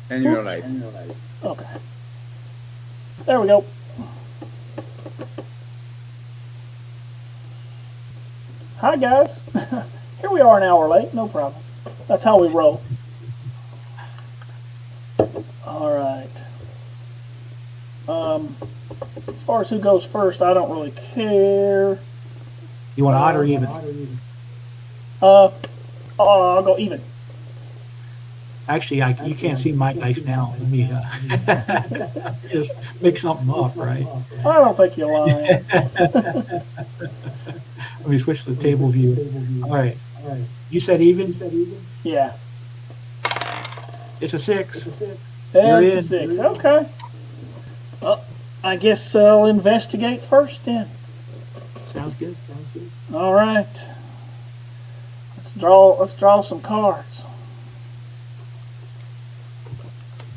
And you're right. Okay. There we go. Hi guys. Here we are an hour late. No problem. That's how we roll. Alright. As far as who goes first, I don't really care. You want odd or even? I'll go even. Actually, you can't see my dice now. Let me just make something up, right? I don't think you're lying. Let me switch to the table view. All right. You said even? Yeah. It's a 6. It's a 6. Okay. Well, I guess I'll investigate first then. Sounds good. All right. Let's draw some cards.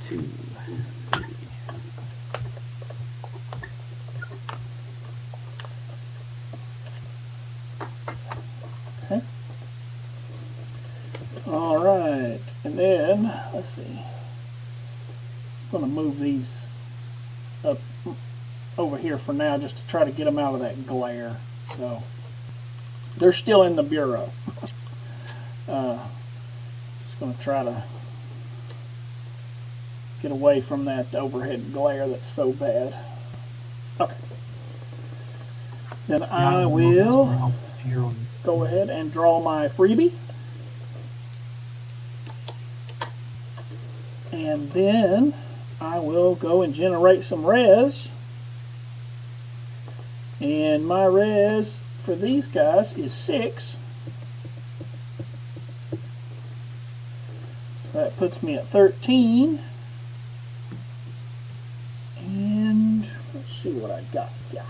2, 3. Okay. All right, and then let's see. I'm going to move these up over here for now, just to try to get them out of that glare. So they're still in the bureau. Just going to try to get away from that overhead glare that's so bad. Okay. Then I will go ahead and draw my freebie. And then I will go and generate some res. And my res for these guys is 6. That puts me at 13. And let's see what I got. Yeah.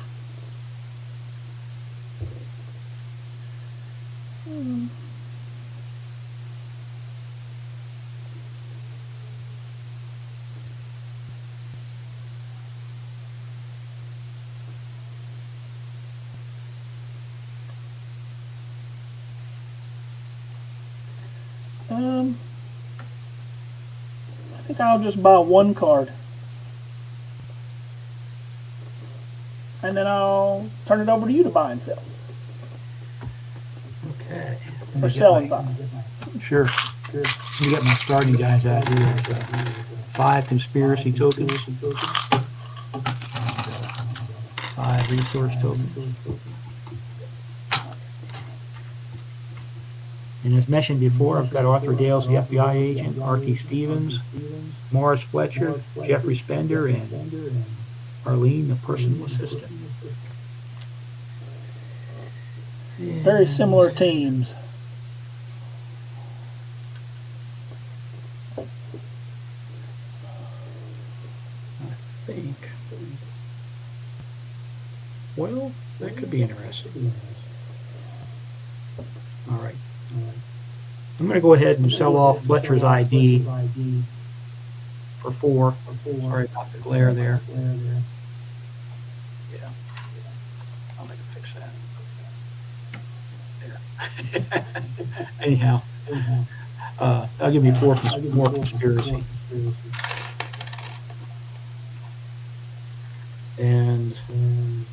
I think I'll just buy one card. And then I'll turn it over to you to buy and sell. Okay. Or sell and buy. Sure. Let me get my starting guys out here. 5 conspiracy tokens. 5 resource tokens. And as mentioned before, I've got Arthur Dales, the FBI agent, R.T. Stevens, Morris Fletcher, Jeffrey Spender, and Arlene, the personal assistant. Very similar teams. I think. Well, that could be interesting. All right. I'm going to go ahead and sell off Fletcher's ID for 4. Sorry about the glare there. Yeah. I'll make a fix that. There. Anyhow, that'll give me 4 more conspiracy. And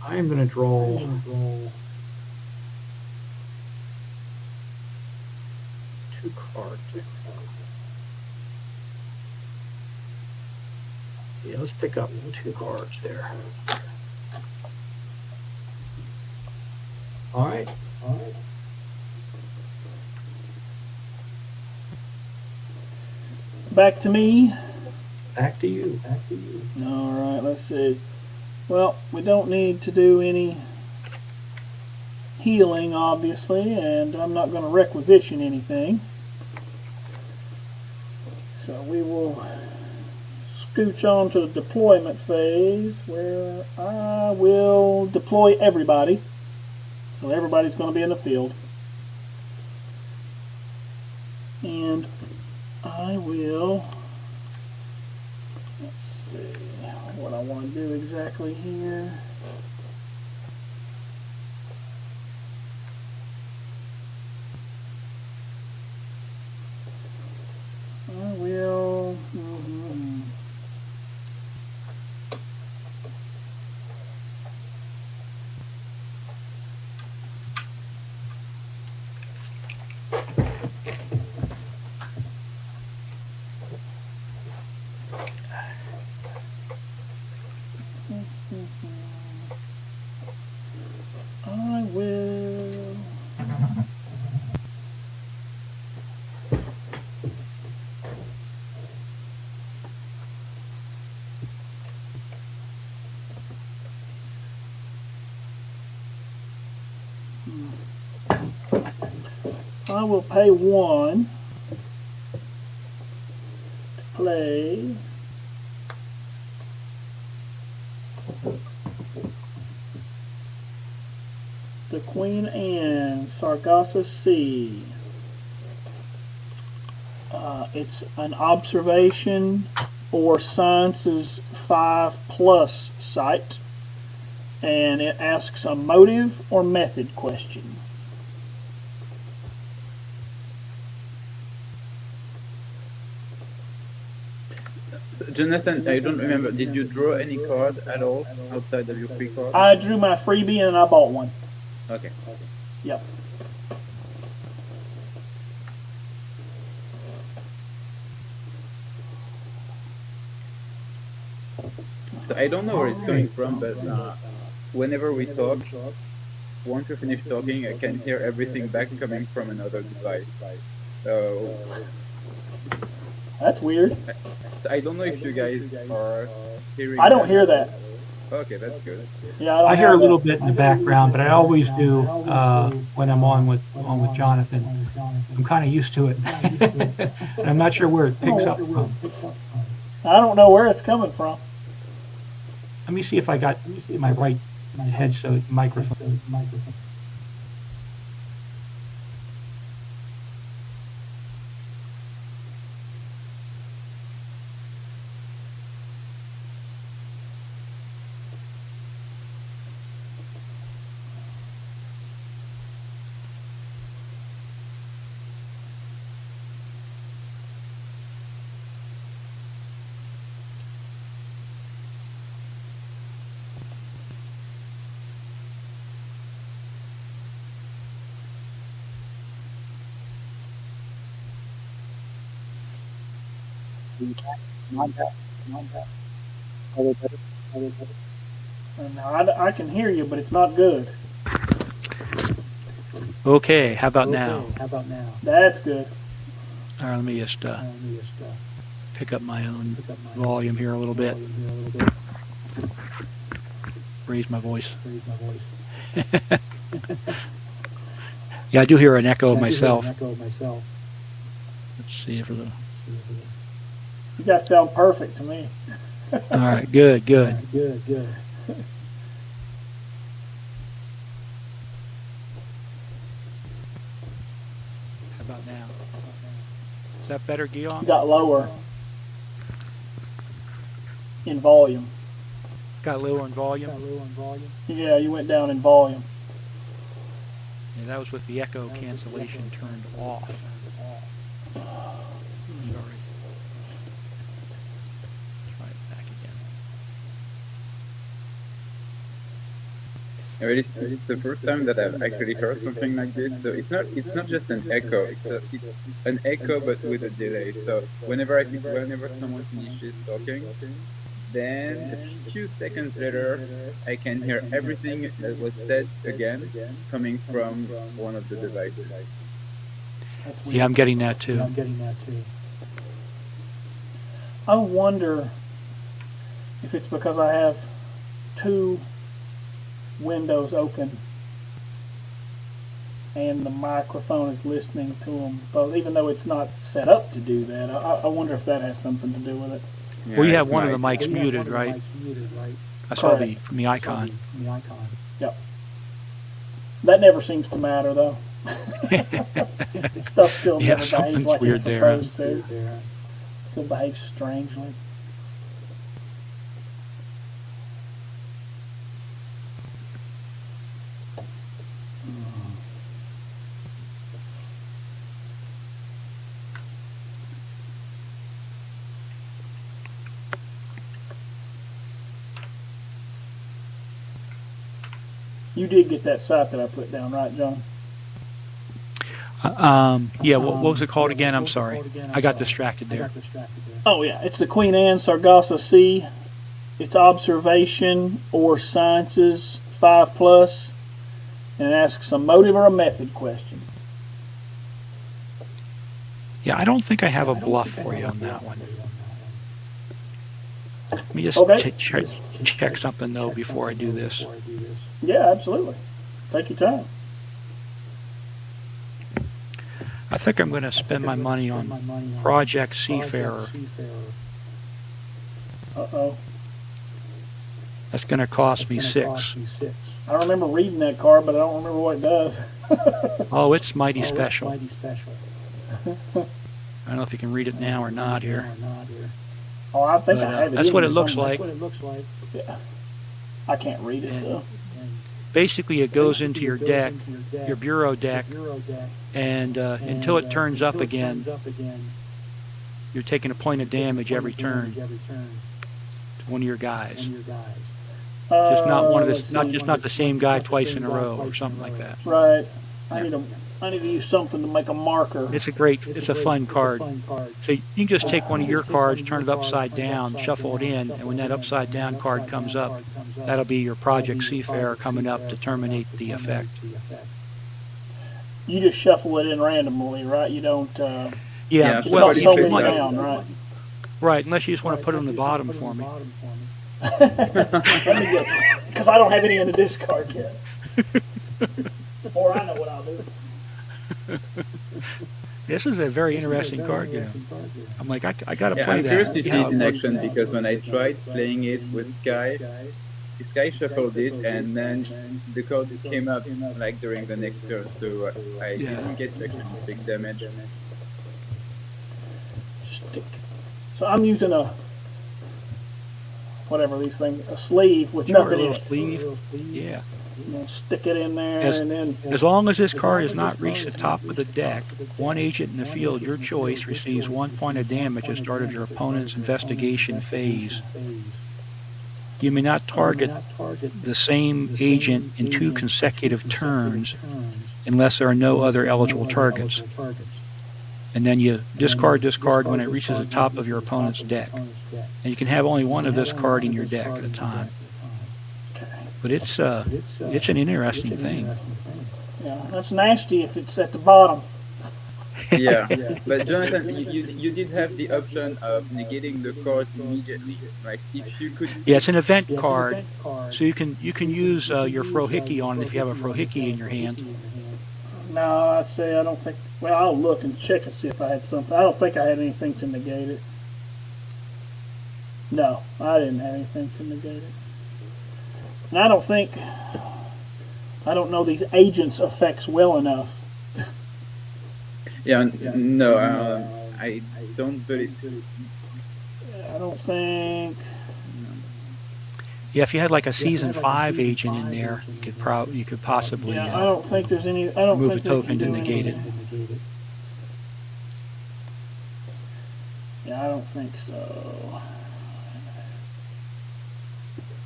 I am going to draw 2 cards. Yeah, let's pick up 2 cards there. All right. Back to me. Back to you. All right, let's see. Well, we don't need to do any healing, obviously, and I'm not going to requisition anything. So we will scooch on to the deployment phase, where I will deploy everybody. So everybody's going to be in the field. And I will, let's see what I want to do exactly here. I will I will. I will pay 1 to play the Queen Anne Sargasso Sea. It's an observation or sciences 5+ site, and it asks a motive or method question. So, Jonathan, I don't remember. Did you draw any card at all outside of your free card? I drew my freebie and I bought one. Okay. Yep. So I don't know where it's coming from, but whenever we talk, once we finish talking, I can hear everything back coming from another device. So That's weird. So I don't know if you guys are hearing. I don't hear that. Okay, that's good. Yeah, I hear a little bit in the background, but I always do when I'm on with Jonathan. I'm kind of used to it. And I'm not sure where it picks up from. I don't know where it's coming from. Let me see if I got my right headset microphone. And I can hear you, but it's not good. Okay, how about now? That's good. All right, let me just pick up my own volume here a little bit. Raise my voice. Yeah, I do hear an echo of myself. Let's see if it'll... You guys sound perfect to me. All right, good. Good. How about now? Is that better, Guillaume? You got lower in volume. Got lower in volume? Yeah, you went down in volume. Yeah, that was with the echo cancellation turned off. Sorry. Try it back again. It's the first time that I've actually heard something like this. So it's not just an echo. It's an echo but with a delay. So whenever someone finishes talking, then a few seconds later, I can hear everything that was said again coming from one of the devices. Yeah, I'm getting that too. I wonder if it's because I have 2 windows open and the microphone is listening to them both, even though it's not set up to do that. I wonder if that has something to do with it. Well, you have one of the mics muted, right? I saw the from the icon. Yep. That never seems to matter, though. Stuff still Yeah, never behaves something's like weird it's there. supposed to. Still behaves strangely. You did get that site that I put down, right, John? Yeah, what was it called again? I'm sorry. I got distracted there. Oh yeah, it's the Queen Anne Sargasso Sea. It's observation or sciences 5+, and it asks a motive or a method question. Yeah, I don't think I have a bluff for you on that one. Let me just Okay. check something, though, before I do this. Yeah, absolutely. Take your time. I think I'm going to spend my money on Project Seafarer. Uh-oh. That's going to cost me 6. I remember reading that card, but I don't remember what it does. Oh, it's mighty special. I don't know if you can read it now or not here. Oh, I think But, I have it. that's in what here it looks somewhere. like. Yeah. I can't read it though. Basically, it goes into your deck, your bureau deck, and until it turns up again, you're taking a point of damage every turn to one of your guys. Just not one of Let's the, see. not the same guy twice in a row or something like that. Right. I need to use something to make a marker. It's a fun card. So you can just take one of your cards, turn it upside down, shuffle it in, and when that upside down card comes up, that'll be your Project Seafarer coming up to terminate the effect. You just shuffle it in randomly, right? You don't. Yeah, so well, somebody shuffle picks it it up. down, right? right, unless you just want to put it on the bottom for me. Let me get, because I don't have any in the discard yet. Or I know what I'll do. This is a very interesting card game. I'm like, I got to Yeah, play I'm that. curious to see how it in works. action because when I tried playing it with Sky, Sky shuffled it and then the card came up like during the next turn, so I Yeah. didn't get to actually take damage. Stick. So I'm using a whatever these things, a sleeve with Sure, a nothing in little it. sleeve. Yeah. You know, stick it in there, As- and then As long as this card has not reached the top of the deck, one agent in the field, your choice, receives 1 point of damage at the start of your opponent's investigation phase. You may not target the same agent in 2 consecutive turns unless there are no other eligible targets. And then you discard this card when it reaches the top of your opponent's deck. And you can have only one of this card in your deck at a time. But it's an interesting thing. yeah, that's nasty if it's at the bottom. Yeah, but Jonathan, you did have the option of negating the card immediately. Like if you could. Yeah, it's an event card, so you can use your 𝐗-𝐅i𝐥e𝐬 on it if you have a 𝐗-𝐿 in your hand. No, I'd say I don't think. Well, I'll look and check and see if I had something. I don't think I had anything to negate it. No, I didn't have anything to negate it. And I don't know these agents' effects well enough. Yeah, no, I don't believe. I don't think. Yeah, if you had like a season 5 agent in there, you could possibly Yeah, I don't think there's any. I don't move a think they token can to do negate it. anything. Yeah, I don't think so.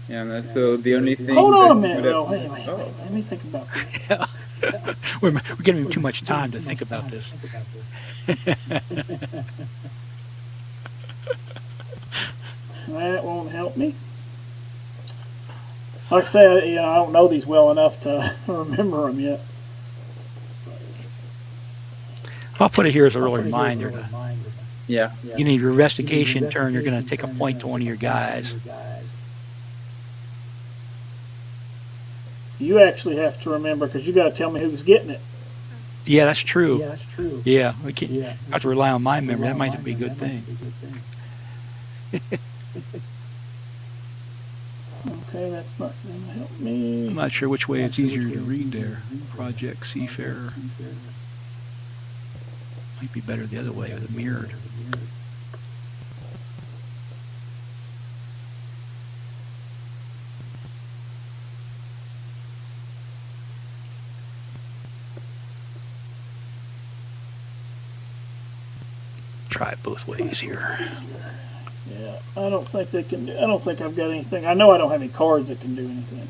Yeah, no, so the only thing. Hold on a that minute. would have- Oh, wait. Oh. Let me think about this. We're giving him too much time to think about this. That won't help me. Like I said, I don't know these well enough to remember them yet. I'll put it here as a real reminder. Yeah. You need your investigation turn, you're going to take a point to one of your guys. You actually have to remember because you got to tell me who's getting it. Yeah, that's true. Yeah, we can't I have to rely on my memory. That might be a good thing. Okay, that's not going to help me. I'm not sure which way it's easier to read there. Project Seafarer. Might be better the other way with it mirrored. Try it both ways here. Yeah, I don't think they can do. I don't think I've got anything. I know I don't have any cards that can do anything.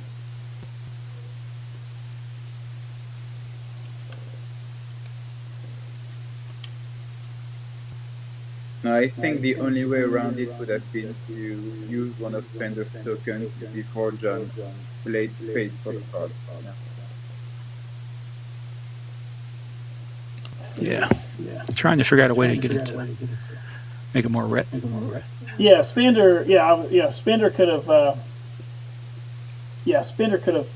No, I think the only way around it would have been to use one of Spender's tokens before John paid for the card. Yeah. Trying to figure out a way to get it to make it more red. Yeah, Spender. Spender could have. Spender could have,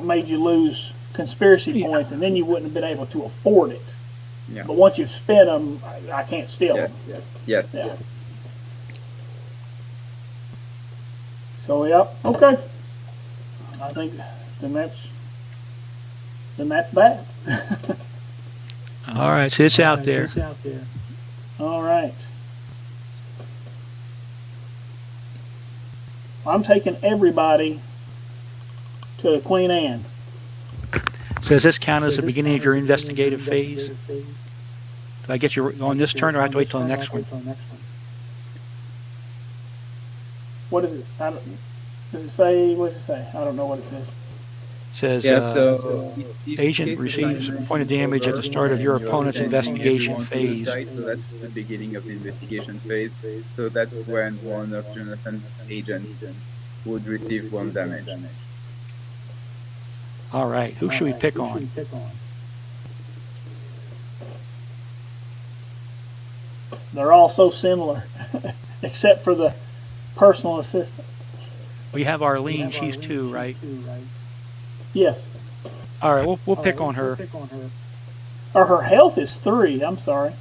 made you lose conspiracy points, and then you wouldn't have been able to afford it. Yeah. But once you've spent them, I can't steal them. Yes. Yeah. So okay. I think then that's that. All right, so it's out there. All right. I'm taking everybody to Queen Anne. So does this count as the beginning of your investigative phase? Do I get you on this turn, or I have to wait till the next one? What is it? Does it say? What does it say? I don't know what it says. It says, agent receives a point of damage at the start of your opponent's investigation phase. So that's the beginning of the investigation phase. So that's when one of Jonathan's agents would receive 1 damage. All right, who should we pick on? They're all so similar, except for the personal assistant. We have Arlene, she's 2, right? Yes. All right, we'll pick on her. Or her health is 3. I'm sorry.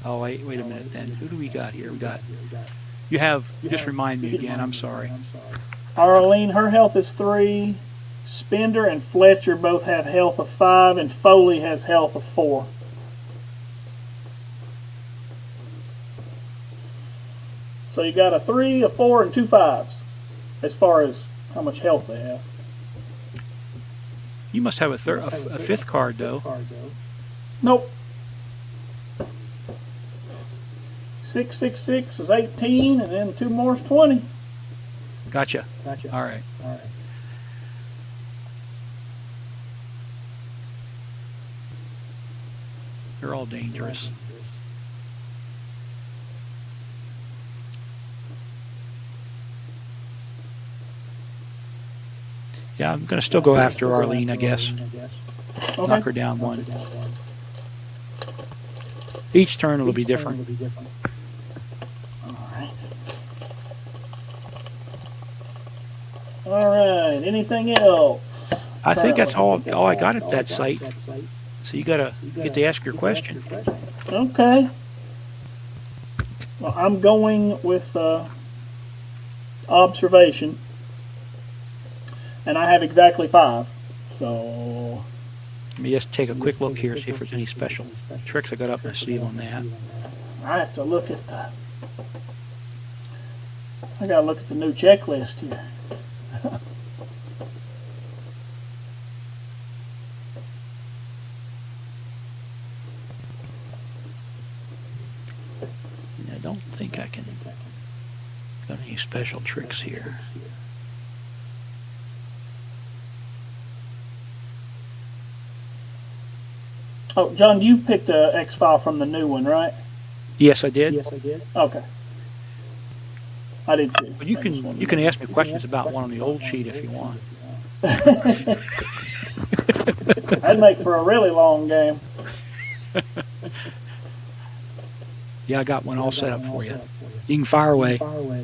Oh, wait a minute then. Who do we got here? You have, just remind me again, I'm sorry. Arlene, her health is 3. Spender and Fletcher both have health of 5, and Foley has health of 4. So you got a 3, a 4, and 2 5s as far as how much health they have. You must have a 5th card, though. Nope. 6, 6, 6 is 18, and then 2 more is 20. Gotcha. All right. They're all dangerous. Yeah, I'm going to still go after Arlene, I guess. Okay. Knock her down 1. Each turn it'll be different. All right. Anything else? I think that's all I got at that site. So you got to get to ask your question. Okay. Well, I'm going with observation, and I have exactly 5. So Let me just take a quick look here, see if there's any special tricks I got up my sleeve on that. I have to look at the. I gotta look at the new checklist here. I don't think I can got any special tricks here. Oh, John, you picked a X-File from the new one, right? Yes, I did. Okay. I did too. But you can ask me questions about one on the old sheet if you want. That'd make for a really long game. Yeah, I got one all set up for you. You can fire away.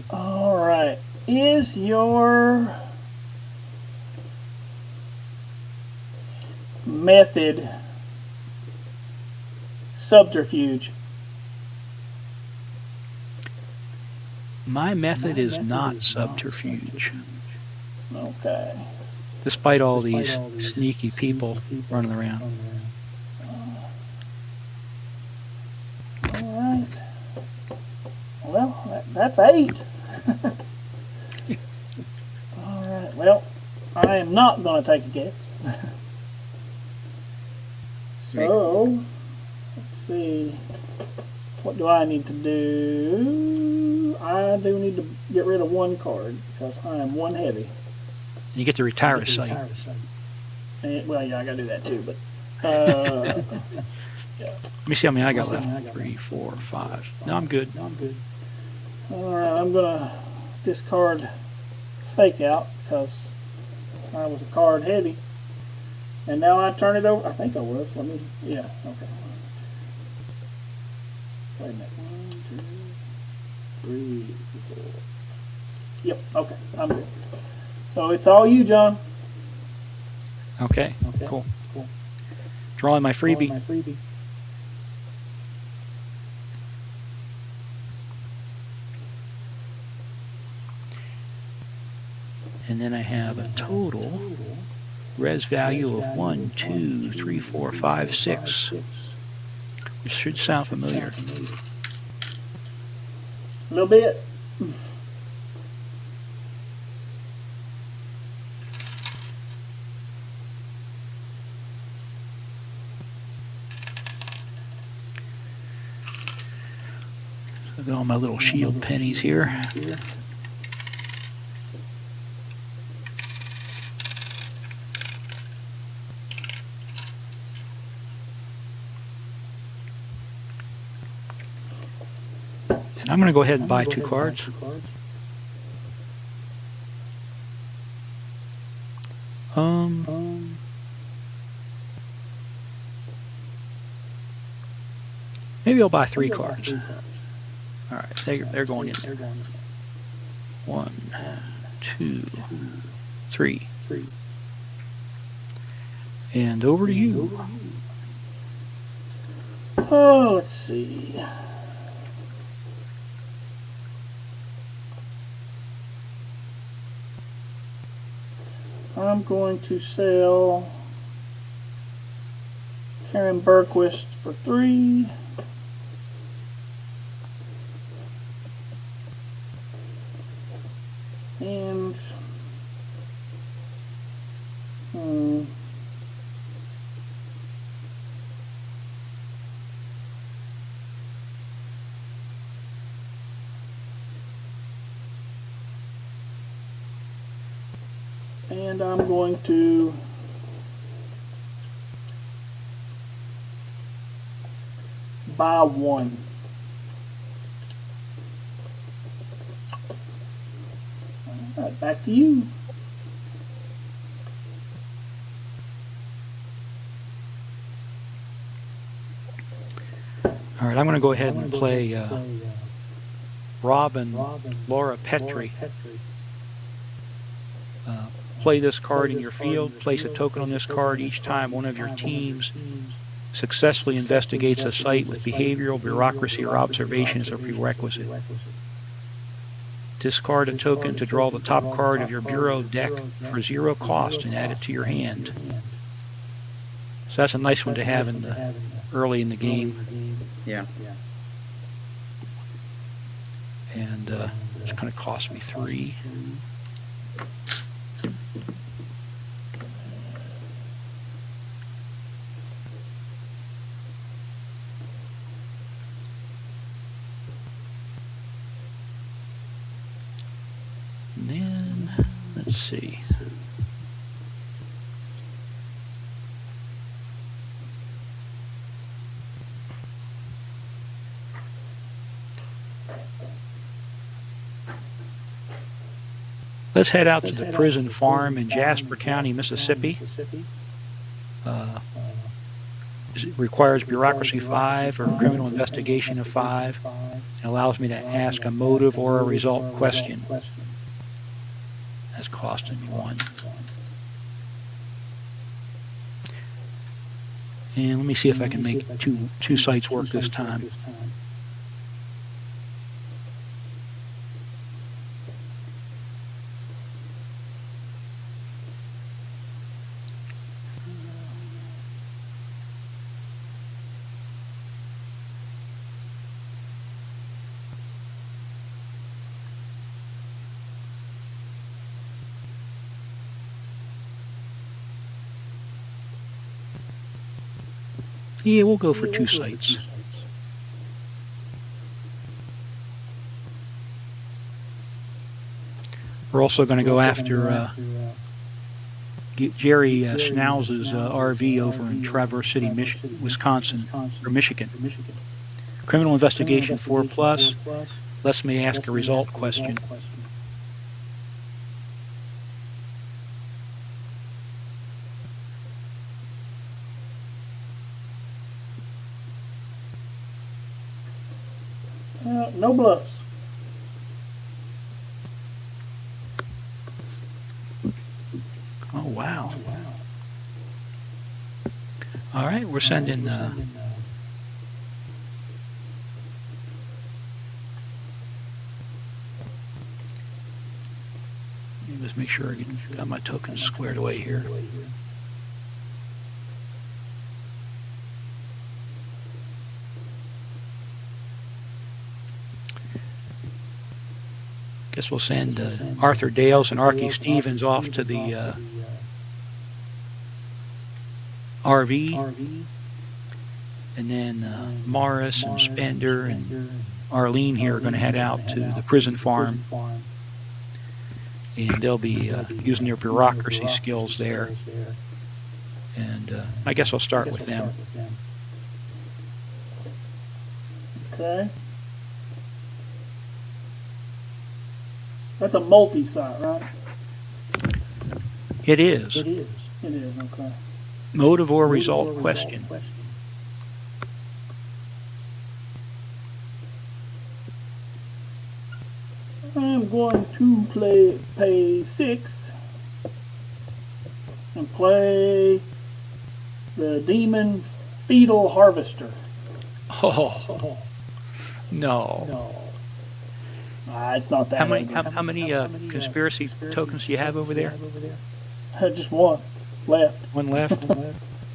All right. Is your method subterfuge? My method is not subterfuge. Okay. Despite all these sneaky people running around. All right. Well, that's 8. All right. Well, I am not going to take a guess. So, let's see. What do I need to do? I do need to get rid of 1 card because I am 1 heavy. You get to retire a site. And, well, yeah, I got to do that too, but Let me see how many I got left. 3, 4, 5. No, I'm good. Alright, I'm gonna discard Fake Out because I was a card heavy. And now I turn it over. I think I was. Let me, yeah, okay. Wait a minute. 1, 2, 3, 4. Yep, okay, I'm good. So it's all you, John. Okay, cool. Drawing my freebie. And then I have a total res value of 1, 2, 3, 4, 5, 6. Which should sound familiar. A little bit. I've got all my little shield pennies here. And I'm going to go ahead and buy 2 cards. Maybe I'll buy 3 cards. All right, they're going in there. 1, 2, 3. And over to you. Oh, let's see. I'm going to sell Karen Berquist for 3. And I'm going to buy 1. All right, back to you. All right, I'm going to go ahead and play Robin Laura Petrie. Play this card in your field. Place a token on this card each time one of your teams successfully investigates a site with behavioral, bureaucracy, or observation as a prerequisite. Discard a token to draw the top card of your bureau deck for 0 cost and add it to your hand. So that's a nice one to have in the early in the game. Yeah. And it's going to cost me 3. And then, let's see. Let's head out to the prison farm in Jasper County, Mississippi. It requires bureaucracy 5 or criminal investigation of 5. It allows me to ask a motive or a result question. That's costing me 1. And let me see if I can make two sites work this time. Yeah, we'll go for 2 sites. We're also going to go after Jerry Schnauz's RV over in Traverse City, Wisconsin, or Michigan. Criminal investigation 4+. Lets me ask a result question. No bluffs. Oh, wow. All right, we're sending... Let's make sure I got my tokens squared away here. Guess we'll send Arthur Dales and Archie Stevens off to the RV, and then Morris and Spender and Arlene here are going to head out to the prison farm, and they'll be using their bureaucracy skills there. And I guess I'll start with them. Okay. That's a multi-site, right? It is. It is, okay. Motive or result question. I'm going to pay 6 and play the Demon Fetal Harvester. Oh, no. It's not that. How many conspiracy tokens do you have over there? Just one left. One left?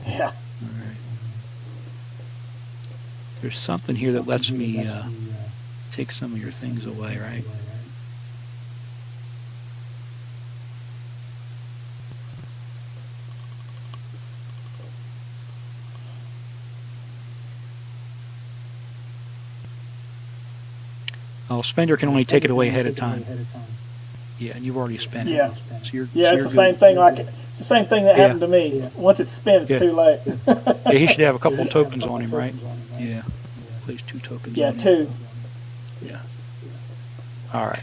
Yeah. All right. There's something here that lets me take some of your things away, right? Oh, Spender can only take it away ahead of time. Yeah, and you've already spent it. Yeah. So It's the same thing. It's the same thing that happened to me. Once it's spent, it's too late. Yeah, he should have a couple tokens on him, right? Yeah. Place 2 tokens. Yeah, on 2. Him. Yeah. All right.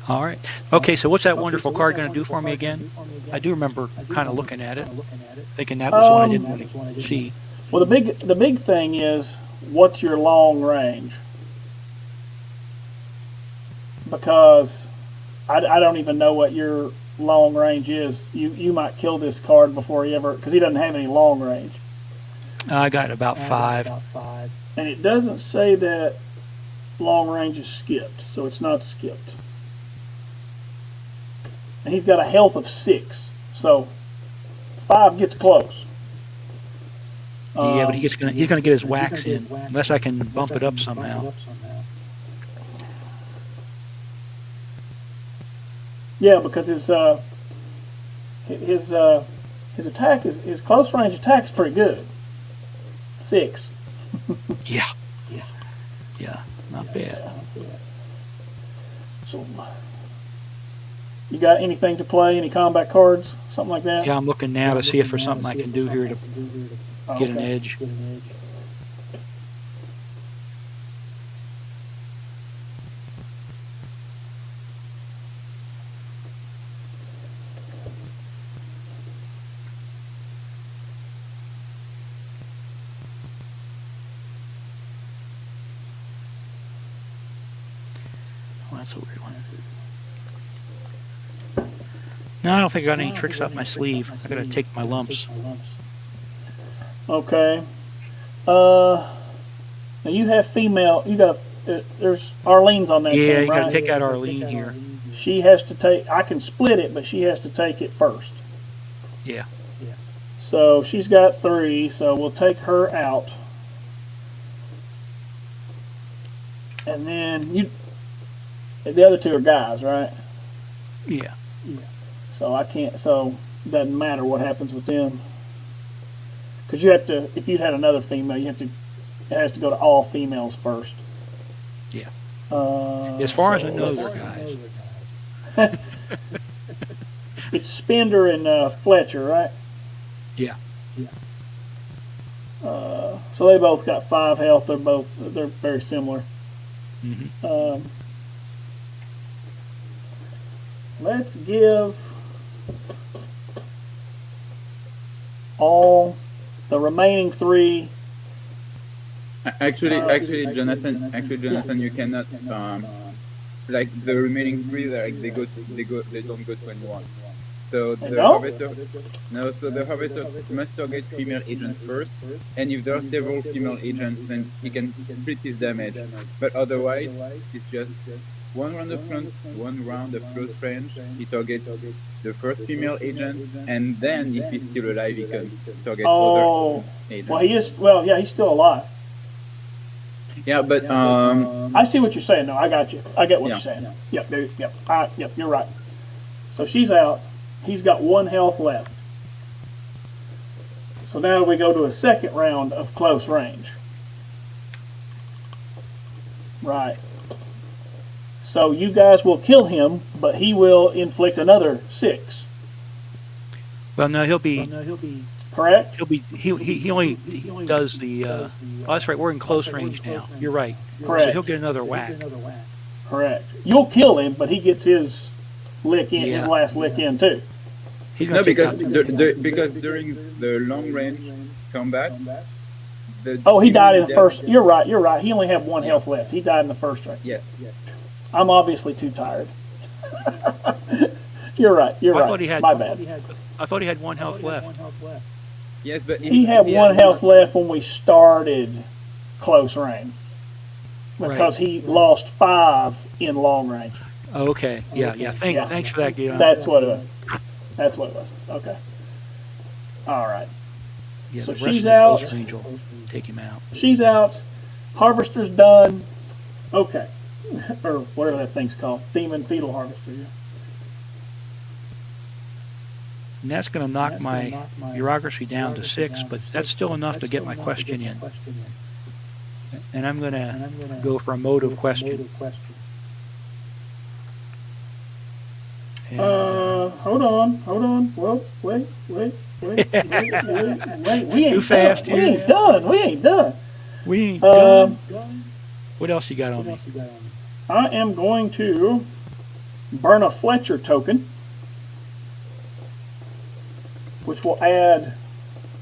All right. Okay, so what's that wonderful card going to do for me again? I do remember kind of looking at it, thinking that was what I didn't want to see. Well, the big thing is, what's your long range? Because I don't even know what your long range is. You might kill this card before he ever, because he doesn't have any long range. I got about 5. And it doesn't say that long range is skipped, so it's not skipped. And he's got a health of 6, so 5 gets close. Yeah, but he's gonna get his wax in, unless I can bump it up somehow. Yeah, because his attack his close range attack is pretty good. 6. Yeah, not bad. So, you got anything to play? Any combat cards? Something like that? Yeah, I'm looking now to see if there's something I can do here to get an edge. Oh, that's a weird one. No, I don't think I got any tricks up my sleeve. I gotta take my lumps. Okay. Now you have female. You got there's Arlene's on that. Yeah, team, you gotta right? take out Arlene here. She has to take. I can split it, but she has to take it first. Yeah. So she's got 3. So we'll take her out, and then the other 2 are guys, right? Yeah. So I can't. So it doesn't matter what happens with them. Because you have to, if you had another female, it has to go to all females first. Yeah. As far as I know, they're guys. It's Spender and Fletcher, right? Yeah. So they both got 5 health. They're very similar. Mm-hmm. Let's give all the remaining 3. Actually, Jonathan, you cannot like the remaining 3. They don't go 21. So the harvester must target female agents first, and if there are several female agents, then he can split his damage. But otherwise, it's just 1 round of close range. He targets the first female agent, and then if he's still alive, he can target other agents. Well, he is. Well, yeah, he's still alive. Yeah, but I see what you're saying. No, I got you. I get what you're saying. Yep, yep, you're right. So she's out. He's got 1 health left. So now we go to a second round of close range. Right. So you guys will kill him, but he will inflict another 6. Well, no, he'll be correct. He only does the. Oh, that's right. We're in close range now. You're right. Correct. So he'll get another whack. Correct. You'll kill him, but he gets his lick in, his last lick in too. No, because during the long range combat. He died in the first. You're right. He only had 1 health left. He died in the first range. Yes. I'm obviously too tired. You're right. I thought he had, my bad. I thought he had 1 health left. Yes, but he had 1 health left when we started close range because he lost 5 in long range. Okay. Yeah. Thanks for that, Guillaume. That's what it was. Okay. All right. Yeah, so the rest she's of out. Close range will take him out. She's out. Harvester's done. Okay. Or whatever that thing's called. Demon Fetal Harvester. Yeah. And that's going to knock my bureaucracy down to 6, but that's still enough to get my question in. And I'm going to go for a mode of question. And, hold on. Well, wait. We ain't Too fast done. here. We ain't done. What else you got on me? I am going to burn a Fletcher token, which will add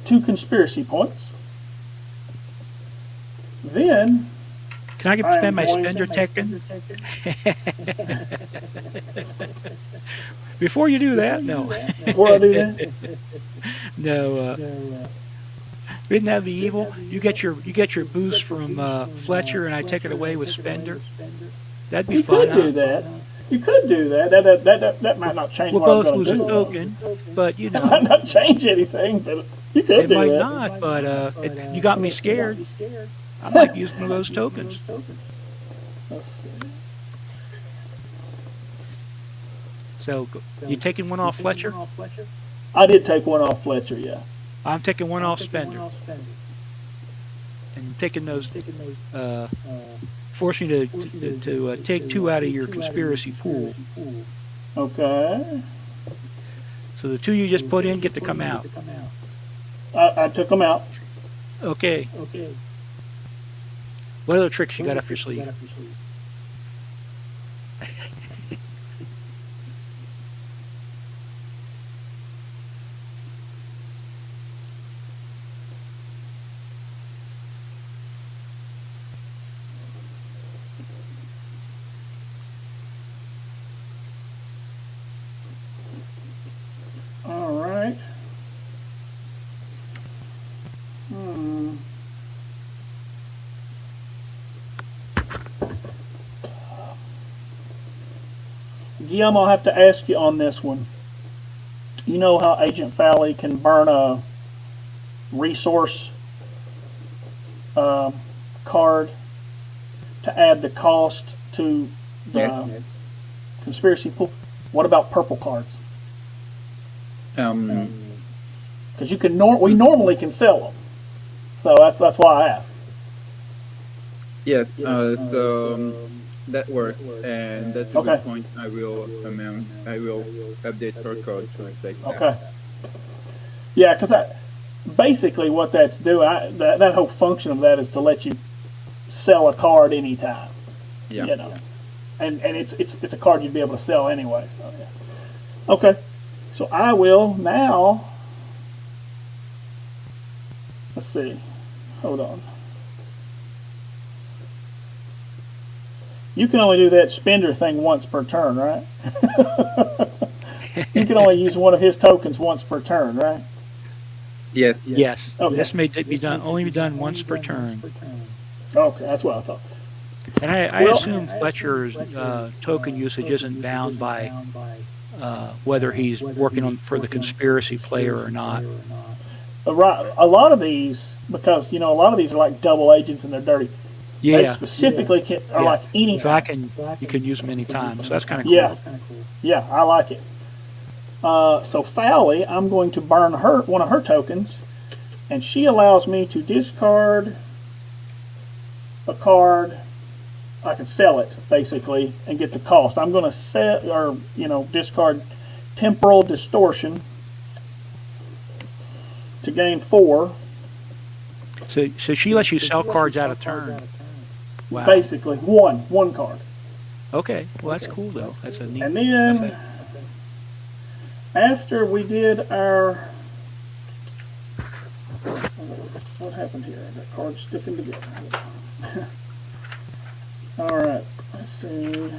2 conspiracy points. Then can I spend my spender token? Before you do that, no. Before I do that? No. Wouldn't that be evil? You get your boost from Fletcher, and I take it away with spender. That'd be fun. You could do that. You could do that. That might not change what I'm going to do. We'll both lose a token, but you know. It might not change anything, but you could do that. It might not, but you got me scared. I might use one of those tokens. Let's see. So, you taking one off Fletcher? I did take 1 off Fletcher, yeah. I'm taking 1 off spender. And taking those, forcing you to take 2 out of your conspiracy pool. Okay. So the 2 you just put in get to come out. I took them out. Okay. What other tricks you got up your sleeve? All right. Guillaume, I'll have to ask you on this one. You know how Agent Fowley can burn a resource card to add the cost to the conspiracy pool? What about purple cards? Because you can we normally can sell them, so that's why I asked. Yes. So That works, and that's a Okay. good point. I will update her code to reflect that. Okay. Yeah, because basically what that's doing, that whole function of that is to let you sell a card anytime. Yeah. You know, and it's a card you'd be able to sell anyway. So yeah. Okay. So I will now. Let's see. Hold on. You can only do that spender thing once per turn, right? You can only use one of his tokens once per turn, right? Yes. Yes. Okay. This may be done only be done once per turn. Okay, that's what I thought. And I Well- assume Fletcher's token usage isn't bound by whether he's working on for the conspiracy player or not. Right. A lot of these, because a lot of these are like double agents and they're dirty. They Yeah. specifically are like any. So you can use them anytime. So that's kind of cool. Yeah. Yeah, I like it. So Fowley, I'm going to burn one of her tokens, and she allows me to discard a card. I can sell it basically and get the cost. I'm going to discard Temporal Distortion to gain 4. So she lets you sell cards out of turn. Wow. Basically, one card. Okay. Well, that's cool though. That's a neat And then effect. after we did our, what happened here? I got cards sticking together. All right, let's see.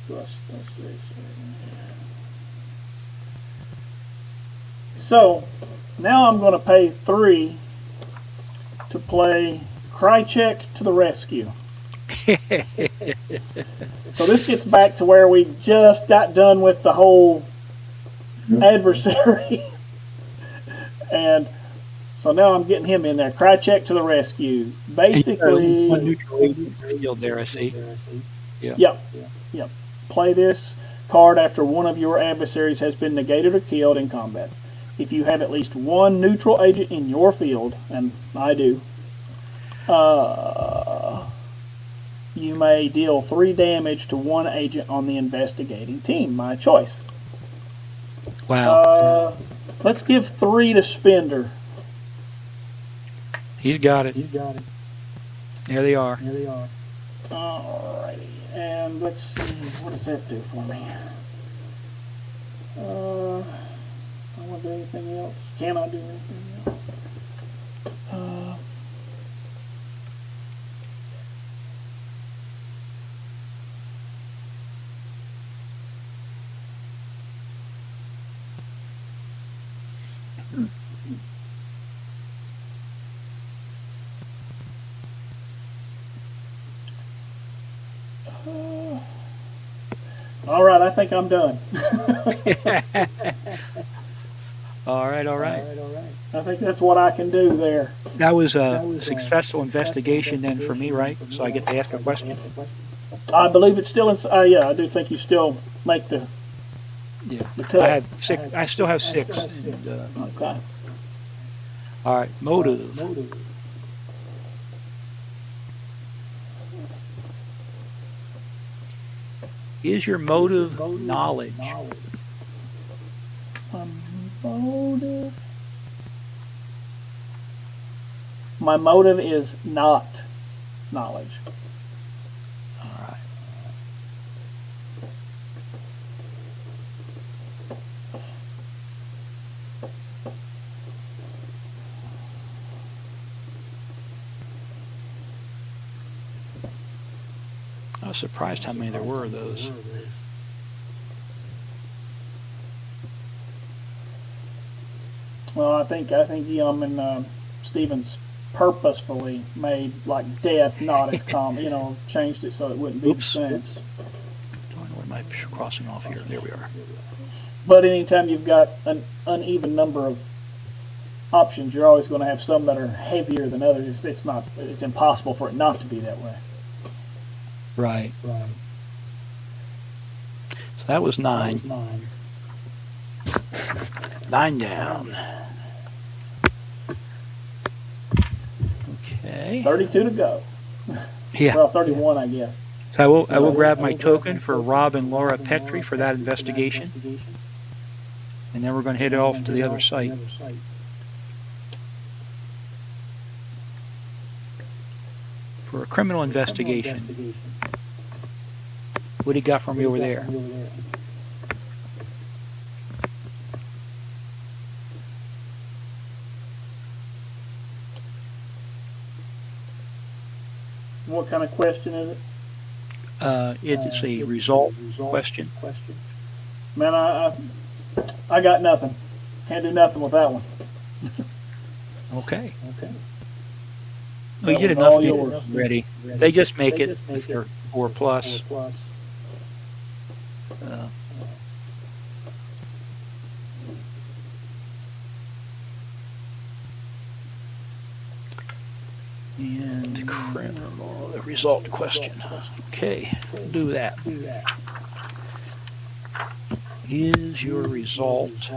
Let's see. So now I'm going to pay 3 to play Krychek to the Rescue. So this gets back to where we just got done with the whole adversary. And so now I'm getting him in there. Krychek to the rescue. Basically, one neutral agent field there, I see. Yeah. Yep. Play this card after one of your adversaries has been negated or killed in combat. If you have at least one neutral agent in your field, and I do, you may deal 3 damage to one agent on the investigating team. My choice. Wow. Let's give 3 to Spender. He's got it. There they are. Alrighty, and let's see, what does that do for me? I want to do anything else? Can I do anything else? All right, I think I'm done. All right. I think that's what I can do there. That was a successful investigation then for me, right? So I get to ask a question. I believe it's still in. Yeah, I do think you still make the cut. I had 6. I still have 6. And, Okay. all right. Motive. Is your motive knowledge? Motive. My motive is not knowledge. All right. I was surprised how many there were of those. Well, I think and Stevens purposefully made like death not as common. Changed it so it wouldn't be Oops. the same. What am I crossing off here? There we are. But anytime you've got an uneven number of options, you're always going to have some that are heavier than others. It's impossible for it not to be that way. Right. So that was 9. 9 down. Okay. 32 to go. Yeah. Well, 31, I guess. So I will grab my token for Rob and Laura Petrie for that investigation. And then we're going to head off to the other site. For a criminal investigation. What do you got for me over there? What kind of question is it? It's a result question. Man, I got nothing. Can't do nothing with that one. Okay. Oh, That you did was all enough yours. already. They just make it with their 4+. And criminal, the result question. Okay, we'll do that. Is your result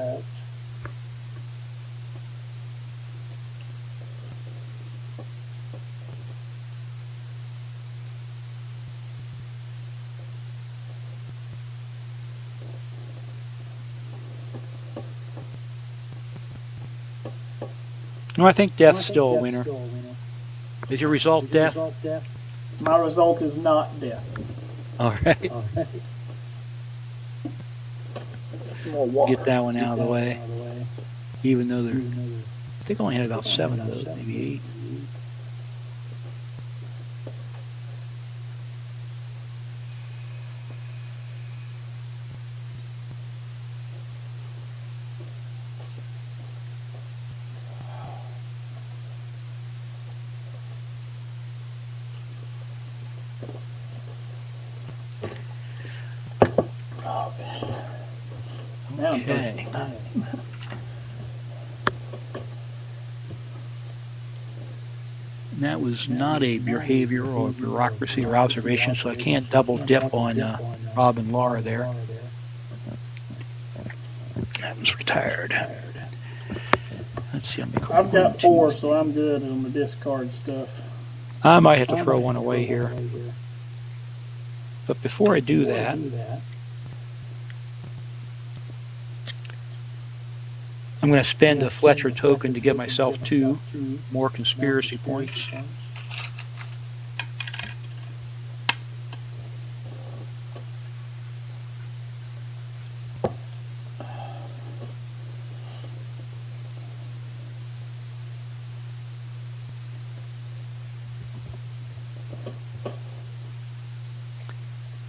No, I think death's still a winner. Is your result death? My result is not death. All right. Some more water. Get that one out of the way. Even though there, I think I only had about 7 of those, maybe 8. Okay. That was not a behavior or bureaucracy or observation, so I can't double dip on Rob and Laura there. That was retired. Let's see. I've got 4, so I'm good on the discard stuff. I might have to throw one away here. But before I do that, I'm going to spend a Fletcher token to get myself 2 more conspiracy points.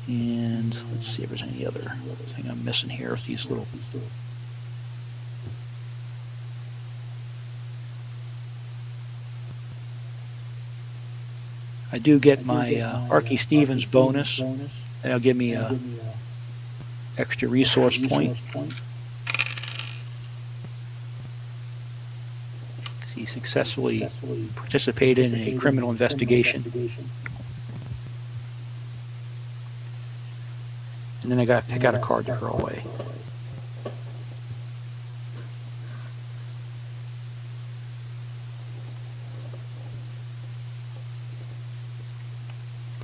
And let's see if there's any other thing I'm missing here with these little. I do get my Archie Stevens bonus. That'll give me a extra resource point. He successfully participated in a criminal investigation. And then I got to pick out a card to throw away.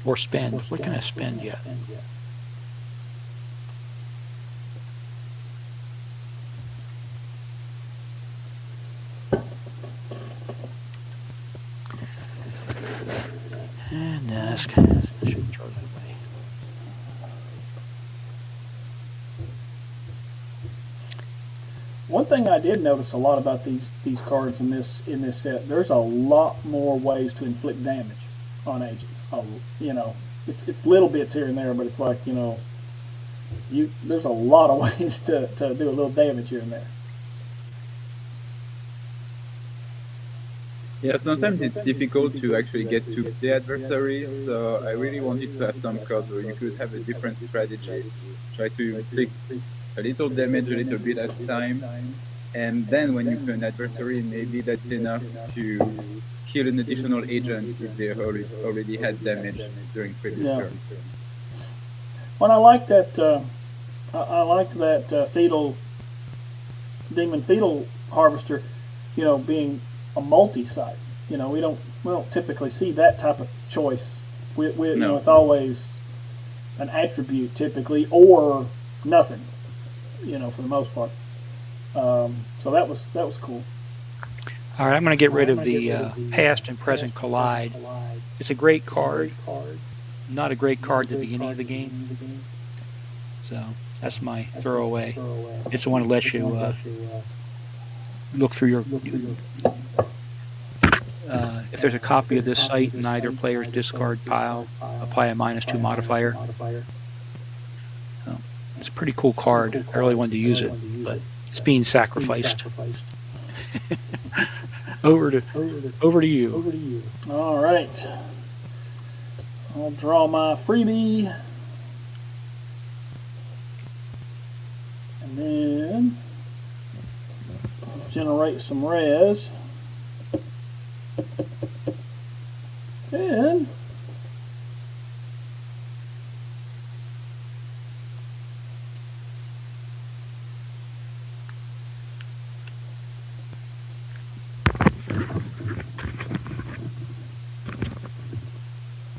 Or spend. What can I spend yet? And ask. I should throw that away. One thing I did notice a lot about these cards in this set, there's a lot more ways to inflict damage on agents. You know, it's little bits here and there, but it's like, you know, there's a lot of ways to do a little damage here and there. Yeah, sometimes it's difficult to actually get to the adversaries, so I really wanted to have some cards where you could have a different strategy. Try to inflict a little damage a little bit at a time, and then when you play an adversary, maybe that's enough to kill an additional agent if they already had damage during previous turns. Well, I like that. I liked that demon fetal harvester. You know, being a multi-site. You know, we don't we don't typically see that type of choice. You know, No. it's always an attribute typically, or nothing. You know, for the most part. So that was cool. All right, I'm going to get rid of the past and present collide. It's a great card. Not a great card at the beginning of the game. So that's my throwaway. It's the one that lets you look through your... if there's a copy of this site in either player's discard pile, apply a -2 modifier. So, it's a pretty cool card. I really wanted to use it, but it's being sacrificed. Over to you. All right. I'll draw my freebie. And then generate some res. And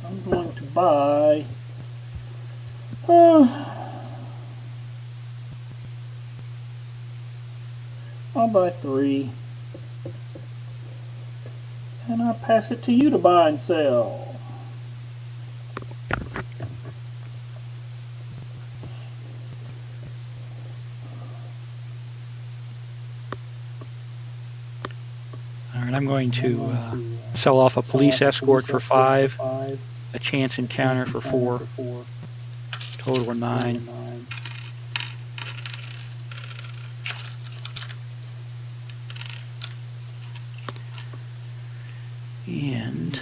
I'm going to buy I'll buy 3. And I pass it to you to buy and sell. All right, I'm going to sell off a police escort for 5, a chance encounter for 4, total of 9. And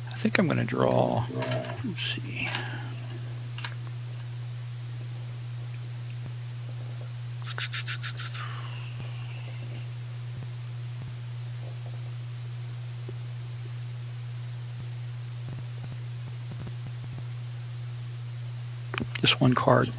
I think I'm going to draw, let's see. Just one card.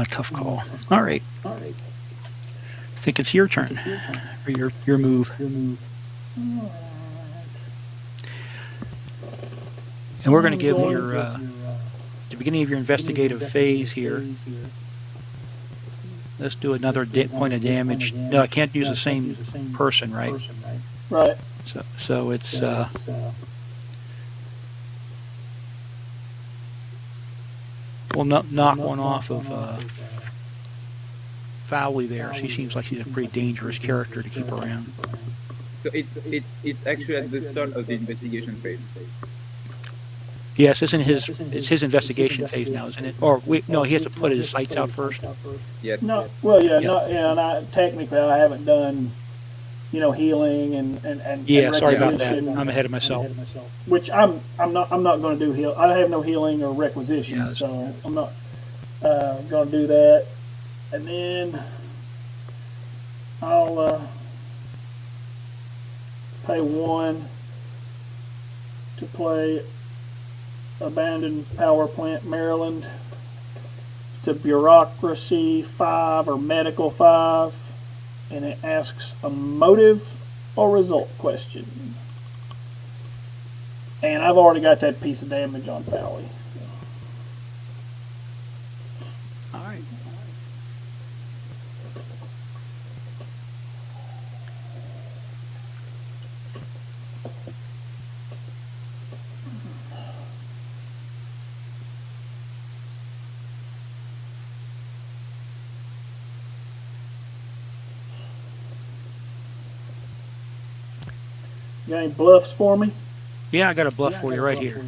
Tough call. All right. I think it's your turn, or your move. And we're going to give your the beginning of your investigative phase here. Let's do another point of damage. No, I can't use the same person, right? Right. So it's we'll knock one off of Fowley there. She seems like she's a pretty dangerous character to keep around. So it's actually at the start of the investigation phase. Yes, it's his investigation phase now, isn't it? Or no, he has to put his sights out first. Yes. No, well, yeah. Technically, I haven't done, healing and Yeah, sorry about that. requisition, I'm ahead of myself. Which I'm not going to do heal. I have no healing or requisition, Yeah, so I'm not going to do that. And then I'll pay 1 to play Abandoned Power Plant, Maryland. It's a bureaucracy 5 or medical 5, and it asks a motive or result question. And I've already got that piece of damage on Fowley. All right. Got any bluffs for me? Yeah, I got a bluff for you right here.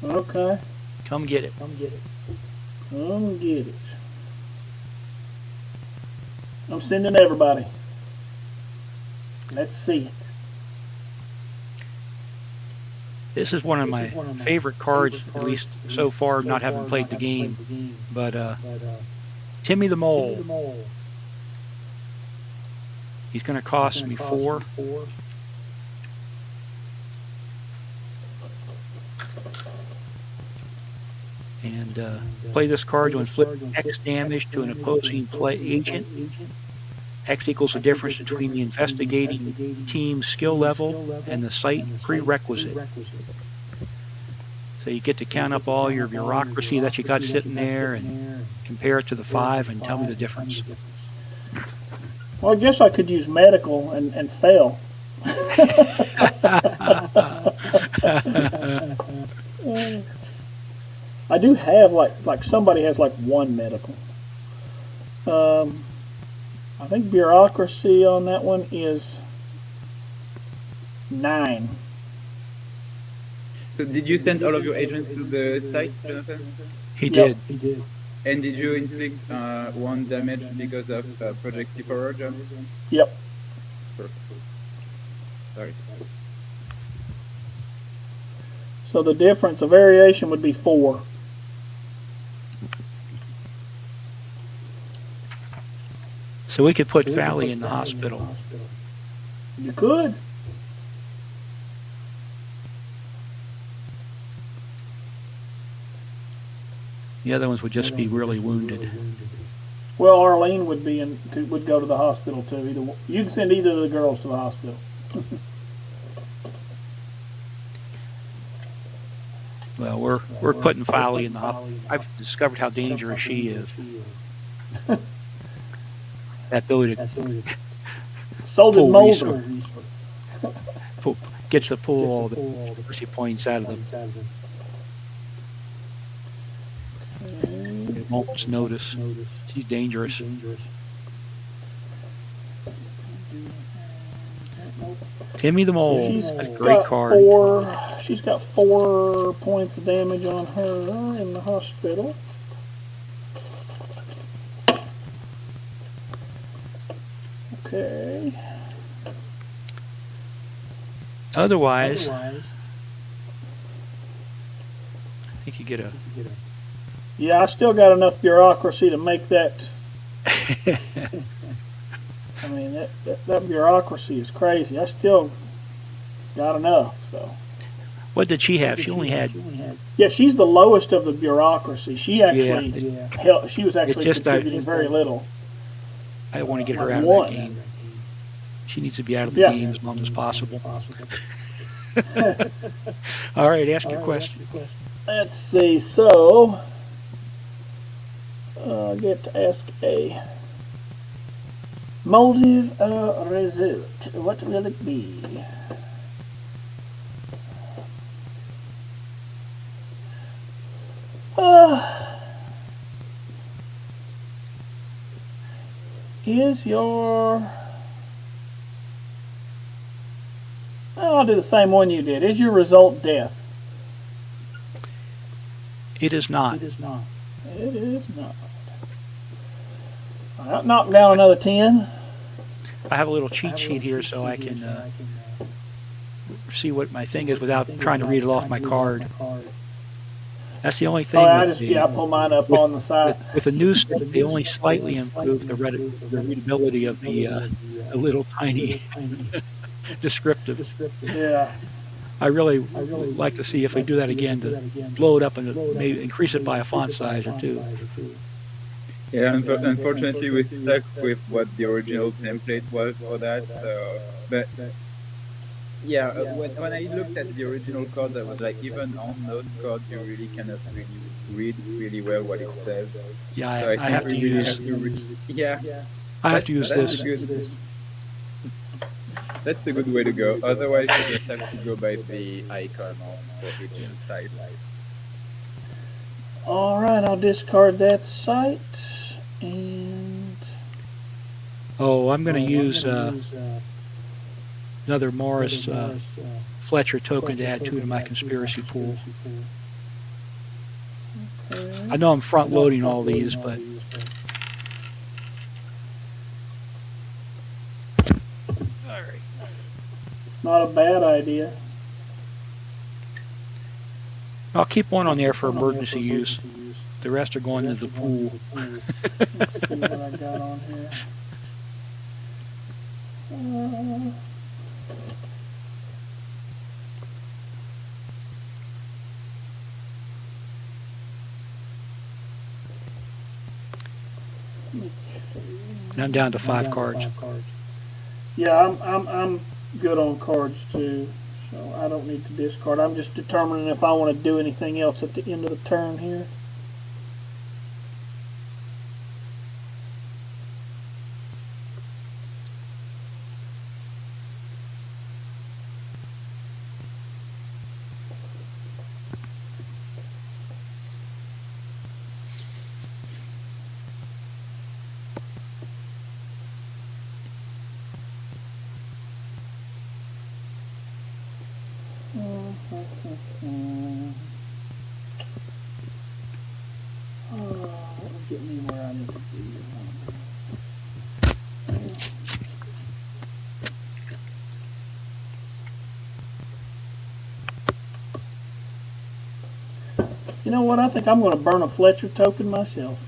Okay. Come get it. Come get it. I'm sending everybody. Let's see it. This is one of my favorite cards, at least so far, not having played the game. But Timmy the Mole. He's going to cost me 4. And play this card to inflict X damage to an opposing agent. X equals the difference between the investigating team's skill level and the site prerequisite. So you get to count up all your bureaucracy that you got sitting there and compare it to the 5 and tell me the difference. Well, I guess I could use medical and fail. I do have like somebody has like 1 medical. I think bureaucracy on that one is 9. So did you send all of your agents to the site, Jonathan? He did. And did you inflict 1 damage because of Project C4, John? Yep. Perfect. Sorry. So the difference, a variation would be 4. So we could put Valley in the hospital. You could. The other ones would just be really wounded. Well, Arlene would go to the hospital too. You can send either of the girls to the hospital. Well, we're putting Valley in the hospital. I've discovered how dangerous she is. That ability to So did Mulder. Gets to pull all the mercy points out of them. At a moment's notice. She's dangerous. Timmy the Mole. That's a great card. She's got 4 points of damage on her in the hospital. Okay. Otherwise, I think you get a... Yeah, I still got enough bureaucracy to make that. I mean, that bureaucracy is crazy. I still got enough, so. What did she have? She only had... Yeah, she's the lowest of the bureaucracy. She actually helped. She was actually contributing very little. I want to get her out of that game. She needs to be out of the game as long as possible. All right, ask your question. Let's see. So, I get to ask a motive result. What will it be? Is your... I'll do the same one you did. Is your result death? It is not. It is not. It is not. All right, knock down another 10. I have a little cheat sheet here so I can see what my thing is without trying to read it off my card. That's the only thing. I pull mine up on the side. With the new stuff, they only slightly improved the readability of the little tiny descriptive. Yeah. I really like to see if we do that again to blow it up and maybe increase it by a font size or 2. Yeah, unfortunately we stuck with what the original template was for that. So, but yeah, when I looked at the original cards, I was like, even on those cards, you really cannot really read really well what it says. Yeah, so I have to use. I have to use this. That's a good way to go. Otherwise, you just have to go by the icon for each site. All right, I'll discard that site and. Oh, I'm going to use another Morris Fletcher token to add 2 to my conspiracy pool. Okay. I know I'm front loading all these, but It's not a bad idea. I'll keep one on there for emergency use. The rest are going into the pool. Let's see what I got on here. And I'm down to 5 cards. Yeah, I'm good on cards too, so I don't need to discard. I'm just determining if I want to do anything else at the end of the turn here. Get me where I need to be. You know what? I think I'm going to burn a Fletcher token myself.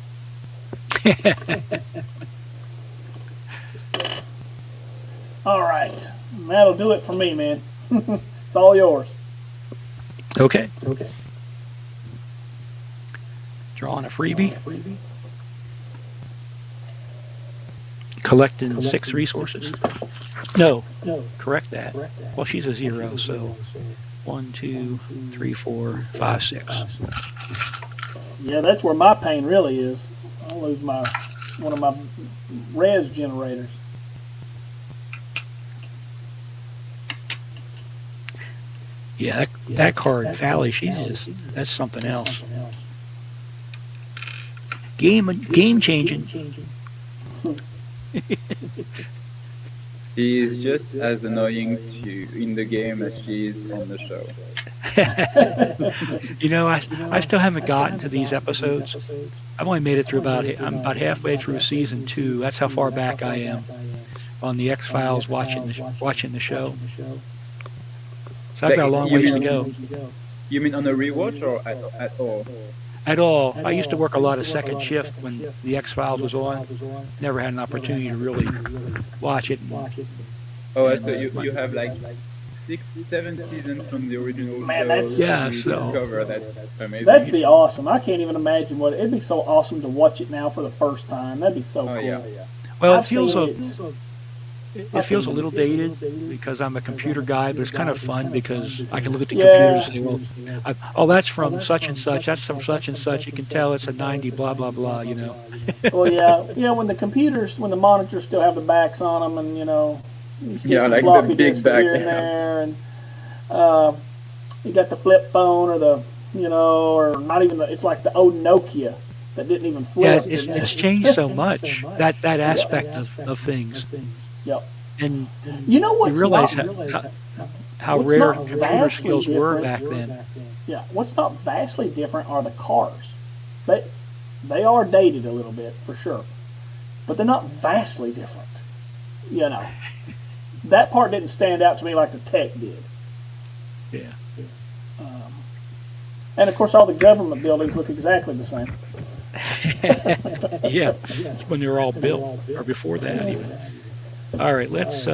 All right, that'll do it for me, man. It's all yours. Okay. Drawing a freebie. Collecting 6 resources. No, correct that. Well, she's a 0, so 1, 2, 3, 4, 5, 6. Yeah, that's where my pain really is. I'll lose one of my res generators. Yeah, that card, Valley, that's something else. Game changing. She is just as annoying in the game as she is on the show. You know, I still haven't gotten to these episodes. I've only made it through I'm about halfway through season 2. That's how far back I am on the X-Files watching the show. So I've got a long ways to go. You mean on a rewatch or at all? At all. I used to work a lot of second shift when the X-Files was on. Never had an opportunity to really watch it. Oh, so you have like 6, 7 seasons from the original Man, show so discover. That's amazing. That'd be awesome. I can't even imagine it'd be so awesome to watch it now for the first time. That'd be so cool. Yeah. Well, it feels a little dated because I'm a computer guy, but it's kind of fun because I can look at the computer and say, well, that's from such and such, that's from such and such. You can tell it's a 90, blah, blah, blah, you know. Well, yeah, when the monitors still have the backs on them and, you know, like the big back here and there, and you got the flip phone or the, you know, or not even it's like the old Nokia that didn't even flip. Yeah, it's changed so much, that aspect of things. Yep. And you know what? You realize how rare computer skills were back then. Yeah, what's not vastly different are the cars. They are dated a little bit for sure, but they're not vastly different. You know, that part didn't stand out to me like the tech did. Yeah. And of course, all the government buildings look exactly the same. Yeah, when they were all built, or before that even. All right, let's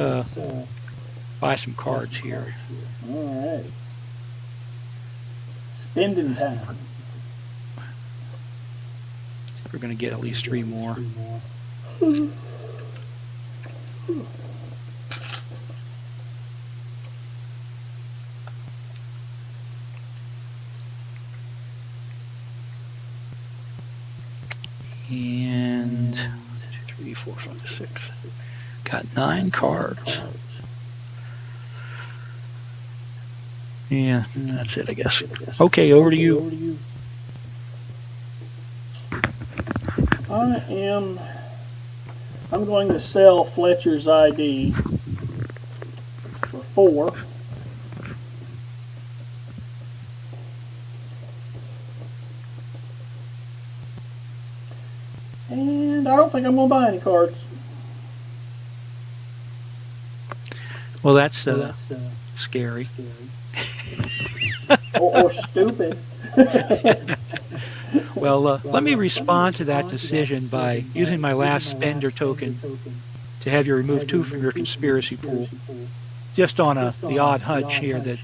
buy some cards here. All right. Spending time. We're going to get at least 3 more. And 1, 2, 3, 4, 5, 6. Got 9 cards. Yeah, that's it, I guess. Okay, over to you. I'm going to sell Fletcher's ID for 4. And I don't think I'm going to buy any cards. Well, that's scary. Or stupid. Well, let me respond to that decision by using my last spender token to have you remove 2 from your conspiracy pool. Just on the odd hunch here that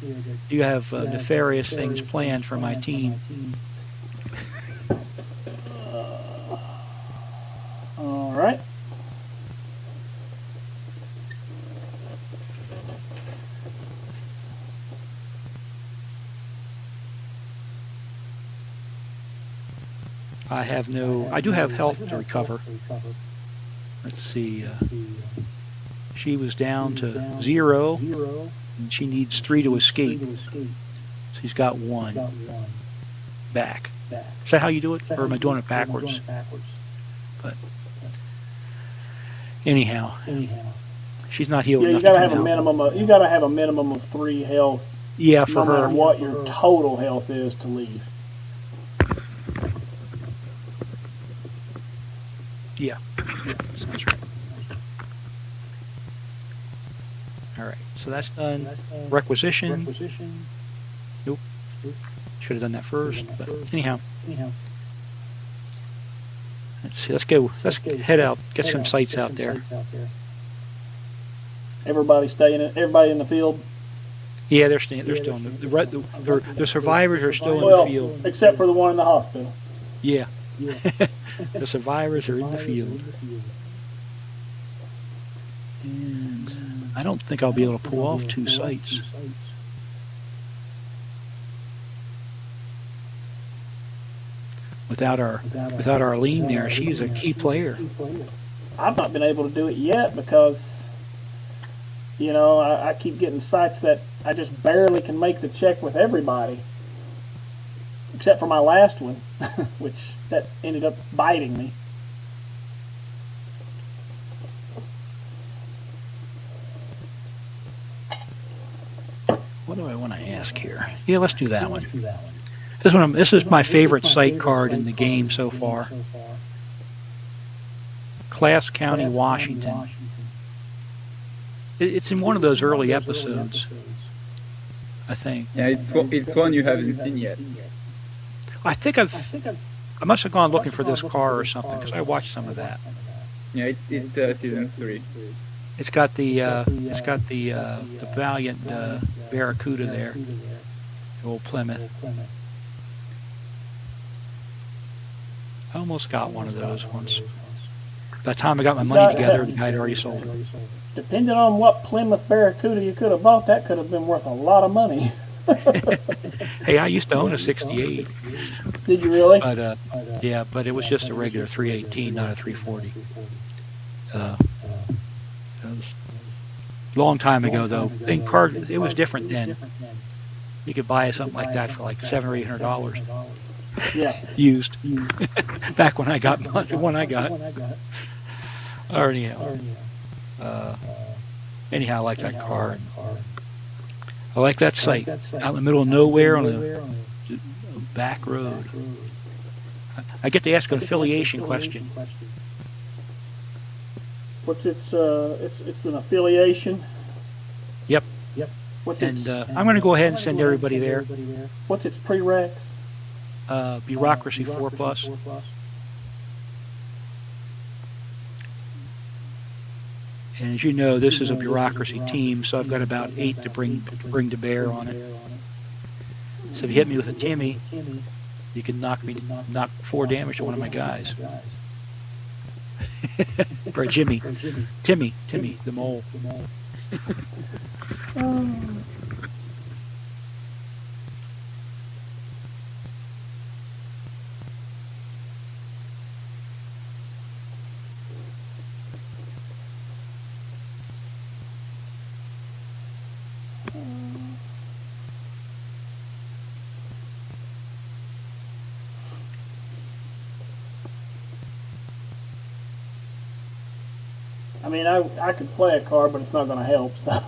you have nefarious things planned for my team. All right. I do have health to recover. Let's see. She was down to 0, and she needs 3 to escape. She's got 1 back. Is that how you do it, or am I doing it backwards? But anyhow, she's not healed enough to come out. You gotta have a minimum of 3 health. Yeah, for her. No matter what your total health is to leave. Yeah, sounds right. All right, so that's done. Requisition. Nope. Should have done that first, but anyhow. Let's see. Let's go. Let's head out. Get some sites out there. Everybody in the field. Yeah, they're still in the survivors are still in the field. Except for the one in the hospital. Yeah. The survivors are in the field. And I don't think I'll be able to pull off 2 sites. Without Arlene there, she's a key player. I've not been able to do it yet because, you know, I keep getting sites that I just barely can make the check with everybody. Except for my last one, which that ended up biting me. What do I want to ask here? Yeah, let's do that one. This is my favorite site card in the game so far. Class County, Washington. It's in one of those early episodes, I think. Yeah, it's one you haven't seen yet. I think I must have gone looking for this car or something because I watched some of that. Yeah, it's season 3. It's got the Valiant Barracuda there, the old Plymouth. I almost got one of those once. By the time I got my money together, the guy had already sold it. Depending on what Plymouth Barracuda you could have bought, that could have been worth a lot of money. Hey, I used to own a 68. Did you really? But yeah, but it was just a regular 318, not a 340. It was a long time ago, though. It was different then. You could buy something like that for like $700 or $800. Yeah. Used. Back when I got the one I got. Or anyhow. Anyhow, I like that car. I like that site. Out in the middle of nowhere on a back road. I get to ask an affiliation question. What's its an affiliation? Yep. What's and I'm going to go ahead and send everybody there. What's its prereqs? Bureaucracy 4+. And as you know, this is a bureaucracy team, so I've got about 8 to bring to bear on it. So if you hit me with a Timmy, you can knock 4 damage to one of my guys. Or a Timmy, the mole. I mean, I could play a card, but it's not going to help. So.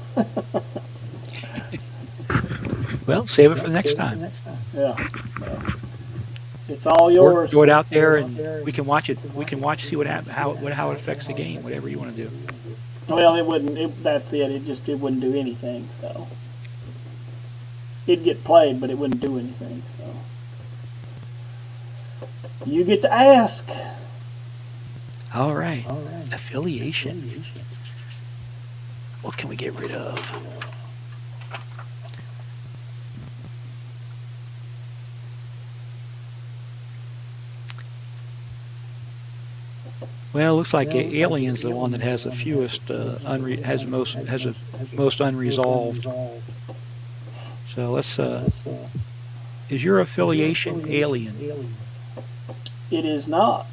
Well, save it for the next time. Yeah. So it's all yours. Throw it out there, and we can watch it. We can see what how it affects the game. Whatever you want to do. Well, it wouldn't. That's it. It wouldn't do anything. So it'd get played, but it wouldn't do anything. So you get to ask. All right. Affiliation. What can we get rid of? Well, it looks like Alien's the one that has the fewest, has most unresolved. So let's. Is your affiliation Alien? It is not.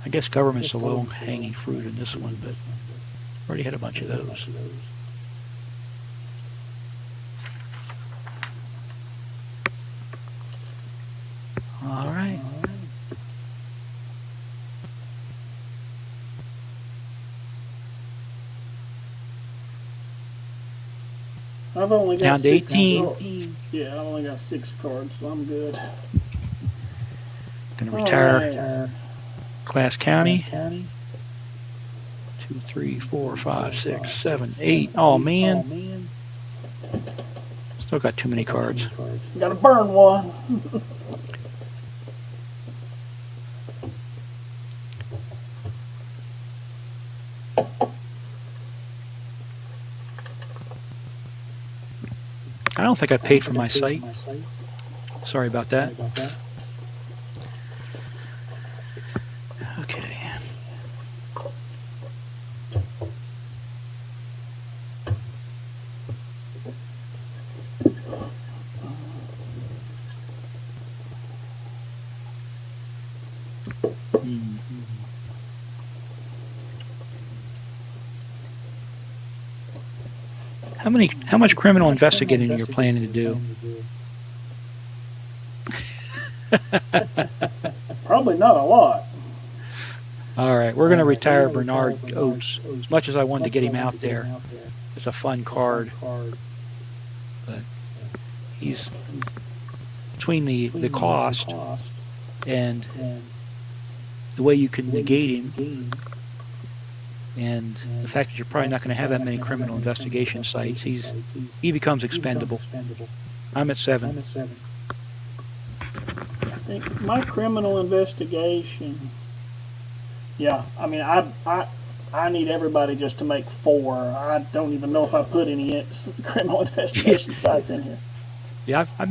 I guess government's the low-hanging fruit in this one, but already had a bunch of those. All right. I've only got Down to 18. Yeah, I've only got 6 cards, so I'm good. Going to retire. Right. Class County. 2, 3, 4, 5, 6, 7, 8. Oh man. Still got too many cards. Gotta burn one. I don't think I paid for my site. Sorry about that. Okay. How much criminal investigating are you planning to do? Probably not a lot. All right, we're going to retire Bernard Oates. As much as I wanted to get him out there, it's a fun card. But he's between the cost and the way you can negate him, and the fact that you're probably not going to have that many criminal investigation sites, he becomes expendable. I'm at 7. I think my criminal investigation. Yeah, I mean, I need everybody just to make 4. I don't even know if I put any criminal investigation sites in here. Yeah, I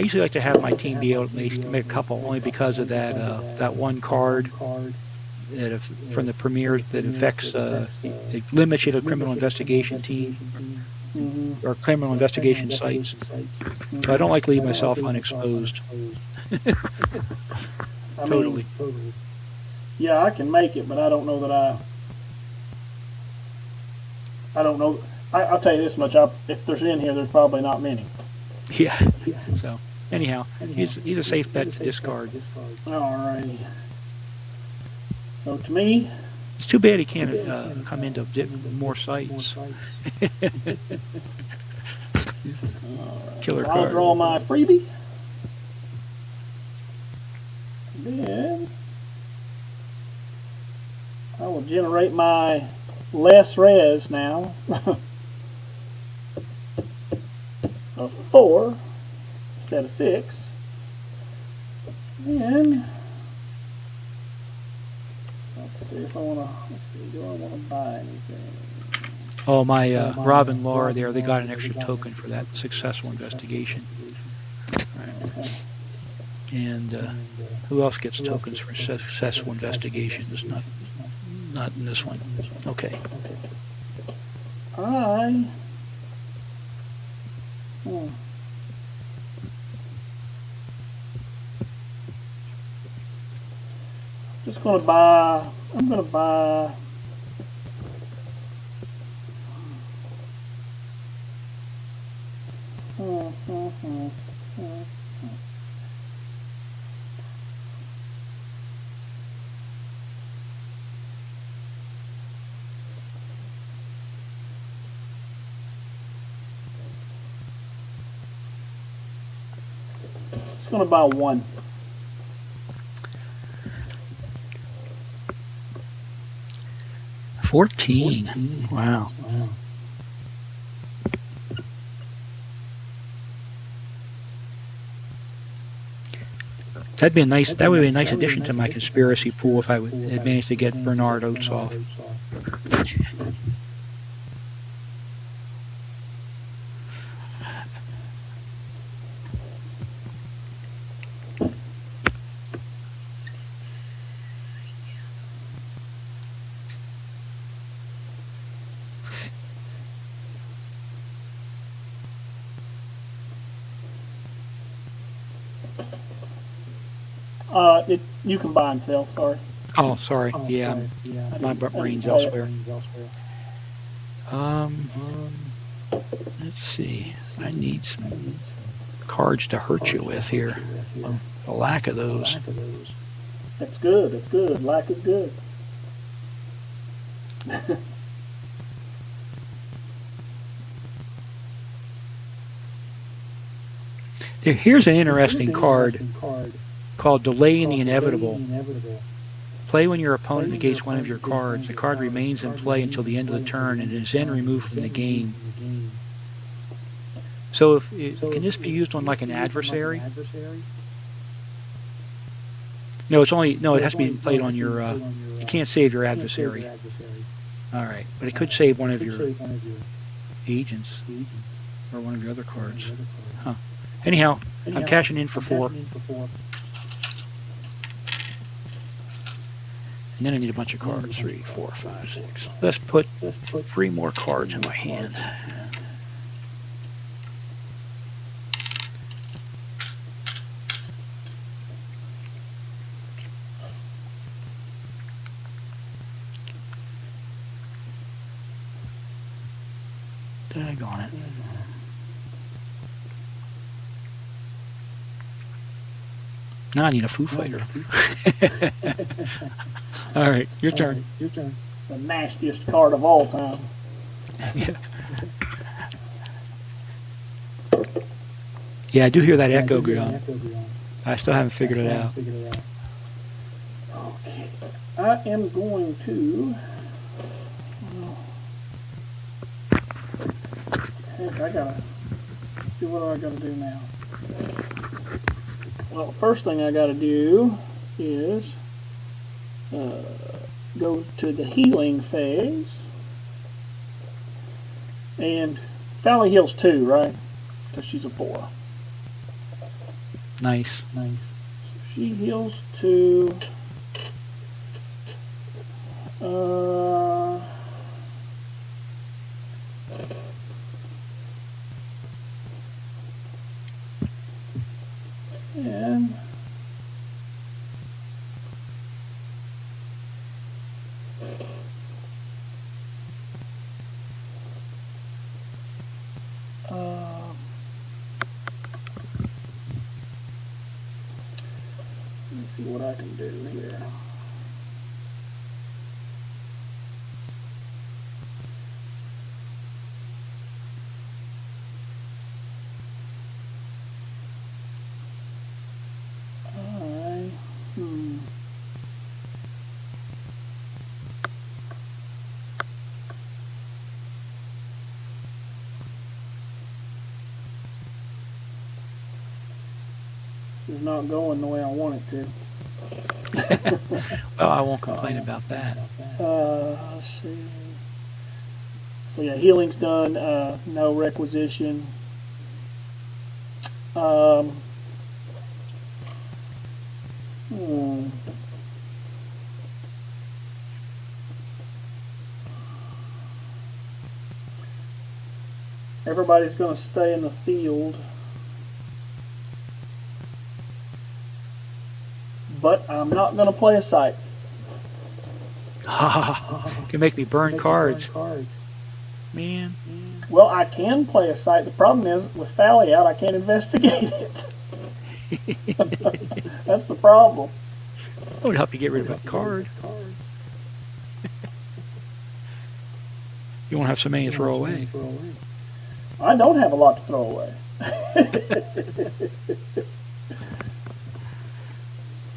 usually like to have my team be able to make a couple, only because of that one card that from the premieres that affects it limits you to criminal investigation team or criminal investigation sites. So I don't like to leave myself unexposed. Totally. Yeah, I can make it, but I don't know that I don't know. I'll tell you this much: if there's in here, there's probably not many. Yeah. So anyhow, he's a safe bet to discard. Alrighty. So to me, it's too bad he can't come into more sites. Killer card. I'll draw my freebie. Then I will generate my less res now of 4 instead of 6. And let's see if I want to. Let's see, do I want to buy anything? Oh, my Rob and Laura there, they got an extra token for that successful investigation. Right. And who else gets tokens for successful investigations? Not in this one. Okay. Just going to buy. I'm going to buy. It's going to buy one. $14. Wow. That'd be a nice. That would be a nice addition to my conspiracy pool if I had managed to get Bernard Oates off. You can buy and sell. Sorry. Oh, sorry. Yeah, my brain's elsewhere. Let's see. I need some cards to hurt you with here. A lack of those. That's good. That's good. Lack is good. Here's an interesting card called Delaying the Inevitable. Play when your opponent negates one of your cards. The card remains in play until the end of the turn and is then removed from the game. So, can this be used on like an adversary? No, it has to be played on your. You can't save your adversary. All right, but it could save one of your agents or one of your other cards. Huh. Anyhow, I'm cashing in for 4. And then I need a bunch of cards. 3, 4, 5, 6. Let's put 3 more cards in my hand. Daggone it. Now I need a Foo Fighter. All right, your turn. The nastiest card of all time. Yeah, I do hear that echo going. I still haven't figured it out. Okay, I am going to. Heck, I gotta see what I gotta do now. Well, the first thing I gotta do is go to the healing phase, and Valley heals 2, right? Because she's a 4. Nice. So she heals 2. And let's see what I can do here. It's not going the way I want it to. Well, I won't complain about that. Let's see. So yeah, healing's done. No requisition. Everybody's going to stay in the field. But I'm not going to play a site. Can make me burn cards. man. Well, I can play a site. The problem is, with Fally out, I can't investigate it. That's the problem. That would help you get rid of a card. You won't have so many to throw away. I don't have a lot to throw away.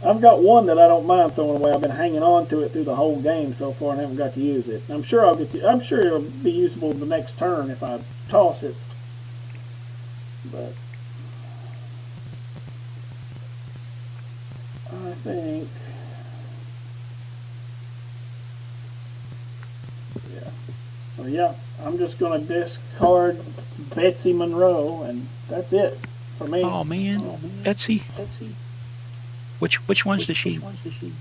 I've got one that I don't mind throwing away. I've been hanging on to it through the whole game so far and haven't got to use it. I'm sure I'm sure it'll be usable the next turn if I toss it. But I think, yeah. So yeah, I'm just gonna discard Betsy Monroe, and that's it for me. Oh man, Betsy. Which ones does she?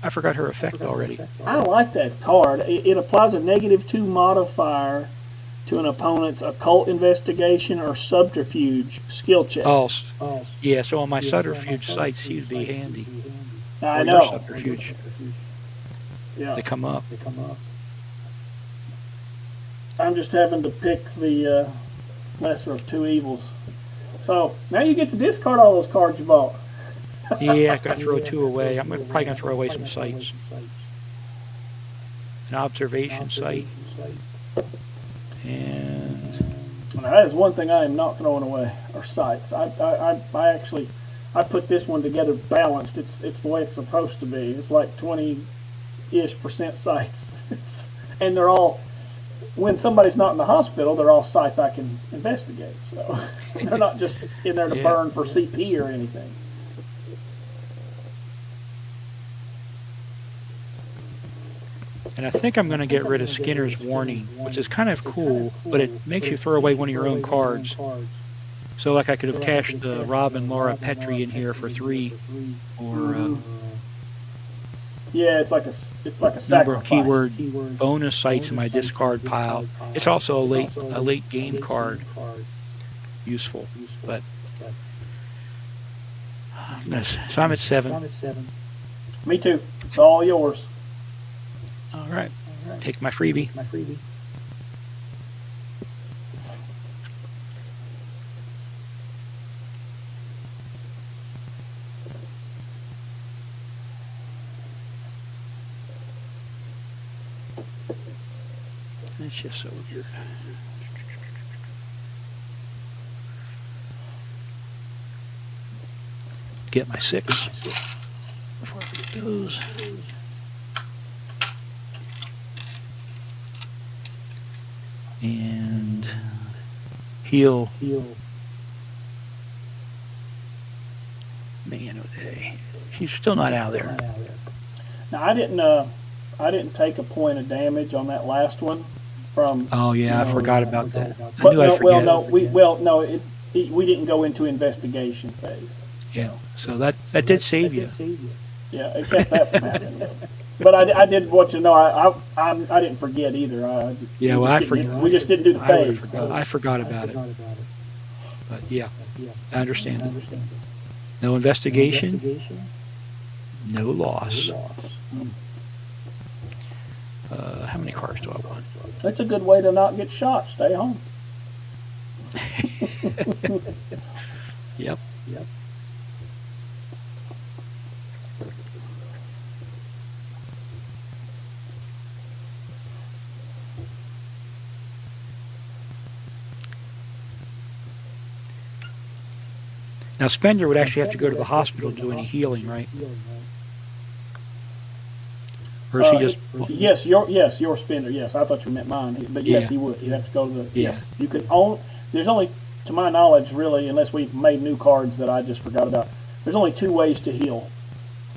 I forgot her effect already. I like that card. It applies a -2 modifier to an opponent's occult investigation or subterfuge skill check. Oh, yeah. So on my subterfuge sites, she'd be handy. I or know. Your subterfuge. Yeah. They come up. I'm just having to pick the lesser of two evils. So now you get to discard all those cards you bought. Yeah, I gotta throw 2 away. I'm probably gonna throw away some sites. An observation site. And Now, that is one thing I am not throwing away, are sites. I actually put this one together balanced. It's the way it's supposed to be. It's like 20-ish% sites, and they're all. When somebody's not in the hospital, they're all sites I can investigate. So they're not just in there to burn for CP or anything. And I think I'm going to get rid of Skinner's Warning, which is kind of cool, but it makes you throw away one of your own cards. So like I could have cashed the Robin Laura Petrie in here for 3, or yeah, it's like a sacrifice. number of keyword bonus sites in my discard pile. It's also a late game card, useful. But so I'm at 7. Me too. It's all yours. All right. Take my freebie. It's just so weird. Get my 6 before I forget those. And heal. Man, okay. She's still not out there. Now I didn't take a point of damage on that last one from. Oh yeah, I forgot about that. But I knew I'd forget. we didn't go into investigation phase. Yeah, so that did save you. Yeah, it kept that from happening. But I did want you to know I didn't forget either. I forgot. We just didn't do the phase. I forgot about it. But yeah, I understand. No investigation, no loss. How many cards do I want? That's a good way to not get shot. Stay home. Yep. Now, Spender would actually have to go to the hospital to do any healing, right? Or is he just... Yes, your Spender. Yes, I thought you meant mine. But yes, he would. You'd have to go to the... Yeah. You could own... There's only, to my knowledge, really, unless we've made new cards that I just forgot about, there's only 2 ways to heal.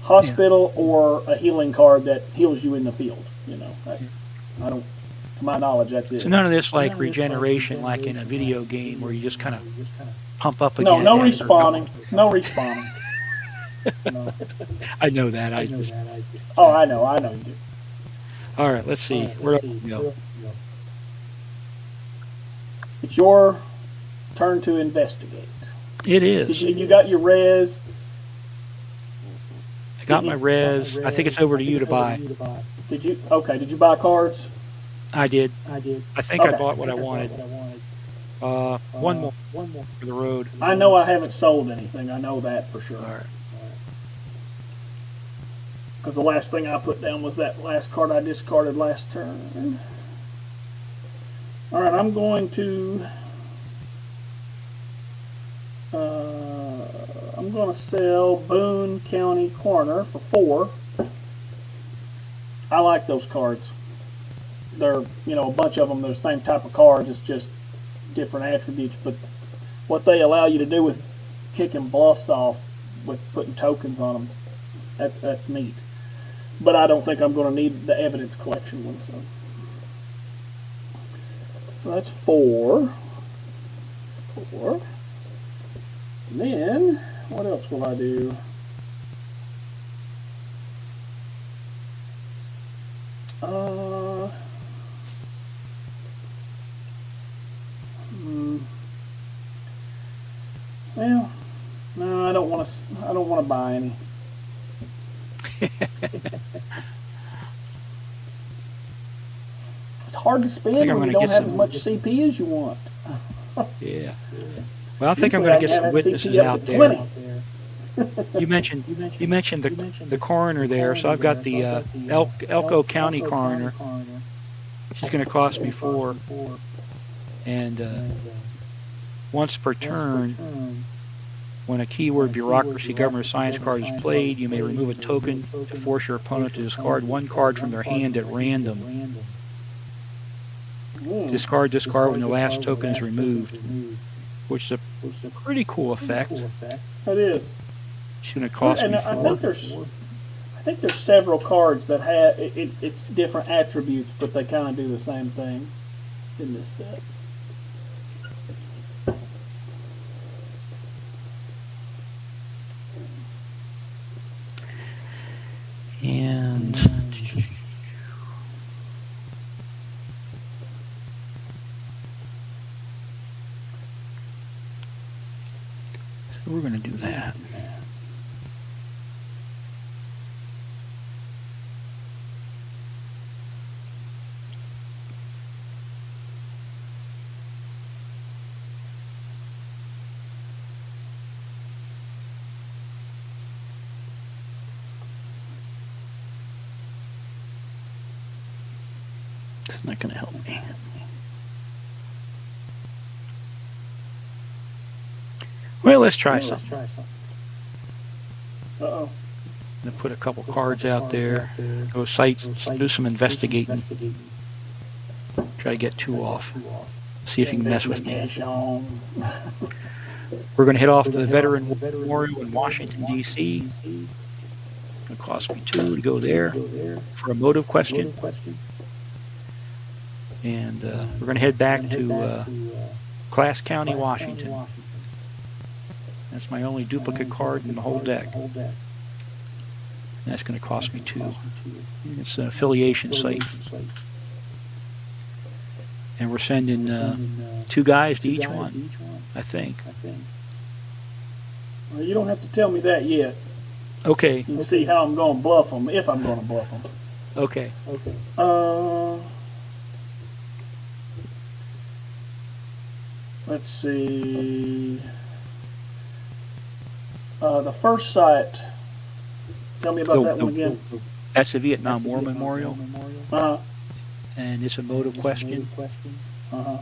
Hospital or a healing card that heals you in the field. I don't... To my knowledge, that's it. So none of this like regeneration like in a video game where you just kind of pump up again. No respawning. No respawning. No. I know that. I know you do. All right, let's see. Where do we go? It's your turn to investigate. It is. You got your res. I got my res. I think it's over to you to buy. Did you? Okay. Did you buy cards? I did. I think I Okay. bought what I wanted. One more for the road. I know I haven't sold anything. I know that for sure. All right. Because the last thing I put down was that last card I discarded last turn. All right, I'm going to sell Boone County Coroner for 4. I like those cards. They're, a bunch of them, they're the same type of cards, it's just different attributes, but what they allow you to do with kicking bluffs off with putting tokens on them, that's neat. But I don't think I'm going to need the evidence collection one, so that's 4. And then, what else will I do? Well, no, I don't want to buy any. It's hard to spend when you don't have as much CP as you want. Yeah. Well, I think I'm going to get some witnesses out there. You mentioned the coroner there, so I've got the Elko County coroner. She's going to cost me 4, and once per turn, when a keyword bureaucracy government science card is played, you may remove a token to force your opponent to discard 1 card from their hand at random. Discard this card when the last token is removed, which is a pretty cool effect. It is. It's going to cost me 4. I think there's several cards that have it's different attributes, but they kind of do the same thing in this set. And so we're going to do that. It's not going to help me. Well, let's try something. Uh-oh. I'm going to put a couple cards out there. Go sites, do some investigating. Try to get 2 off. See if you can mess with me. We're going to head off to the Veteran Memorial in Washington, D.C. It's going to cost me 2 to go there for a motive question. And we're going to head back to Class County, Washington. That's my only duplicate card in the whole deck. And that's going to cost me 2. It's an affiliation site. And we're sending 2 guys to each one, I think. Well, you don't have to tell me that yet. Okay. You can see how I'm going to bluff them, if I'm going to bluff them. Okay. Let's see. The first site. Tell me about that one again. That's the Vietnam War Memorial. Uh-huh. And it's a motive question. Uh-huh.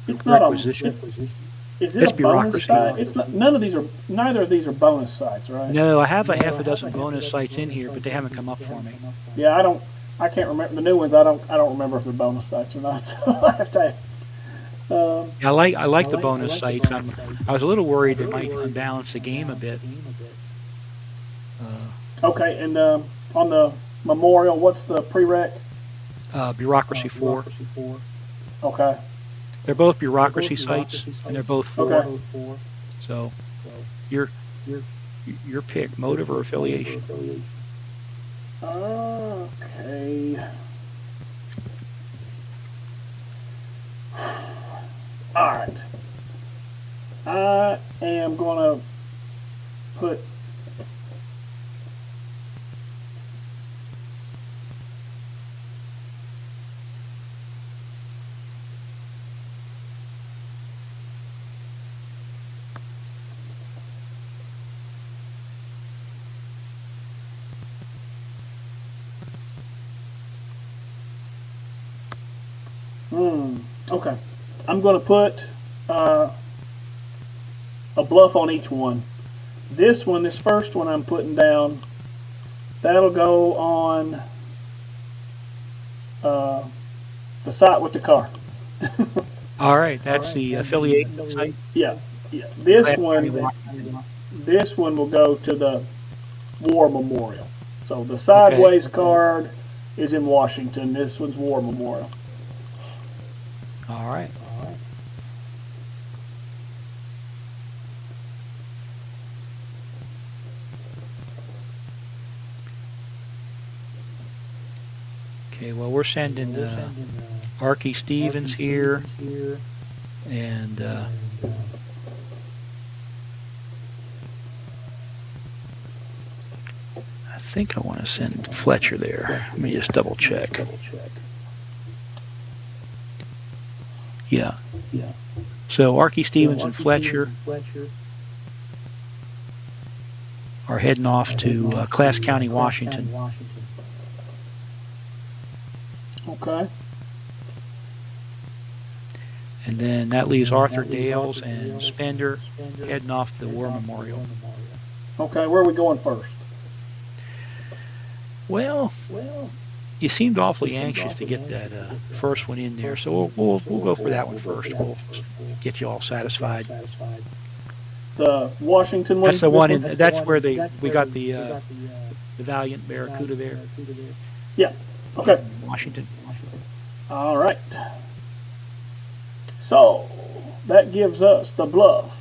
It's not Requisition. Is it It's a bonus bureaucracy. site? It's not. Neither of these are bonus sites, right? No, I have a half a dozen bonus sites in here, but they haven't come up for me. Yeah, I can't remember the new ones. I don't remember if they're bonus sites or not. So I have to ask. I like the bonus sites. I was a little worried it might unbalance the game a bit. Okay, and on the memorial, what's the prereq? Bureaucracy 4. Okay. They're both bureaucracy sites, and they're both 4. Okay. So, your pick, motive or affiliation. Okay. All right. I am going to put Okay. I'm going to put a bluff on each one. This first one I'm putting down, that'll go on the site with the car. All right, that's the affiliation site. Yeah. This one will go to the War Memorial. So the sideways card is in Washington. This one's War Memorial. All right. Okay, well, we're sending Archie Stevens here, and I think I want to send Fletcher there. Let me just double check. Yeah. So Archie Stevens and Fletcher are heading off to Class County, Washington. Okay. And then that leaves Arthur Dales and Spender heading off to the War Memorial. Okay, where are we going first? Well, you seemed awfully anxious to get that first one in there, so we'll go for that one first. We'll get you all satisfied. The Washington one. That's the one. That's where we got the Valiant Barracuda there. Yeah. Okay. Washington. All right. So that gives us the bluff,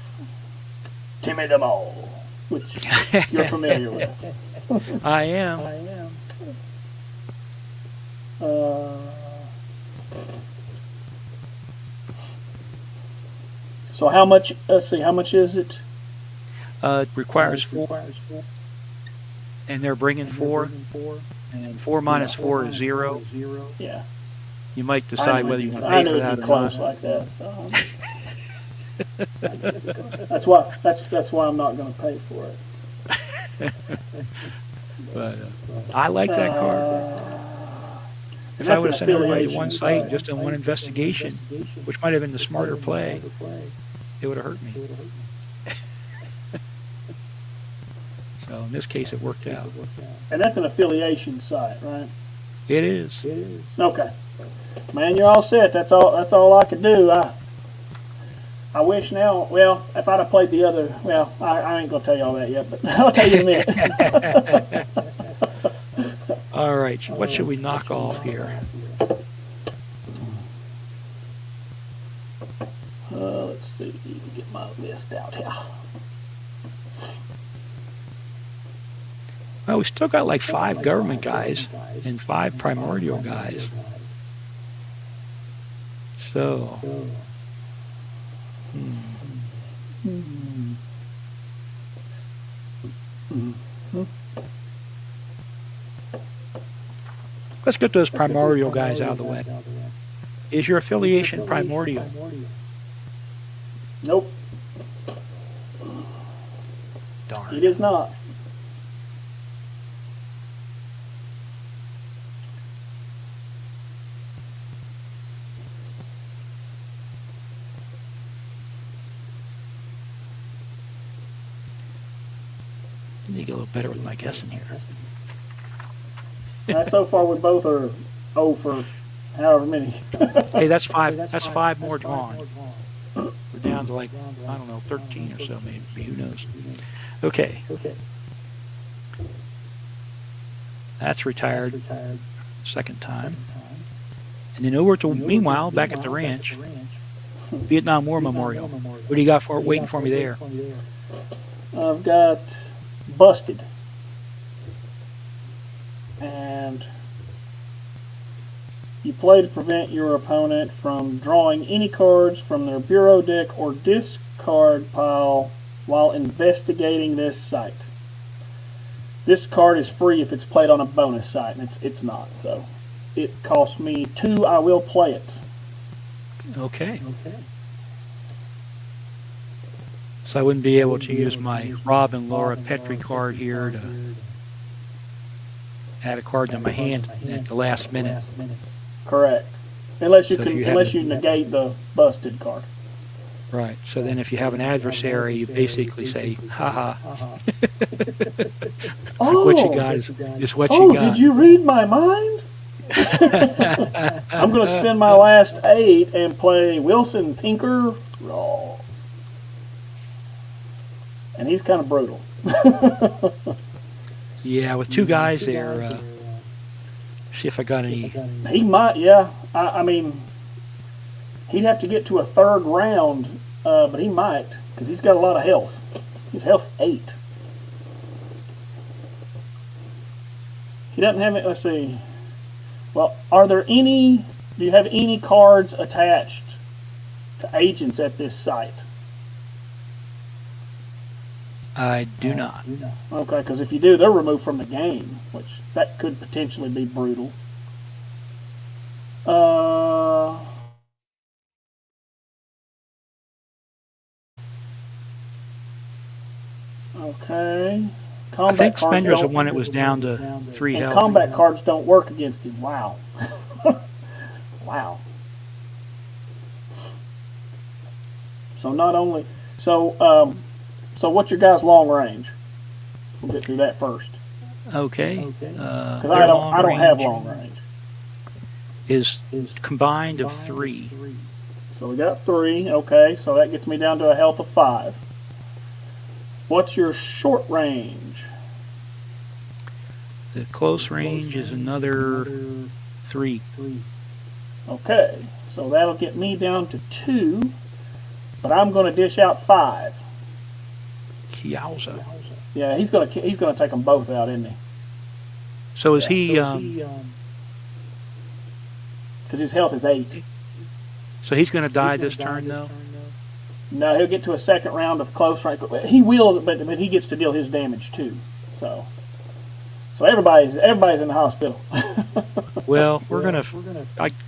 Timmy the Mole, which you're familiar with. I am. So how much? Let's see. How much is it? It requires 4, and they're bringing 4, and 4 minus 4 is 0. Yeah. You might decide whether you want to I pay knew for it'd that be or close not. like that. So. That's why I'm not going to pay for it. But I like that card. If I would have sent everybody to one site, just on one investigation, which might have been the smarter play, it would have hurt me. So in this case, it worked out. And that's an affiliation site, right? It is. Okay. Man, you're all set. That's all I could do. I wish now, well, if I'd have played the other, well, I ain't going to tell you all that yet, but I'll tell you in a minute. All right, what should we knock off here? Let's see, get my list out here. Well, we still got like 5 government guys and 5 primordial guys. So, let's get those primordial guys out of the way. Is your affiliation primordial? Nope. Darn. It is not. I need to get a little better with my guessing here. So far we both are 0 for however many. Hey, that's 5. That's 5 more gone. We're down to like, I don't know, 13 or so maybe. Who knows? Okay. That's retired. Second time. And then over to, meanwhile, back at the ranch, Vietnam War Memorial. What do you got for waiting for me there? I've got Busted. And you play to prevent your opponent from drawing any cards from their bureau deck or discard pile while investigating this site. This card is free if it's played on a bonus site, and it's not. So it costs me 2. I will play it. Okay. So I wouldn't be able to use my Rob and Laura Petrie card here to add a card to my hand at the last minute. Correct. Unless you So if can, you have unless a- you negate the busted card. Right. So then if you have an adversary, you basically say, haha, what you got is what you got. Did you read my mind? I'm going to spend my last 8 and play Wilson Pinker Rawls. And he's kind of brutal. Yeah, with 2 guys there, see if I got any. He might, yeah. I mean, he'd have to get to a 3rd round, but he might, because he's got a lot of health. His health's 8. He doesn't have it, let's see. Well, are there any, do you have any cards attached to agents at this site? I do not. Okay, because if you do, they're removed from the game, which that could potentially be brutal. Okay. I think cards Spender's the don't- one that was down to 3 and health. combat cards don't work against him. Wow. Wow. So not only so what's your guys' long range? We'll get through that first. Okay. Because I don't have long range. Is combined of 3. So we got 3. Okay, so that gets me down to a health of 5. What's your short range? The close range is another 3. Okay, so that'll get me down to 2, but I'm going to dish out 5. 𝐗-𝐅i𝐥e𝐬. Yeah, he's going to take them both out, isn't he? So is he? Because his health is 8. So he's going to die this turn, though. No, he'll get to a 2nd round of close range. He will, but he gets to deal his damage too. So everybody's in the hospital. Well,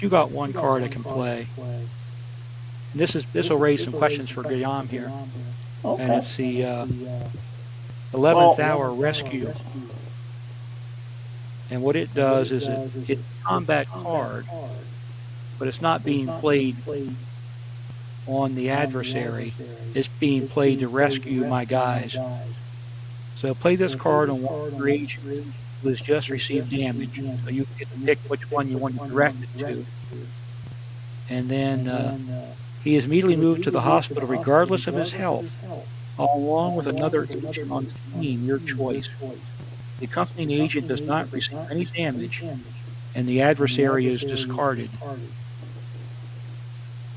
you got 1 card I can play. And this will raise some questions for 𝐗-𝐅i𝐥e𝐬 here, Okay. and it's the 11th hour rescue. And what it does is it's a combat card, but it's not being played on the adversary. It's being played to rescue my guys. So play this card on one of your agents who has just received damage. So you get to pick which one you want to direct it to. And then he is immediately moved to the hospital regardless of his health, along with another agent on the team, your choice. The accompanying agent does not receive any damage, and the adversary is discarded.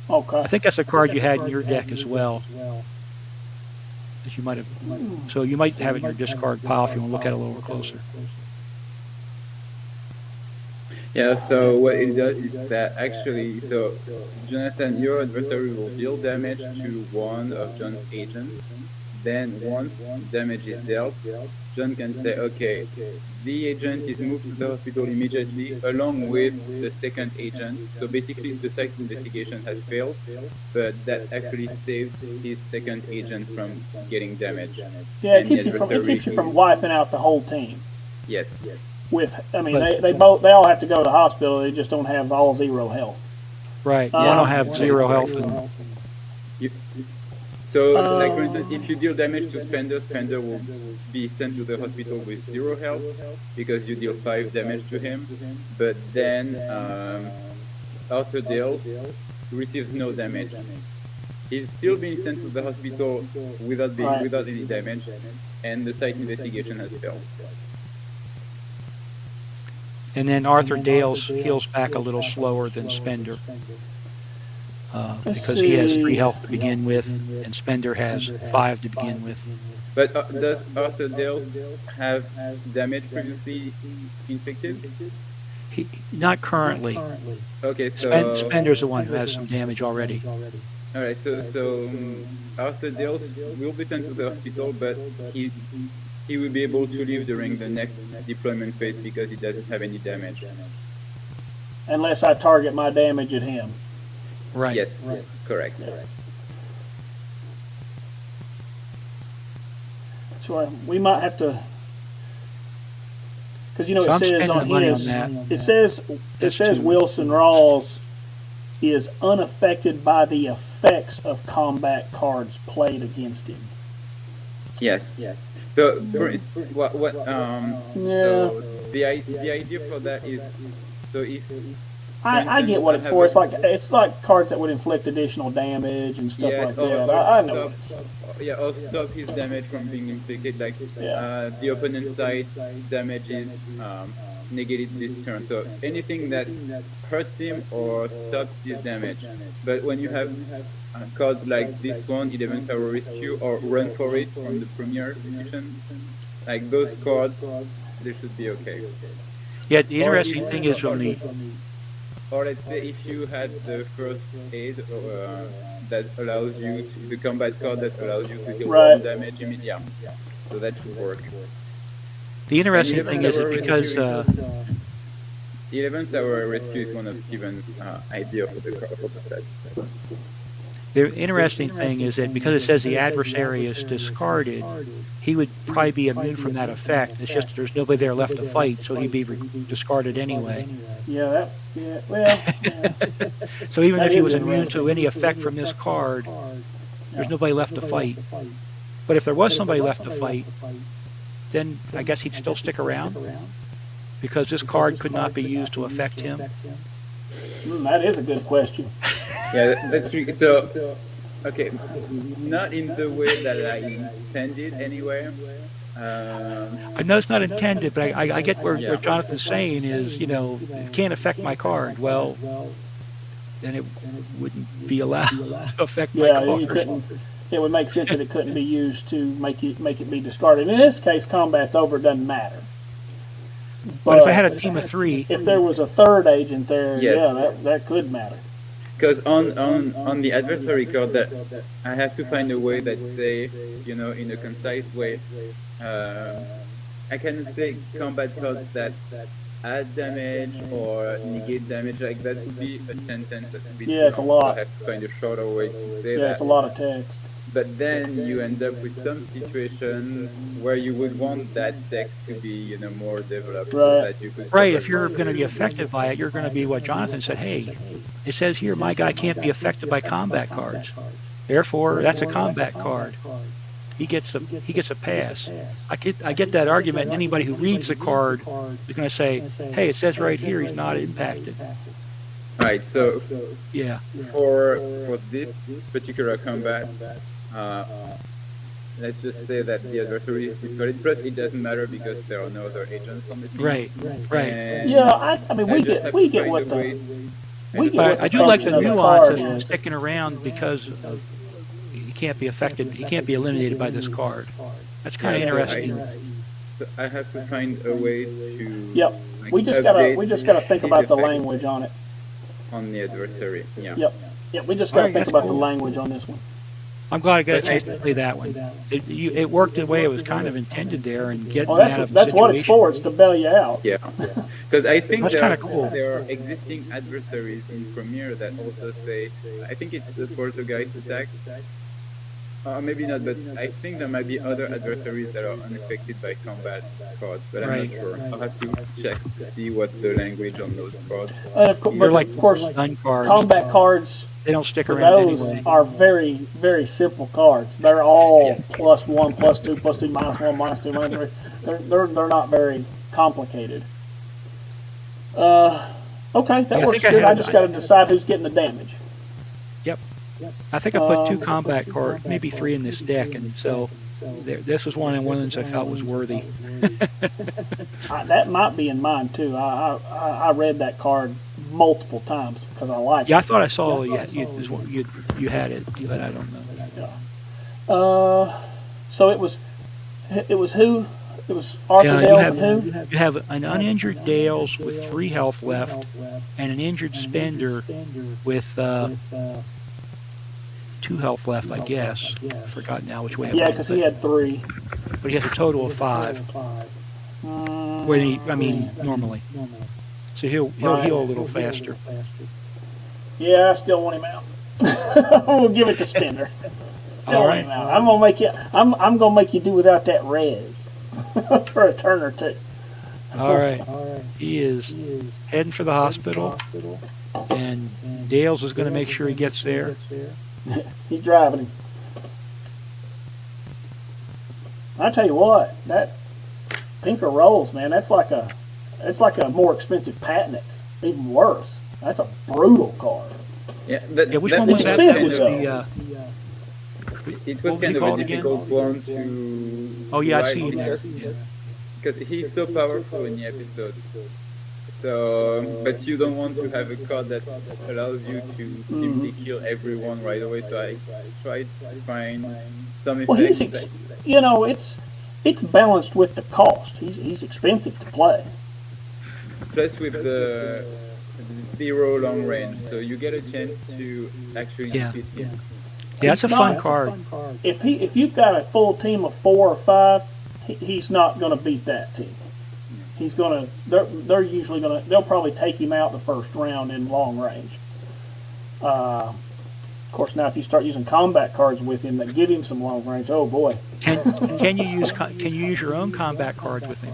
Okay. I think that's a card you had in your deck as well. That you might have. So you might have it in your discard pile if you want to look at it a little closer. Yeah, so what it does is that actually, so Jonathan, your adversary will deal damage to one of John's agents. Then once damage is dealt, John can say, okay, the agent is moved to the hospital immediately along with the 2nd agent. So basically the site investigation has failed, but that actually saves his 2nd agent from getting damage. Yeah, And it keeps you from wiping out the whole team. Yes. They all have to go to the hospital. They just don't have all 0 health. Right. One will have 0 health. And So, like for instance, if you deal damage to Spender, Spender will be sent to the hospital with 0 health because you deal 5 damage to him. But then Arthur deals receives no damage. He's still being sent to the hospital without any damage, and the site investigation has failed. And then Arthur Dales heals back a little slower than Spender. Because he has 3 health to begin with, and Spender has 5 to begin with. But does Arthur Dales have damage previously inflicted? Not currently. Okay, so Spender's the one who has some damage already. all right, so Arthur Dales will be sent to the hospital, but he will be able to leave during the next deployment phase because he doesn't have any damage. Unless I target my damage at him. Right. Yes, right. Correct. That's why we might have to, because So it I'm says spending on the money his, on that. it says Wilson Rawls is unaffected by the effects of combat cards played against him. Yes. So so the idea for that is, so if I get what it's for. It's like cards that would inflict additional damage and stuff like that. I know. Or stop his damage from being inflicted. Like the opponent side's damage is negated this turn. So anything that hurts him or stops his damage. But when you have cards like this one, 11th Hour Rescue or Run for It from the Premier Edition, like those cards, they should be okay. Yeah, the interesting thing is from the... Or let's say if you had the first aid that allows you to, the combat card that allows you to deal 1 damage immediately. Yeah. So that should work. The interesting thing is that because... the 11th Hour Rescue is one of Steven's idea for the set. The interesting thing is that because it says the adversary is discarded, he would probably be immune from that effect. It's just there's nobody there left to fight, so he'd be discarded anyway. Yeah. So even if he was immune to any effect from this card, there's nobody left to fight. But if there was somebody left to fight, then I guess he'd still stick around, because this card could not be used to affect him. That is a good question. Yeah, that's true. So, okay, not in the way that I intended anyway. I know it's not intended, but I get where Jonathan's saying is, you know, it can't affect my card. Well, then it wouldn't be allowed to affect my card. You couldn't. It would make sense that it couldn't be used to make it be discarded. In this case, combat's over, it doesn't matter. But if I had a team of 3, if there was a third agent there, that could matter. Because on the adversary card, that I have to find a way that say, you know, in a concise way, I cannot say combat cards that add damage or negate damage. Like that would be a sentence that would be it's a lot. So I have to find a shorter way to say that. Yeah, it's a lot of text. But then you end up with some situations where you would want that text to be, you know, more developed. So that you could if you're going to be affected by it, you're going to be what Jonathan said. Hey, it says here my guy can't be affected by combat cards. Therefore, that's a combat card. He gets a pass. I get that argument, and anybody who reads the card is going to say, hey, it says right here he's not impacted. Right. So yeah, for this particular combat. Let's just say that the adversary is discarded. Plus, it doesn't matter because there are no other agents on the team. Right. And yeah, I mean, we get what the. But I do like the nuances of sticking around because of he can't be affected. He can't be eliminated by this card. That's kind of interesting. So I have to find a way to. Yep. Like, we just gotta think about the language on it. On the adversary. Yeah. Yep. We just gotta think about the language on this one. I'm glad I got a chance to play that one. It worked the way it was kind of intended there, and getting me out of the that's situation. what it's for. It's to bail you out. Yeah, because I think cool. There are existing adversaries in Premiere that also say, I think it's the Poltergeist attacks. Maybe not, but I think there might be other adversaries that are unaffected by combat cards, but I'm not sure. I'll have to check to see what the language on those cards. Of course, gun cards. Combat cards. They don't stick around those anyway. Are very, very simple cards. They're all +1, +2, +2, -1, -2, -3. They're not very complicated. Okay, that works good. I just got to decide who's getting the damage. Yep. I think I put 2 combat cards, maybe 3 in this deck, and so this was one of the ones I felt was worthy. That might be in mine too. I read that card multiple times because I like it. Yeah, I thought I saw you had it, but I don't know. Yeah. So it was who? It was Arthur Dales and who? You have an uninjured Dales with 3 health left, and an injured Spender with 2 health left, I guess. I forgot now which way. Yeah, because he had 3. But he has a total of 5. Normally. So he'll heal a little faster. Yeah, I still want him out. We'll give it to Spender. All right. I'm gonna make you do without that res for a turn or 2. All right. He is heading for the hospital. And Dales is going to make sure he gets there. He's driving him. I tell you what, that Pinker Rolls, man, it's like a more expensive patent. Even worse. That's a brutal card. Yeah, Which one was that? That was the. It was kind of a difficult one to. Oh yeah, I see it there. Because he's so powerful in the episode. So, but you don't want to have a card that allows you to simply kill everyone right away. So I tried to find some effects. Well, it's balanced with the cost. He's expensive to play. Plus with the 0 long range, so you get a chance to actually defeat him. Yeah, that's a fun card. If you've got a full team of 4 or 5, he's not going to beat that team. He's going to. They're usually going to. They'll probably take him out the first round in long range. Of course, now if you start using combat cards with him that give him some long range, oh boy. Can you use your own combat cards with him?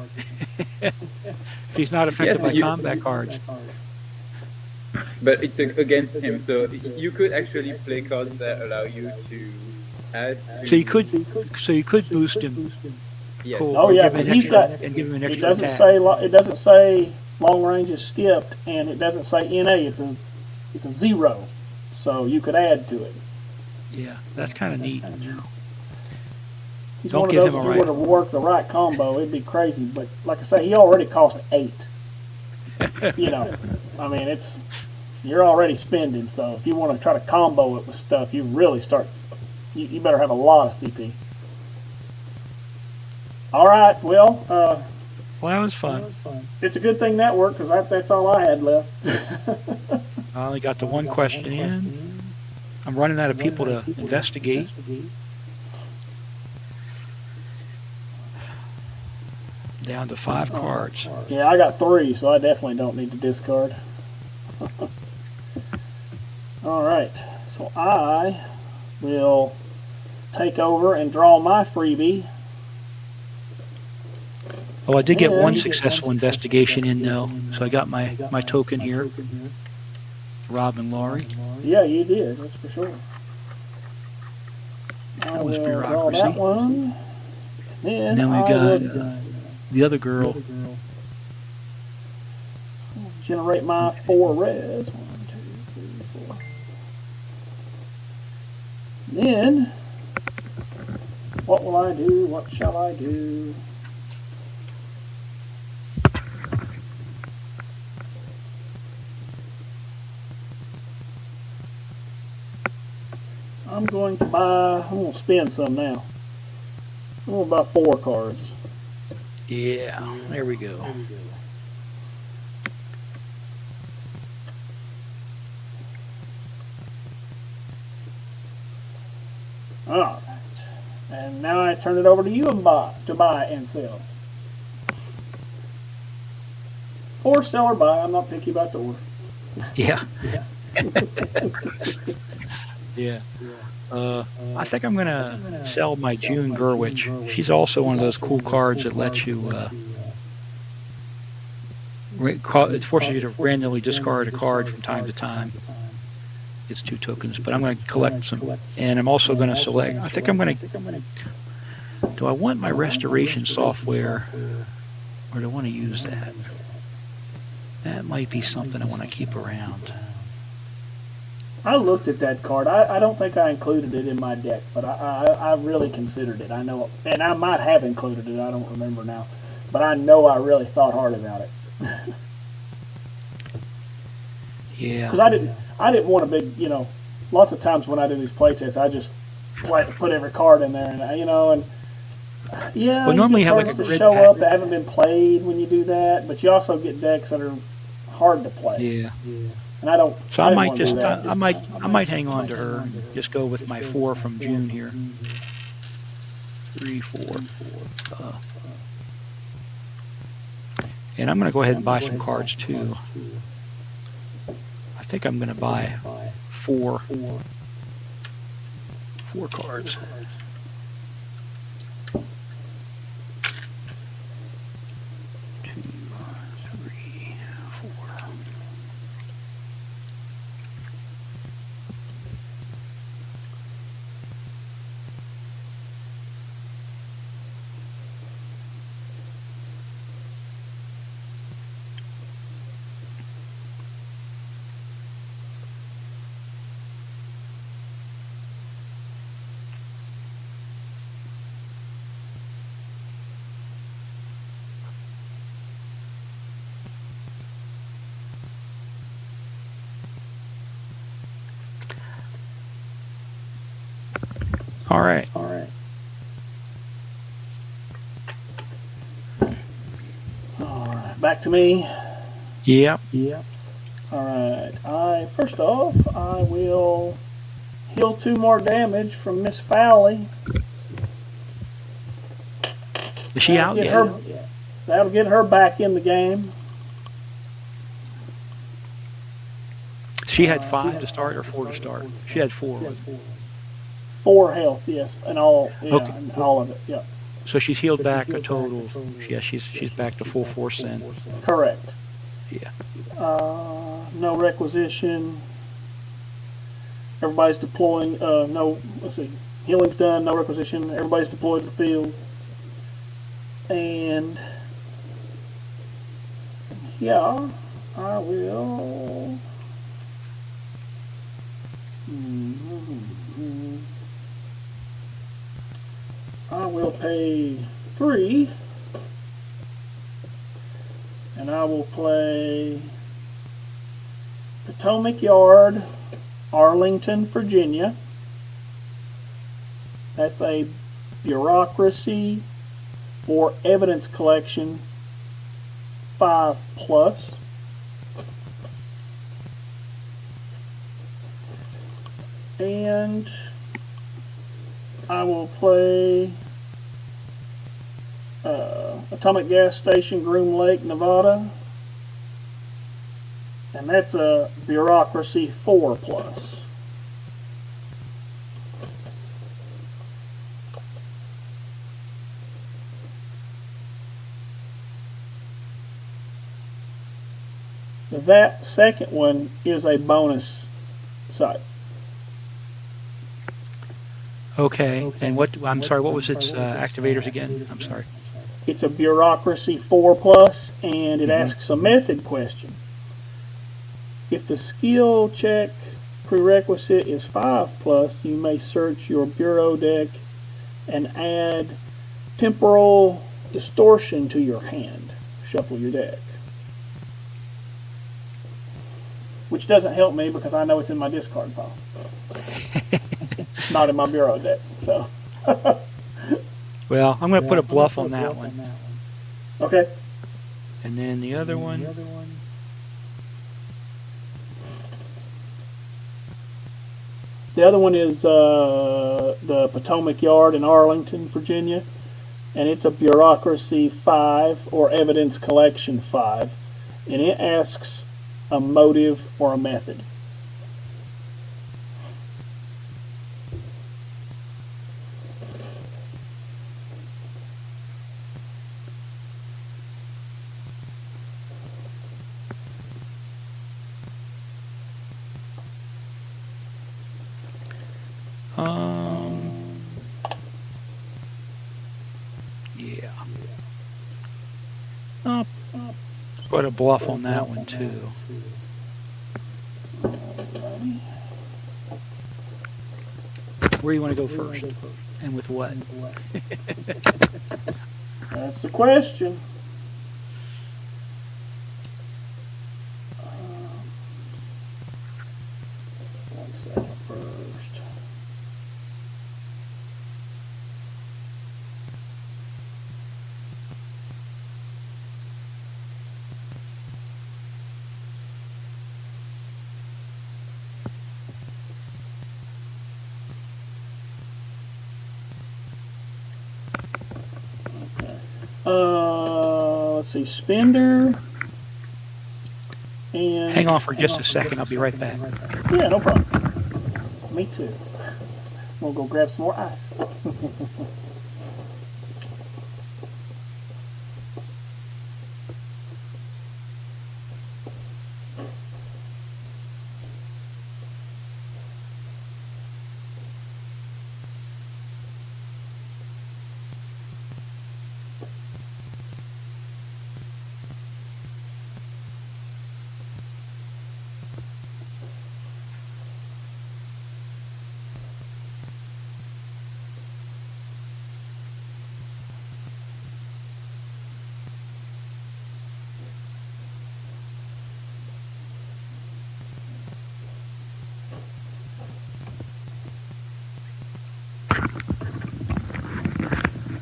If he's not affected by combat cards. But it's against him, so you could actually play cards that allow you to add. So you could boost him. Yes. Cool. Oh yeah, because he's got. And give him an extra it doesn't say long range is skipped, and it doesn't say NA. It's a 0, so you could add to it. Yeah, that's kind of neat. He's Don't one of give those him a if you were to work the right combo, it'd be crazy. But like I say, he already cost 8. I mean, you're already spending. So if you want to try to combo it with stuff, you really start. You better have a lot of CP. All right, well, that was fun. It's a good thing that worked because that's all I had left. I only got the one question in. I'm running out of people to investigate. Down to 5 cards. Yeah, I got 3, so I definitely don't need to discard. All right, so I will take over and draw my freebie. Oh, I did get one successful investigation in, though, so I got my token here. Rob and Laurie. Yeah, you did, that's for sure. That was bureaucracy. Draw that one. And then we got the other girl. Generate my 4 res. 1, 2, 3, 4. Then, what will I do? What shall I do? I'm going to spend some now. I'm going to buy 4 cards. Yeah, there we go. All right. And now I turn it over to you to buy and sell. Or sell or buy. I'm not picky about the order. Yeah. Yeah. I think I'm going to sell my 𝐗-𝐅i𝐥e𝐬. She's also one of those cool cards that lets you, it forces you to randomly discard a card from time to time. It's 2 tokens, but I'm going to collect some. And I'm also going to select, I think I'm going to, do I want my restoration software, or do I want to use that? That might be something I want to keep around. I looked at that card. I don't think I included it in my deck, but I really considered it. I know, and I might have included it. I don't remember now, but I know I really thought hard about it. Yeah. Because I didn't want a big, lots of times when I do these playtests, I just like to put every card in there, and yeah. Well, normally you have like a grid pack up that haven't been played when you do that, but you also get decks that are hard to play. Yeah. And I don't. So I might just, I might hang on to her and just go with my 4 from June here. 3, 4. And I'm going to go ahead and buy some cards too. I think I'm going to buy 4 cards. 2, 3, 4. All right. All right, back to me. Yep. All right. First off, I will heal 2 more damage from Miss Fowley. Is she out yet? That'll get her back in the game. She had 5 to start or 4 to start? She had 4. 4 health, yes, and all, Okay. and all of it, yeah. So she's healed back a total. Yeah, she's back to full force then. Correct. Yeah. No requisition. Everybody's deploying. No, let's see. Healing's done. No requisition. Everybody's deployed to the field. And yeah, I will. I will pay 3, and I will play Potomac Yard, Arlington, Virginia. That's a bureaucracy or evidence collection 5+. And I will play Atomic Gas Station, Groom Lake, Nevada. And that's a bureaucracy 4+. That second one is a bonus site. Okay. And what? I'm sorry. What was its activators again? I'm sorry. It's a bureaucracy 4+, and it asks a method question. If the skill check prerequisite is 5+, you may search your bureau deck and add temporal distortion to your hand. Shuffle your deck. Which doesn't help me because I know it's in my discard pile. Not in my bureau deck. So. Well, I'm going to put a bluff on that one. Okay. And then the other one. The other one is the Potomac Yard in Arlington, Virginia, and it's a bureaucracy 5 or evidence collection 5, and it asks a motive or a method. Yeah. Put a bluff on that one too. Where do you want to go first? And with what? That's the question. One second first. Let's see, Spender. And Hang on for just a second. I'll be right back. yeah, no problem. Me too. We'll go grab some more ice.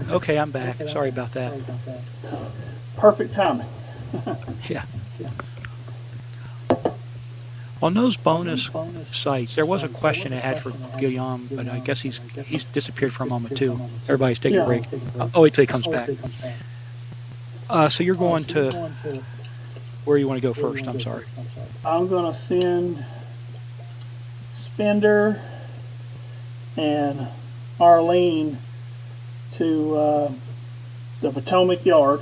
Okay, I'm back. Sorry about that. Perfect timing. Yeah. On those bonus sites, there was a question I had for 𝐗-𝐅i𝐥e𝐬, but I guess he's disappeared for a moment too. Everybody's taking a break. Oh, wait till he comes back. So you're going to where you want to go first? I'm sorry. I'm going to send Spender and Arlene to the Potomac Yard,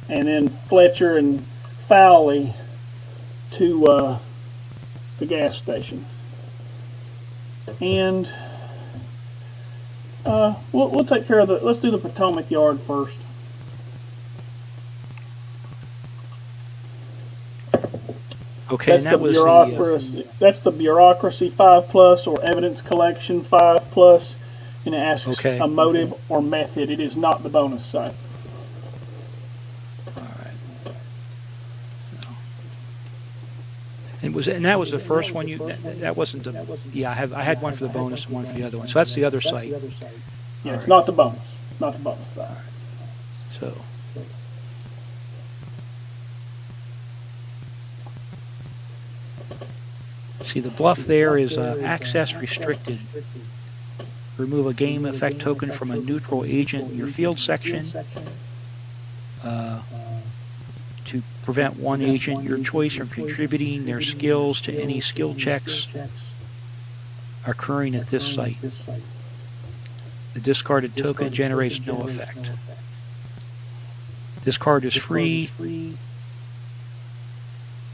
and then Fletcher and Fowley to the gas station. And we'll take care of let's do the Potomac Yard first. Okay, That's and that was that's the bureaucracy 5+, or evidence collection 5+, and it asks a motive or method. It is not the bonus site. All right. And that was the first one that wasn't the I had one for the bonus and one for the other one. So that's the other site. Yeah, it's not the bonus. It's not the bonus site. So. See, the bluff there is access restricted. Remove a game effect token from a neutral agent in your field section to prevent one agent your choice from contributing their skills to any skill checks occurring at this site. The discarded token generates no effect. This card is free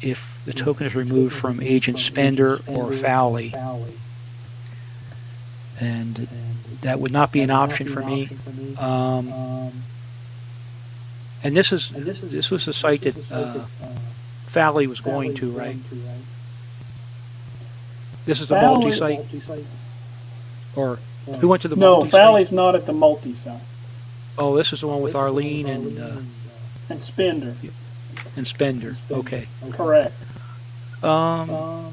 if the token is removed from Agent Spender or Fowley. And that would not be an option for me. And this was the site that Fowley was going to, right? This is the multi-site? Or who went to the multi-site? No, Fowley's not at the multi-site. Oh, this is the one with Arlene and Spender. And Spender. Okay. Correct. I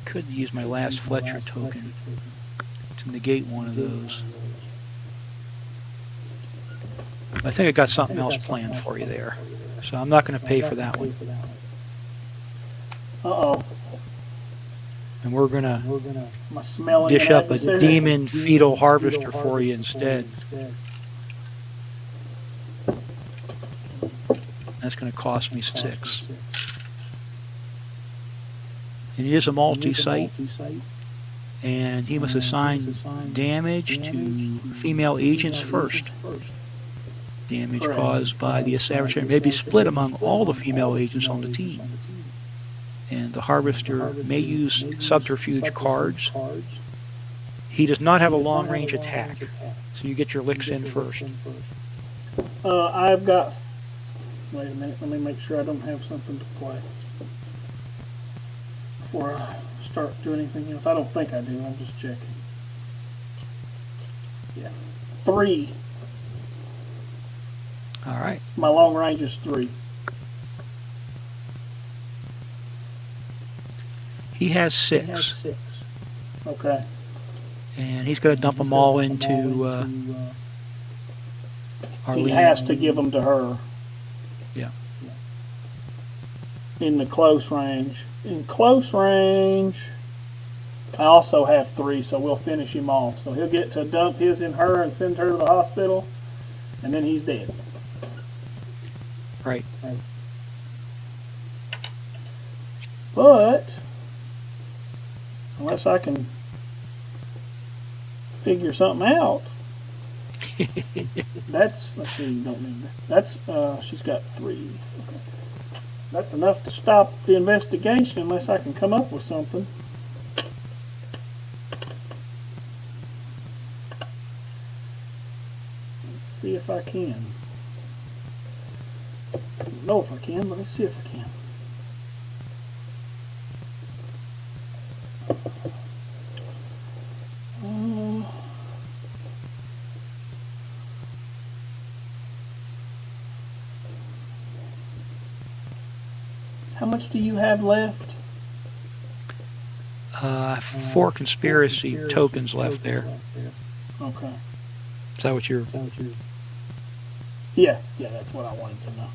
could use my last Fletcher token to negate one of those. I think I got something else planned for you there. So I'm not going to pay for that one. Uh-oh. And we're going to dish up a demon fetal harvester for you instead. That's going to cost me 6. And it is a multi-site. And he must assign damage to female agents first. Damage caused by the establishment may be split among all the female agents on the team. And the harvester may use subterfuge cards. He does not have a long-range attack, so you get your licks in first. I've got... Wait a minute, let me make sure I don't have something to play before I start doing anything else. I don't think I do, I'm just checking. Yeah. 3. All right. My long range is 3. He has 6. Okay. And he's going to dump them all into Arlene. He has to give them to her. Yeah. In the close range. In close range, I also have 3, so we'll finish him off. So he'll get to dump his in her and send her to the hospital, and then he's dead. Right. But unless I can figure something out, let's see, you don't need that. That's, she's got 3. Okay. That's enough to stop the investigation unless I can come up with something. Let's see if I can. I don't know if I can, but let's see if I can. How much do you have left? 4 conspiracy tokens left there. Okay. Is that what you're... Yeah, that's what I wanted to know.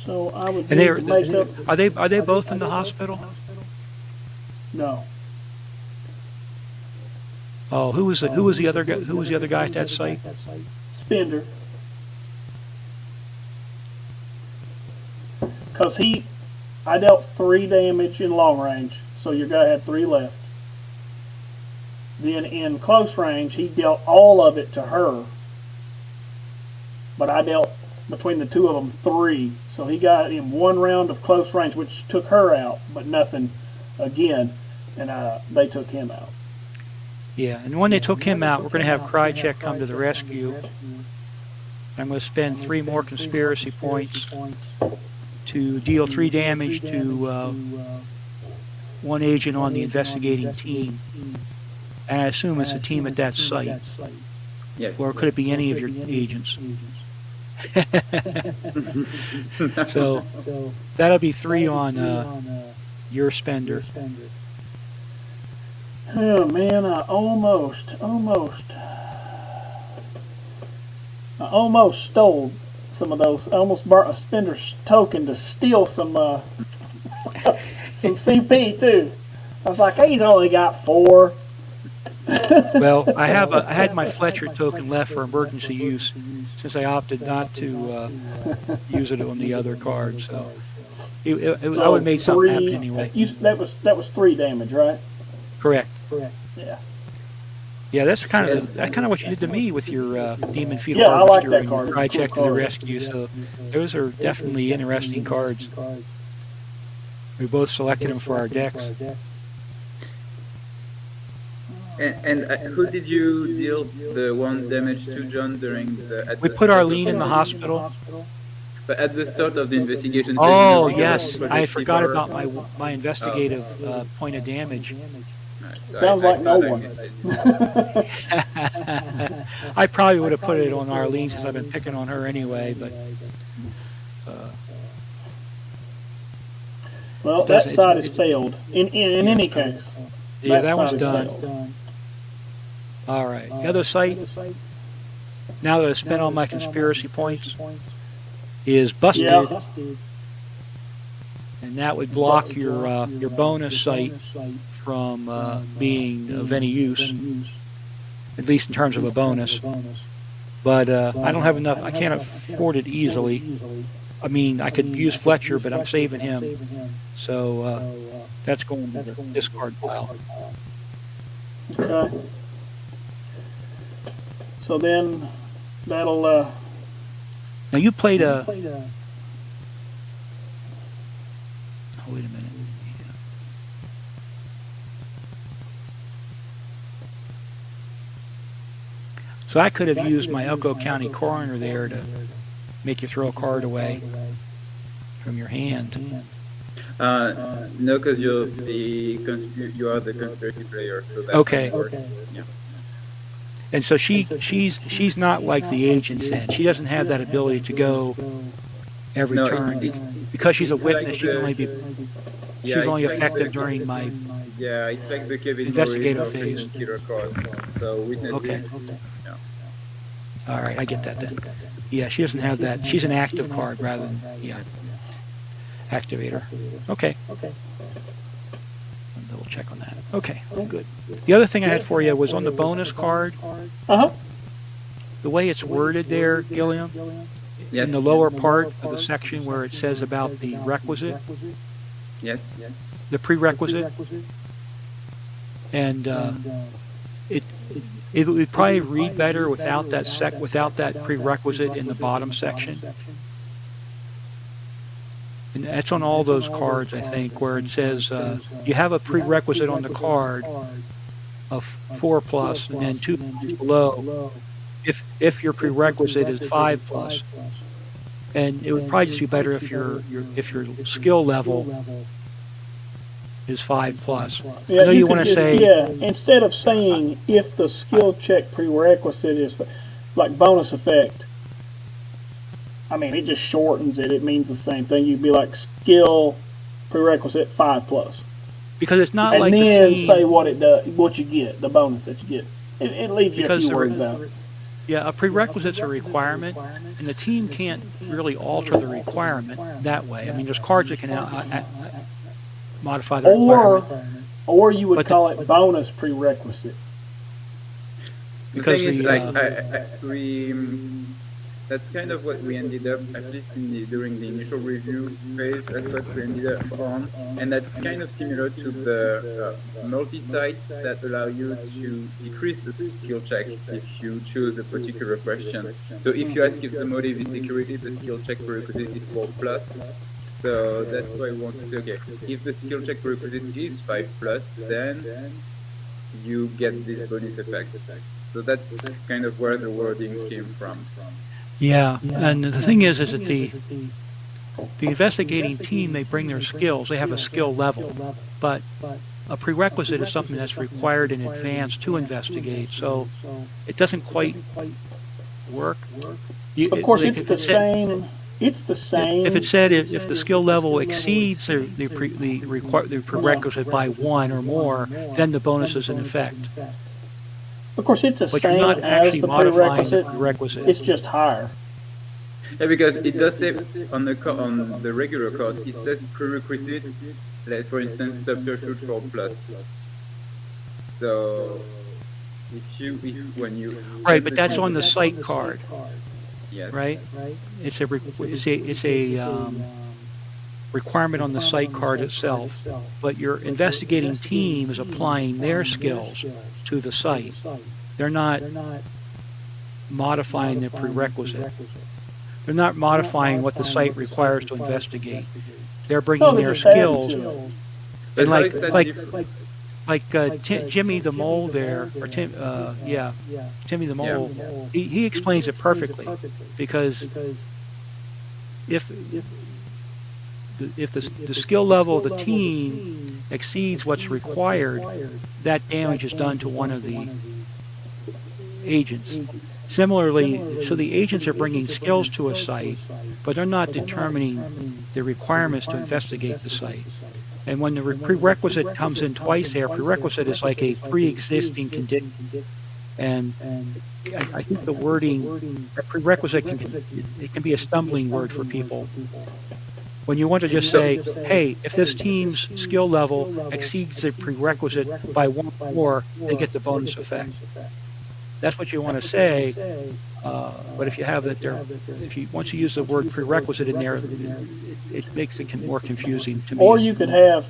So I would need to make up... Are they both in the hospital? No. Oh, who was the other guy? Who was the other guy at that site? Spender. Because I dealt 3 damage in long range, so your guy had 3 left. Then in close range, he dealt all of it to her, but I dealt between the 2 of them 3, so he got in 1 round of close range, which took her out, but nothing again, and they took him out. Yeah, and when they took him out, we're going to have 𝐗-𝐅i𝐥e𝐬 come to the rescue. I'm going to spend 3 more conspiracy points to deal 3 damage to 1 agent on the investigating team. And I assume it's a team at that site. Yes. Or could it be any of your agents? So that'll be 3 on your spender. Oh man, I almost stole some of those. I almost bought a spender's token to steal some some CP too. I was like, he's only got 4. Well, I had my Fletcher token left for emergency use since I opted not to use it on the other card. So I would have made something happen anyway. That was 3 damage, right? Correct. Yeah. Yeah, that's kind of what you did to me with your Demon Fetal Yeah, I like Harvester that and card. 𝐗-𝐅i𝐥e𝐬 to Cool the card. rescue. So those are definitely interesting cards. We both selected them for our decks. And who did you deal the 1 damage to, John, during the... We put Arlene in the hospital. But at the start of the investigation... Oh, yes. I forgot about my investigative point of damage. Sounds like no one. I probably would have put it on Arlene since I've been picking on her anyway, but... Well, that side has failed. In any case. Yeah, that one's side done. has failed. All right. The other site, now that I've spent all my conspiracy points, is busted. Yeah. And that would block your bonus site from being of any use, at least in terms of a bonus. But I don't have enough. I can't afford it easily. I mean, I could use Fletcher, but I'm saving him. So that's going to the discard pile. Okay. So then that'll... Now you played a... Oh, wait a minute. So I could have used my Elko County coroner there to make you throw a card away from your hand. No, because you are the conspiracy player, so that's Okay. Yeah. And so she's not like the agent's end. She doesn't have that ability to go every turn because she's a witness. She can only be she's only effective during my it's like the Kevin investigative Morris phase. killer card. So witness. Okay. Yeah. All right, I get that then. Yeah, she doesn't have that. She's an active card rather than activator. Okay. I'll double check on that. Okay, good. The other thing I had for you was on the bonus card. The way it's worded there, 𝐗-𝐅i𝐥e𝐬, Yes. in the lower part of the section where it says about the requisite, Yes. the prerequisite, and it would probably read better without that prerequisite in the bottom section. And that's on all those cards, I think, where it says you have a prerequisite on the card of 4+, and then 2 below if your prerequisite is 5+. And it would probably just be better if your skill level is 5+. Yeah, I know you want to say... Yeah, instead of saying if the skill check prerequisite is like bonus effect, I mean, it just shortens it. It means the same thing. You'd be like skill prerequisite 5+. Because it's not And like then the team. say what it does, what you get, the bonus that you get. It leaves you a Because few the words out. Yeah, a prerequisite's a requirement, and the team can't really alter the requirement that way. I mean, there's cards that can modify the requirement. Or you would But call it bonus prerequisite. Because the thing is, the, that's kind of what we ended up, at least during the initial review phase, that's what we ended up on. And that's kind of similar to the multi-sites that allow you to decrease the skill check if you choose a particular question. So if you ask if the motive is security, the skill check prerequisite is 4+. So that's why we want to say, okay, if the skill check prerequisite is 5+, then you get this bonus effect. So that's kind of where the wording came from. yeah, and the thing is that the investigating team, they bring their skills. They have a skill level, but a prerequisite is something that's required in advance to investigate. So it doesn't quite work. Of course, it's the same. It's the same. If it said if the skill level exceeds the prerequisite by 1 or more, then the bonus is in effect. Of course, it's the But you're same not as actually the modifying the prerequisite. It's just higher. Yeah, because it does say on the regular card, it says prerequisite, like for instance, subterfuge 4+. So when you Right, but that's on the site card, yes. right? It's a requirement on the site card itself, but your investigating team is applying their skills to the site. They're not modifying the prerequisite. They're not modifying what the site requires to investigate. They're bringing their skills. But And how is that different? Jimmy the Mole there, or Timmy the Mole, he explains it perfectly, because if the skill level of the team exceeds what's required, that damage is done to one of the agents. Similarly, so the agents are bringing skills to a site, but they're not determining the requirements to investigate the site. And when the prerequisite comes in twice there, prerequisite is like a pre-existing condition. And I think the wording, a prerequisite can be a stumbling word for people. When you want to just say, hey, if this team's skill level exceeds the prerequisite by 1 or more, they get the bonus effect. That's what you want to say, but if you have that there, once you use the word prerequisite in there, it makes it more confusing to me. Or you could have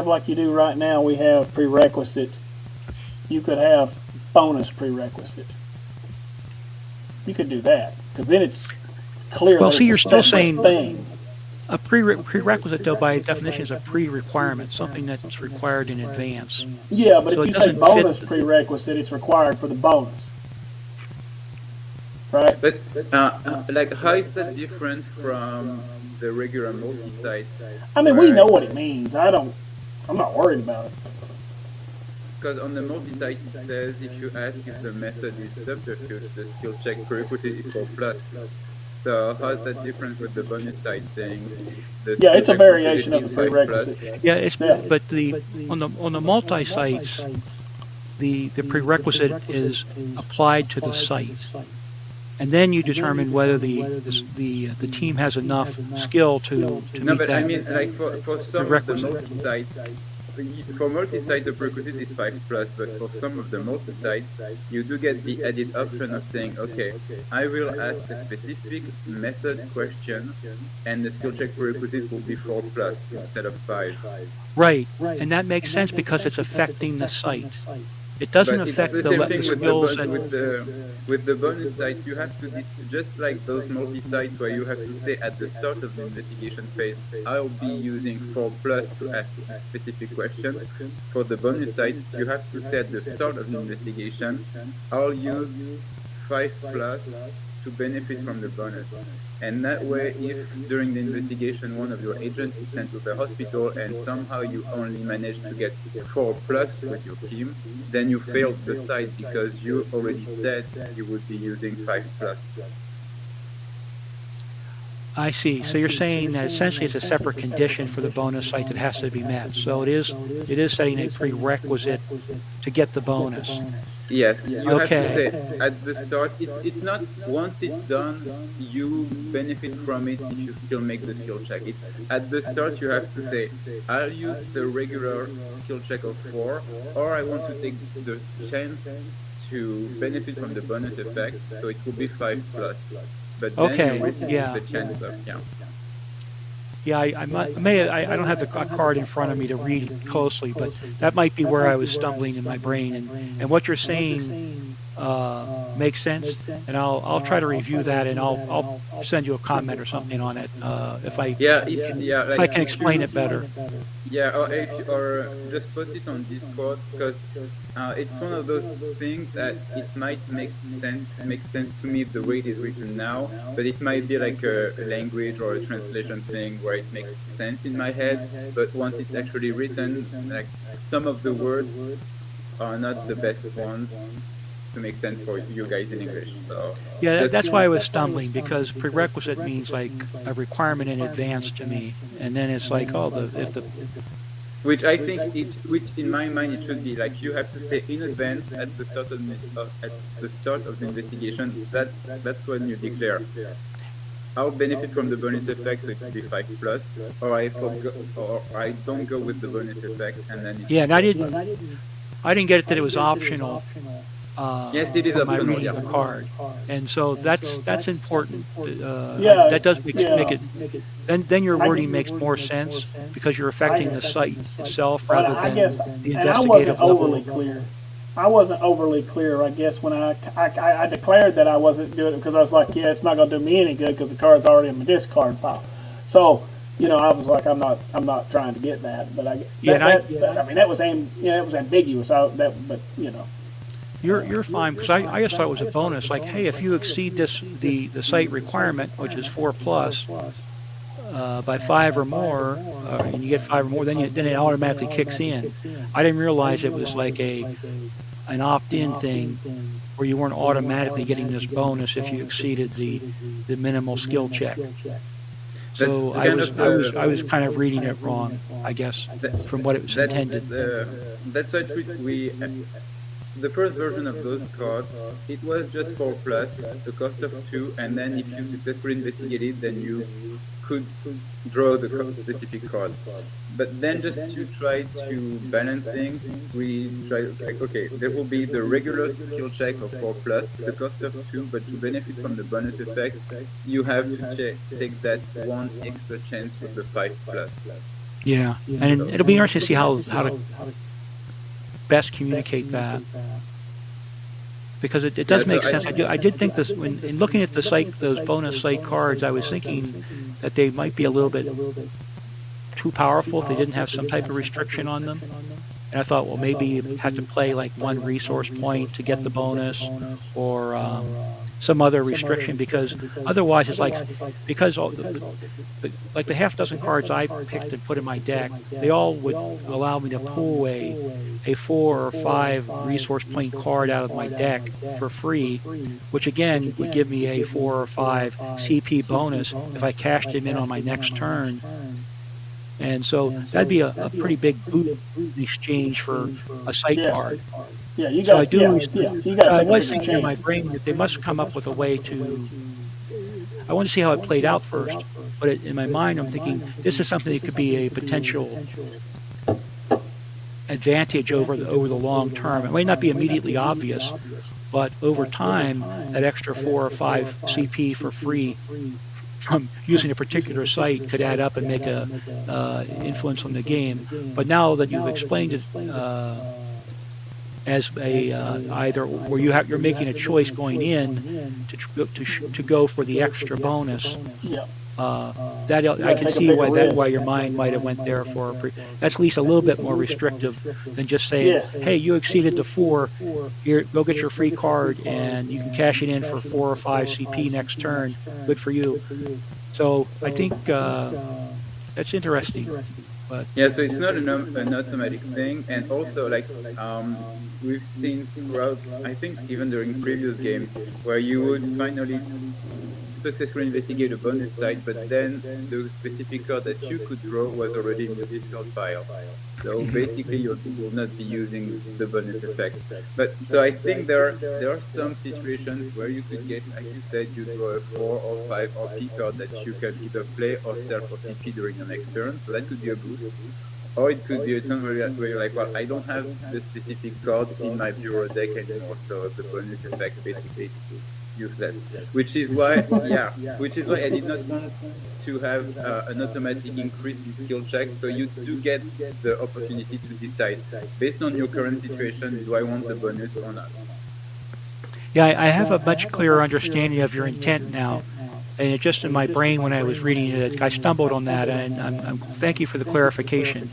like you do right now. We have prerequisite. You could have bonus prerequisite. You could do that, because then it's clear. Well, that see, it's you're a still separate saying thing. a prerequisite, though, by definition, is a pre-requirement, something that's required in advance. Yeah, but So if it you say doesn't bonus fit. prerequisite, it's required for the bonus, right? But like, how is that different from the regular multi-site? I mean, we know what it means. I'm not worried about it. Because on the multi-site it says if you ask if the method is subterfuge, the skill check prerequisite is 4+. So how is that different with the bonus site saying the Yeah, it's a skill check variation of the prerequisite is 5+? prerequisite. Yeah, but on the multi-sites, the prerequisite is applied to the site, and then you determine whether the team has enough skill to No, meet but that I mean, like for some of the prerequisite. multi-sites, for multi-site the prerequisite is 5+, but for some of the multi-sites, you do get the added option of saying, okay, I will ask a specific method question, and the skill check prerequisite will be 4+ instead of 5. Right, and that makes sense because it's affecting the site. It doesn't But affect it's the the same thing skills with the bonus sites. You have to just like those multi-sites where you have to say at the start of the investigation phase, I'll be using 4+ to ask a specific question. For the bonus sites, you have to say at the start of the investigation, I'll use 5+ to benefit from the bonus. And that way, if during the investigation one of your agents is sent to the hospital and somehow you only manage to get 4+ with your team, then you failed the site because you already said you would be using 5+. I see. So you're saying that essentially it's a separate condition for the bonus site that has to be met. So it is setting a prerequisite to get the bonus. Yes, you have to Okay. say at the start. It's not once it's done, you benefit from it if you still make the skill check. It's at the start you have to say, I'll use the regular skill check of 4, or I want to take the chance to benefit from the bonus effect, so it will be 5 plus. But then Okay. you receive Yeah. the chance of Yeah, I don't have the card in front of me to read it closely, but that might be where I was stumbling in my brain. And what you're saying makes sense, and I'll try to review that, and I'll send you a comment or something on it if I if I can explain it better. Yeah, or just post it on Discord, because it's one of those things that it might make sense to me the way it is written now, but it might be like a language or a translation thing where it makes sense in my head, but once it's actually written, like some of the words are not the best ones to make sense for you guys in English. So Yeah, that's why I was stumbling, because prerequisite means like a requirement in advance to me, and then it's like, oh, if the which I think which in my mind it should be like you have to say in advance at the start of the investigation. That's when you declare, I'll benefit from the bonus effect, so it will be 5 plus, or I don't go with the bonus effect, and then it's yeah, and I didn't get it that it was optional. Yes, it is from my optional, reading of yeah. the card, and so that's important. Yeah, that does make yeah. it. Then your wording makes more sense because you're affecting the site itself But rather I than guess, the and I wasn't investigative overly level. clear. I wasn't overly clear, I guess, when I declared that I wasn't doing it, because I was like, yeah, it's not going to do me any good because the card's already in my discard pile. So, I was like, I'm not trying to get that, but I mean, that was it was ambiguous. But You're fine, because I just thought it was a bonus. Like, hey, if you exceed the site requirement, which is 4 plus, by 5 or more, and you get 5 or more, then it automatically kicks in. I didn't realize it was like an opt-in thing where you weren't automatically getting this bonus if you exceeded the minimal skill check. So I was kind of reading it wrong, I guess, from what it was intended. That's what we the first version of those cards, it was just 4 plus, the cost of 2, and then if you successfully investigated, then you could draw the specific card. But then just to try to balance things, we tried, like, okay, there will be the regular skill check of 4 plus, the cost of 2, but to benefit from the bonus effect, you have to take that one extra chance with the 5 plus. Yeah, and it'll be interesting to see how to best communicate that, because it does make sense. I did think this when in looking at the site, those bonus site cards, I was thinking that they might be a little bit too powerful if they didn't have some type of restriction on them. And I thought, well, maybe you have to play like 1 resource point to get the bonus, or some other restriction, because otherwise it's like, because like the half dozen cards I picked and put in my deck, they all would allow me to pull a 4 or 5 resource point card out of my deck for free, which again would give me a 4 or 5 CP bonus if I cashed them in on my next turn. And so that'd be a pretty big boot in exchange for a site card. Yeah, you So got. I do. You So got. I was thinking in my brain that they must come up with a way to. I want to see how it played out first, but in my mind, I'm thinking this is something that could be a potential advantage over the long term. It might not be immediately obvious, but over time, that extra 4 or 5 CP for free from using a particular site could add up and make a influence on the game. But now that you've explained it as a either where you're making a choice going in to go for the extra bonus, that I can see why your mind might have went there for that's at least a little bit more restrictive than just saying, hey, you exceeded the 4, here, go get your free card and you can cash it in for 4 or 5 CP next turn. Good for you. So I think that's interesting. But yeah, so it's not an automatic thing, and also like we've seen throughout, I think even during previous games, where you would finally successfully investigate a bonus site, but then the specific card that you could draw was already in your discard pile. So basically, you will not be using the bonus effect. But so I think there are some situations where you could get, like you said, you draw a 4 or 5 RP card that you can either play or sell for CP during your next turn. So that could be a boost. Or it could be a turn where you're like, well, I don't have the specific card in my bureau deck anymore, so the bonus effect basically it's useless. Which is why, which is why I did not want to have an automatic increase in skill check. So you do get the opportunity to decide, based on your current situation, do I want the bonus or not? Yeah, I have a much clearer understanding of your intent now. And it just in my brain when I was reading it, I stumbled on that, and I'm thank you for the clarification.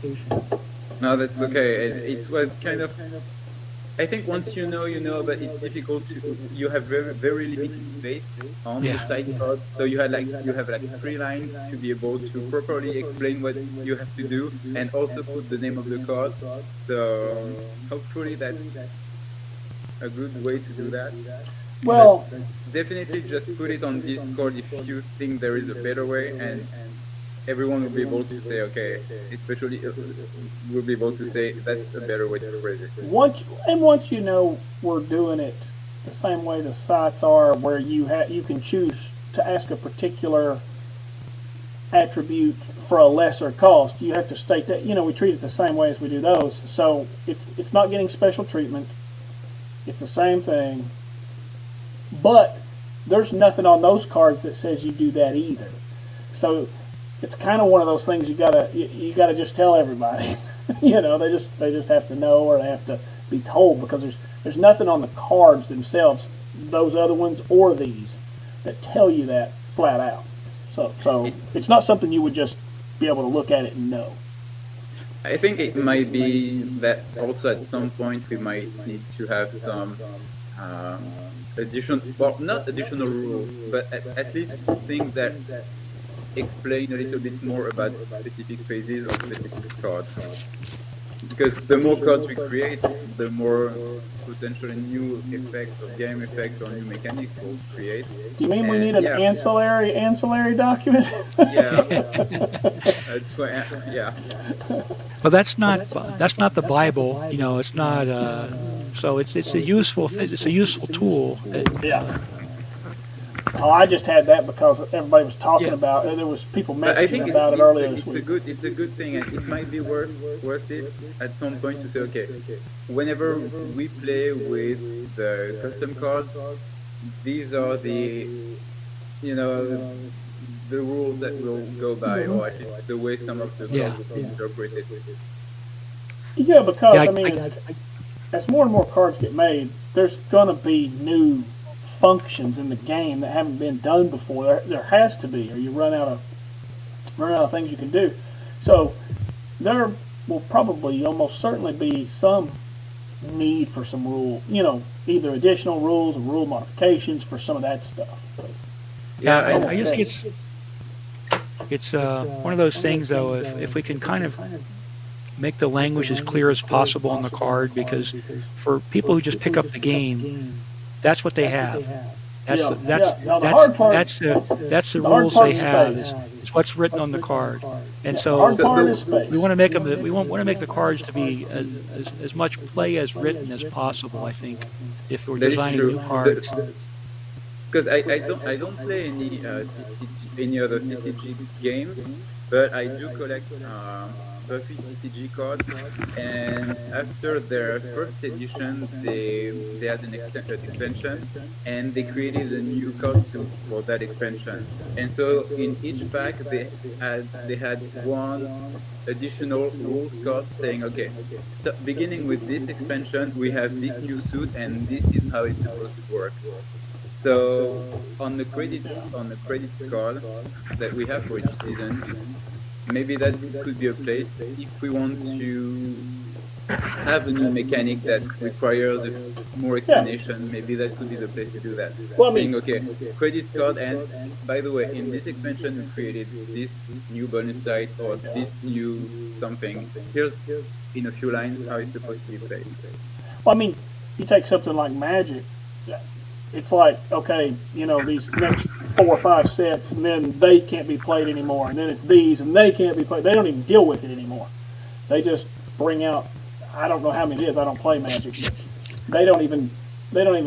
No, that's okay. It was kind of, I think once you know, but it's difficult to, you have very limited space on the side cards, so you have like 3 lines to be able to properly explain what you have to do and also put the name of the card. So hopefully that's a good way to do that. Well, but definitely just put it on Discord if you think there is a better way, and everyone will be able to say, okay, especially we'll be able to say that's a better way to phrase it. Once you know we're doing it the same way the sites are, where you can choose to ask a particular attribute for a lesser cost. You have to state that, we treat it the same way as we do those. So it's not getting special treatment. It's the same thing. But there's nothing on those cards that says you do that either. So it's kind of one of those things you gotta just tell everybody. They just have to know, or they have to be told, because there's nothing on the cards themselves, those other ones or these, that tell you that flat out. So it's not something you would just be able to look at it and know. I think it might be that also at some point we might need to have some not additional rules, but at least things that explain a little bit more about specific phases or specific cards. Because the more cards we create, the more potentially new effects or game effects or new mechanics we'll create. Do you mean we need an ancillary document? Yeah. That's why, yeah. Well, that's not the Bible, it's not. So it's a useful tool. Yeah. Oh, I just had that because everybody was talking about it. There was people messaging about it earlier this week. It's a good thing, and it might be worth it at some point to say, okay, whenever we play with the custom cards, these are the rules that we'll go by, or at least the way some of the cards will be interpreted. Yeah, because as more and more cards get made, there's gonna be new functions in the game that haven't been done before. There has to be, or you run out of things you can do. So there will probably almost certainly be some need for some rule, either additional rules or rule modifications for some of that stuff. But I just think it's one of those things, though, if we can kind of make the language as clear as possible on the card, because for people who just pick up the game, that's what they have. That's the rules they have. It's what's written on the card, and so we want to make them. We want to make the cards to be as much play as written as possible. I think if we're designing new cards. Because I don't play any other CCG game, but I do collect Buffy CCG cards, and after their first edition, they had an expansion, and they created a new costume for that expansion. And so in each pack, they had one additional rules card saying, okay, so beginning with this expansion, we have this new suit, and this is how it's supposed to work. So on the credits card that we have for each season, maybe that could be a place if we want to have a new mechanic that requires more explanation. Maybe that could be the place to do that. Well, saying, okay, credits card, and by the way, in this expansion we created this new bonus site or this new something. Here's in a few lines how it's supposed to be played. Well, you take something like Magic. It's like, okay, these next 4 or 5 sets, and then they can't be played anymore, and then it's these, and they can't be played. They don't even deal with it anymore. They just bring out, I don't know how many it is. I don't play Magic. They don't even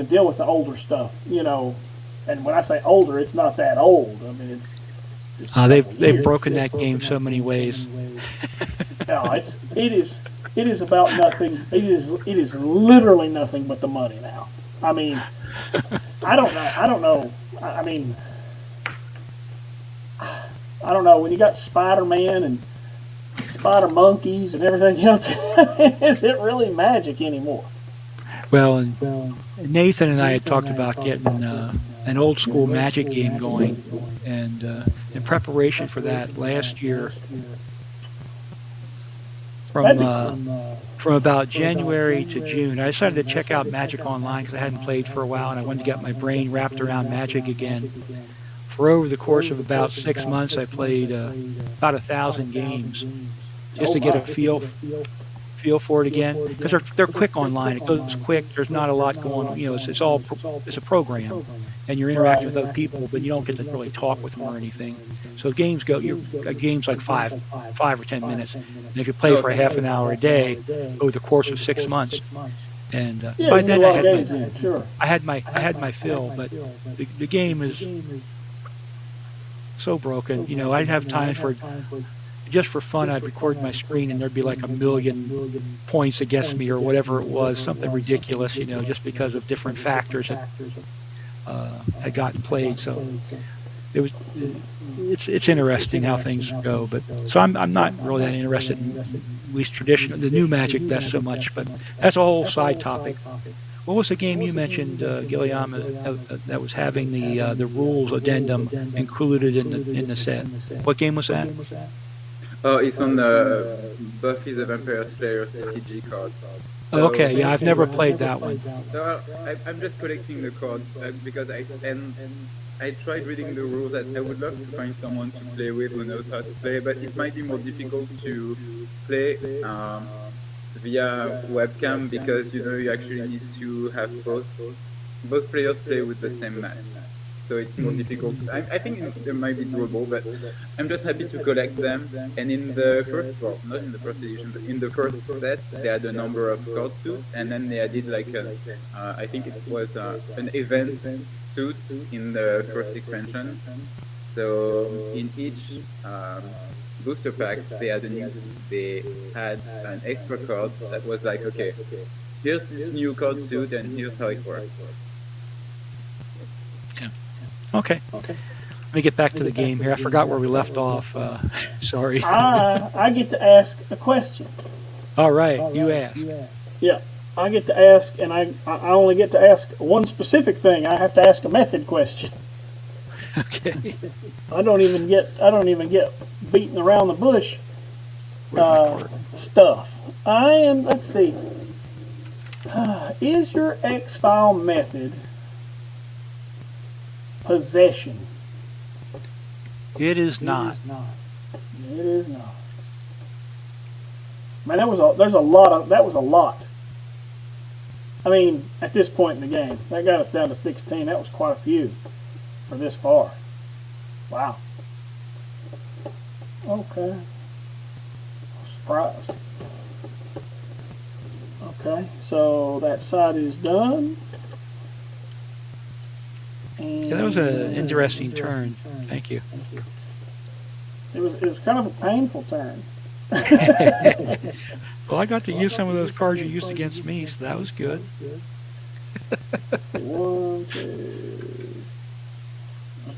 deal with the older stuff, you know. And when I say older, it's not that old. I mean, it's they've broken that game so many ways. No, it is about nothing. It is literally nothing but the money now. I mean, I don't know. I mean, I don't know. When you got Spider-Man and Spider Monkeys and everything else, is it really Magic anymore? Well, and Nathan and I had talked about getting an old school Magic game going, and in preparation for that last year, from about January to June, I decided to check out Magic Online because I hadn't played for a while, and I wanted to get my brain wrapped around Magic again. For over the course of about 6 months, I played about 1,000 games just to get a feel for it again, because they're quick online. It goes quick. There's not a lot going on. You know, it's a program, and you're interacting with other people, but you don't get to really talk with them or anything. So games games like five or 10 minutes, and if you play for a half an hour a day over the course of 6 months, and by then I had my fill, but the game is so broken. You know, I'd have times for just for fun, I'd record my screen and there'd be like 1,000,000 points against me or whatever it was, something ridiculous, you know, just because of different factors that had gotten played. So it's interesting how things go. But so I'm not really that interested in at least the new Magic that so much. But that's a whole side topic. What was the game you mentioned, 𝐗-𝐅i𝐥e𝐬, that was having the rules addendum included in the set? What game was that? Oh, it's on the Buffy the Vampire Slayer CCG cards. So, okay, yeah, I've never played that one. So I'm just collecting the cards because I tried reading the rules. That I would love to find someone to play with who knows how to play, but it might be more difficult to play via webcam because you actually need to have both players play with the same map. So it's more difficult. I think it might be doable, but I'm just happy to collect them. And in the first, well, not in the first edition, but in the first set, they had a number of card suits, and then they added like I think it was an event suit in the first expansion. So in each booster packs, they had an extra card that was like, okay, here's this new card suit, and here's how it works. Okay. Let me get back to the game here. I forgot where we left off. Sorry. I get to ask a question. All right, you ask. Yeah, I get to ask, and I only get to ask one specific thing. I have to ask a method question. Okay. I don't even get beaten around the bush stuff. Let's see. Is your X-File method possession? It is not. It is not. Man, that was a lot. I mean, at this point in the game, that got us down to 16. That was quite a few for this far. Wow. Okay. I'm surprised. Okay, so that side is done. Yeah, that was an interesting turn. Thank you. It was kind of a painful turn. Well, I got to use some of those cards you used against me, so that was good. 1,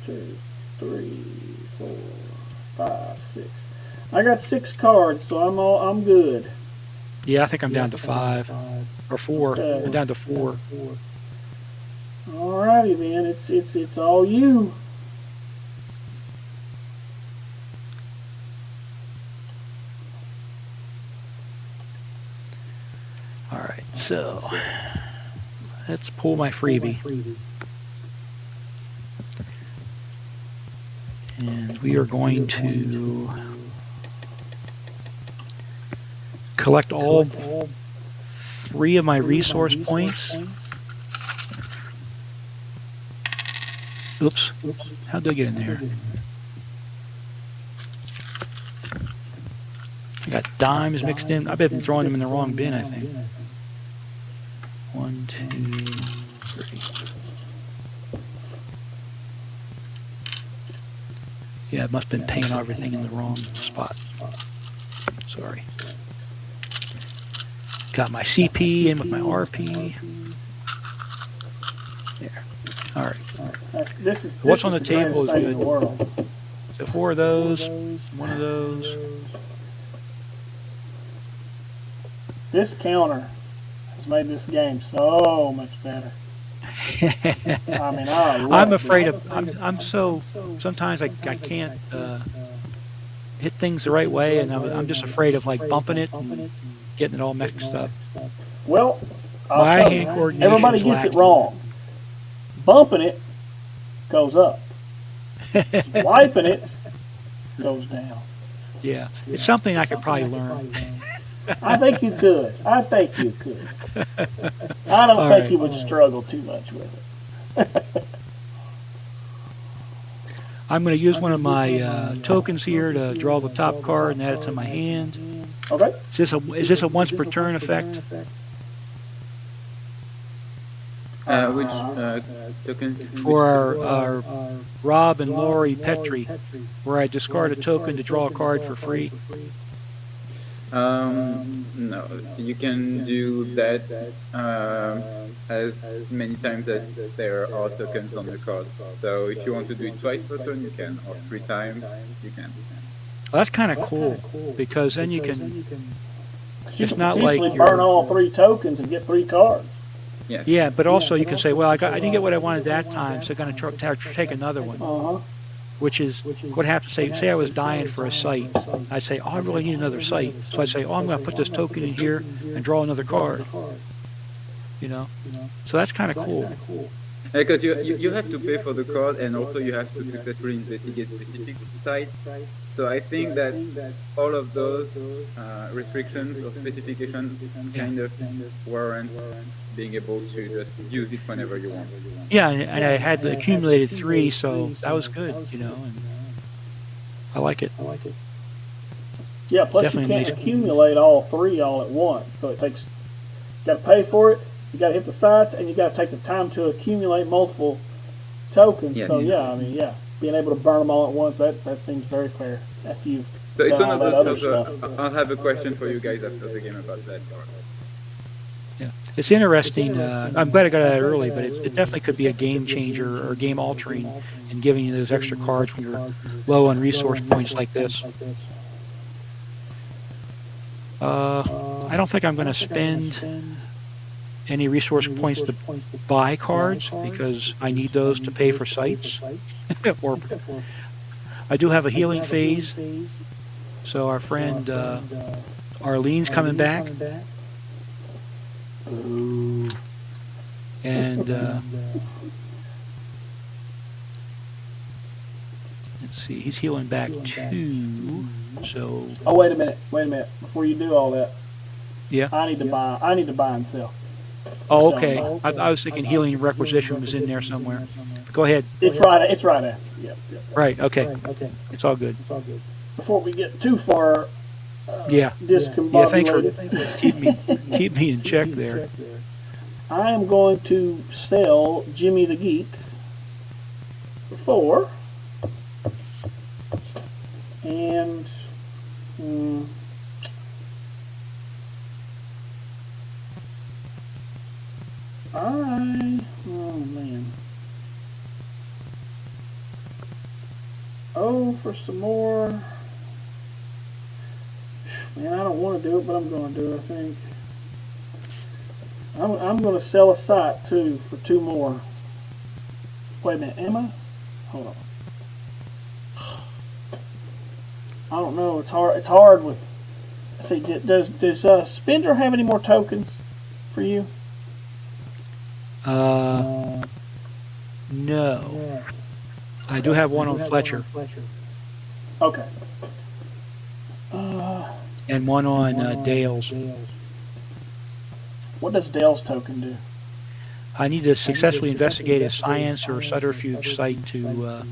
2, 3, 4, 5, 6. I got 6 cards, so I'm good. Yeah, I think I'm down to 5 or 4. I'm down to 4. Alrighty then, it's all you. All right, so let's pull my freebie. And we are going to collect all 3 of my resource points. Oops. How'd they get in there? I got dimes mixed in. I bet I'm throwing them in the wrong bin, I think. 1, 2, 3. Yeah, it must have been paying everything in the wrong spot. Sorry. Got my CP in with my RP. There. All right. What's on the table is good. So 4 of those, 1 of those. This counter has made this game so much better. I mean, I'm afraid of. I'm so. Sometimes I can't hit things the right way, and I'm just afraid of like bumping it and getting it all mixed up. Well, my hand coordination. Everybody gets it wrong. Bumping it goes up. Wiping it goes down. Yeah, it's something I could probably learn. I think you could. I think you could. I don't think you would struggle too much with it. I'm going to use one of my tokens here to draw the top card and add it to my hand. Okay. Is this a once per turn effect? Which token? For our Rob and Lori Petrie, where I discard a token to draw a card for free. No, you can do that as many times as there are tokens on the card. So if you want to do it twice per turn, you can, or 3 times, you can. Well, that's kind of cool, because then you can. It's not like you burn all 3 tokens and get 3 cards. Yes. Yeah, but also you can say, well, I didn't get what I wanted that time, so I'm going to take another one. Which is what I have to say I was dying for a site. I'd say, oh, I really need another site. So I'd say, oh, I'm going to put this token in here and draw another card. You know? So that's kind of cool. Because you have to pay for the card, and also you have to successfully investigate specific sites. So I think that all of those restrictions or specifications kind of warrant being able to just use it whenever you want. Yeah, and I had accumulated 3, so that was good, you know. And I like it. Yeah, plus definitely you can't accumulate all 3 all at once, so it takes. You got to pay for it. You got to hit the sites, and you got to take the time to accumulate multiple tokens. Yeah, so I mean, being able to burn them all at once, that seems very fair. After you've so it's done one all of that those. other stuff. I'll have a question for you guys after the game about that card. Yeah, it's interesting. I'm glad I got that early, but it definitely could be a game changer or game altering in giving you those extra cards when you're low on resource points like this. I don't think I'm going to spend any resource points to buy cards because I need those to pay for sites. Or I do have a healing phase, so our friend Arlene's coming back. And let's see, he's healing back too. So. Oh, wait a minute. Before you do all that, yeah, I need to buy and sell. Oh, okay. I was thinking healing requisition was in there somewhere. Go ahead. It's right there. Yep. Right. Okay. It's all good. Before we get too far. Discombobulated. Thanks for keep me in check there. I am going to sell Jimmy the Geek for 4. And for some more. Man, I don't want to do it, but I'm going to do it, I think. I'm going to sell a site, too, for 2 more. Wait a minute, am I? Hold on. I don't know. It's hard with... See, does Spender have any more tokens for you? No. I do have one on Fletcher. Okay. And one on Dale's. What does Dale's token do? I need to successfully investigate a science or subterfuge site to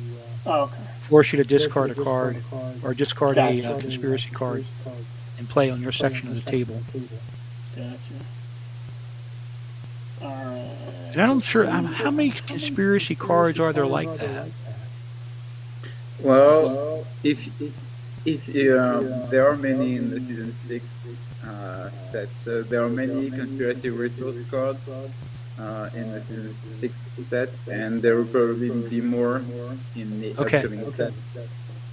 Oh, okay. force you to discard a card or discard a Gotcha. conspiracy card and play on your section of the table. Gotcha. All right. And I'm sure how many conspiracy cards are there like that? Well, if there are many in the season 6 set, so there are many conspiracy resource cards in the season 6 set, and there will probably be more in the upcoming sets.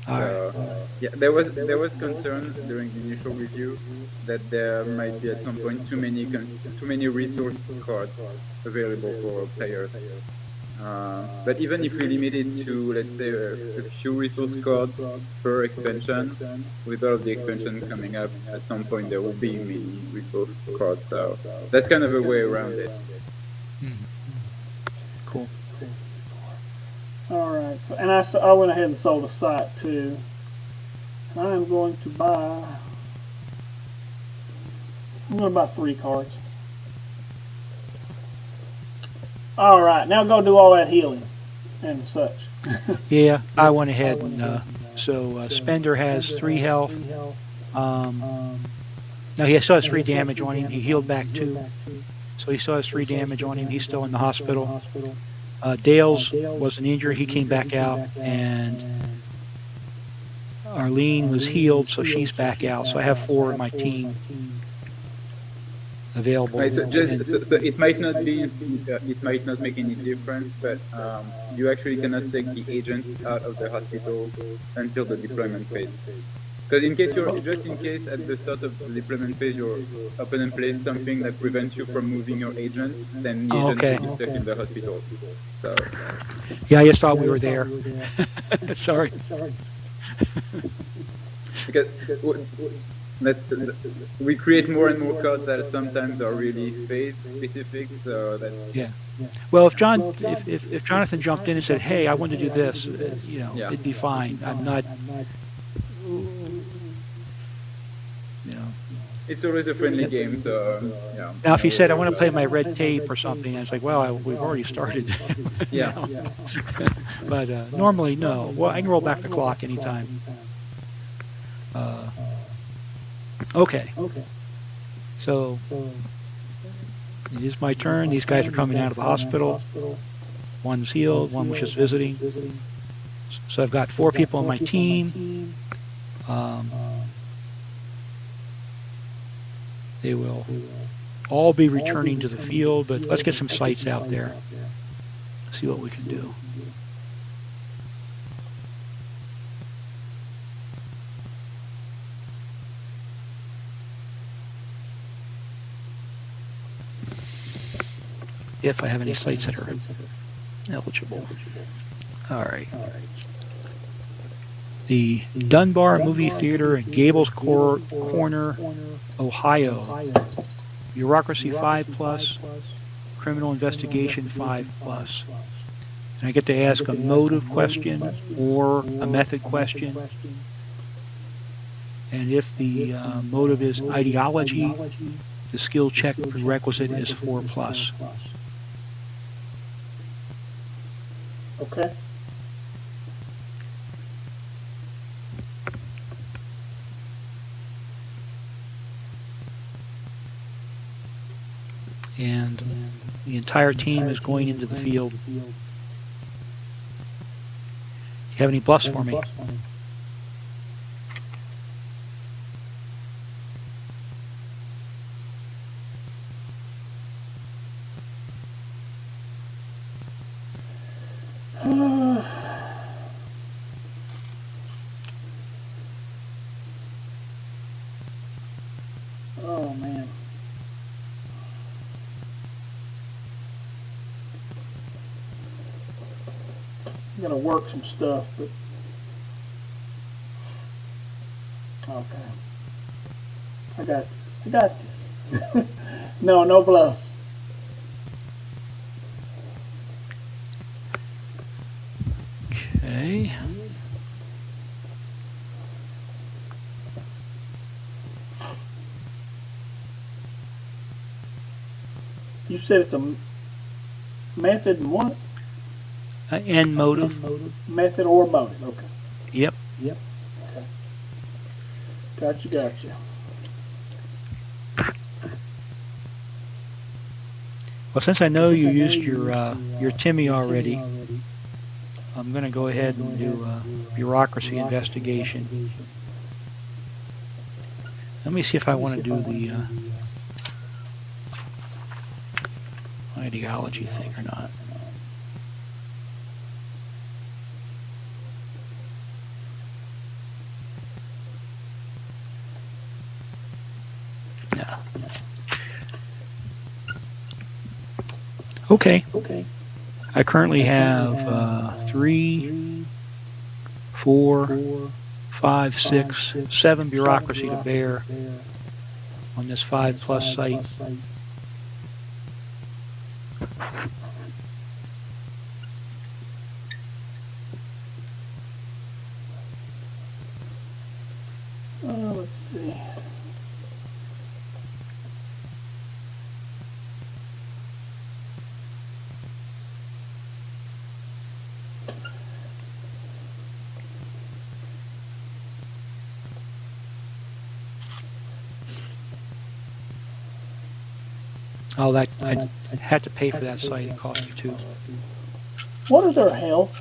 So, yeah, there was concern during the initial review that there might be at some point too many resource cards available for players. But even if we limit it to, let's say, a few resource cards per expansion, with all of the expansion coming up, at some point there will be many resource cards. So that's kind of a way around it. Cool. All right. So, and I went ahead and sold a site too. I'm going to buy. I'm going to buy 3 cards. All right, now go do all that healing and such. Yeah, I went ahead and so Spender has 3 health. Now he still has 3 damage on him. He healed back 2, so he still has 3 damage on him. He's still in the hospital. Dale's was an injury. He came back out, and Arlene was healed, so she's back out. So I have 4 in my team available. Right, so it might not be, it might not make any difference, but you actually cannot take the agents out of the hospital until the deployment phase. Because in case at the start of the deployment phase your opponent plays something that prevents you from moving your agents, then the agent will be stuck in the hospital. So yeah, I just thought we were there. Sorry. Because we create more and more cards that sometimes are really phase specific, so that's Well, if Jonathan jumped in and said, "Hey, I want to do this," it'd be fine. I'm not, It's always a friendly game, so yeah. Now, if he said, "I want to play my red tape" or something, I was like, "Well, we've already started." Yeah. But normally, no. Well, I can roll back the clock anytime. Okay. So it is my turn. These guys are coming out of the hospital. One's healed. One was just visiting. So I've got 4 people on my team. They will all be returning to the field, but let's get some sites out there. See what we can do. If I have any sites that are eligible. All right. The Dunbar Movie Theater in Gables Corner, Ohio. Bureaucracy 5+, Criminal Investigation 5+. And I get to ask a motive question or a method question. And if the motive is ideology, the skill check prerequisite is 4+. Okay. And the entire team is going into the field. Do you have any bluffs for me? Oh man. I'm gonna work some stuff, but okay. I got this. No bluffs. Okay. You said it's a Method and what? And motive. Method or motive. Okay. Yep. Okay. Gotcha. Well, since I know you used your Timmy already, I'm going to go ahead and do a bureaucracy investigation. Let me see if I want to do the ideology thing or not. No. Okay. I currently have 3, 4, 5, 6, 7 bureaucracy to bear on this 5+ site. Let's see. Oh, that I had to pay for that site. It cost me 2. What is our health?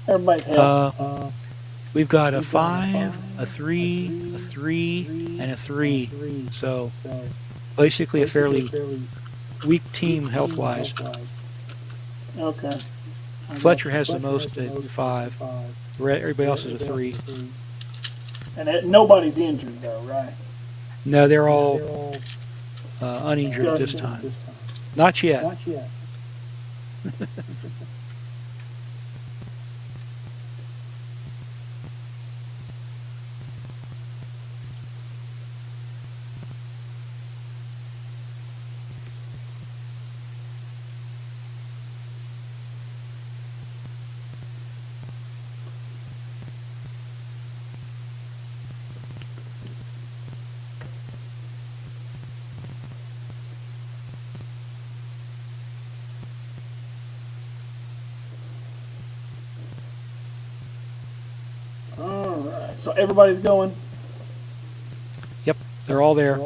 Everybody's health. We've got a 5, a 3, a 3, and a 3. So basically a fairly weak team health-wise. Okay. Fletcher has the most at 5. Everybody else is a 3. And nobody's injured though, right? No, they're all uninjured at this time. Not yet. Alright, so everybody's going? Yep, they're all there.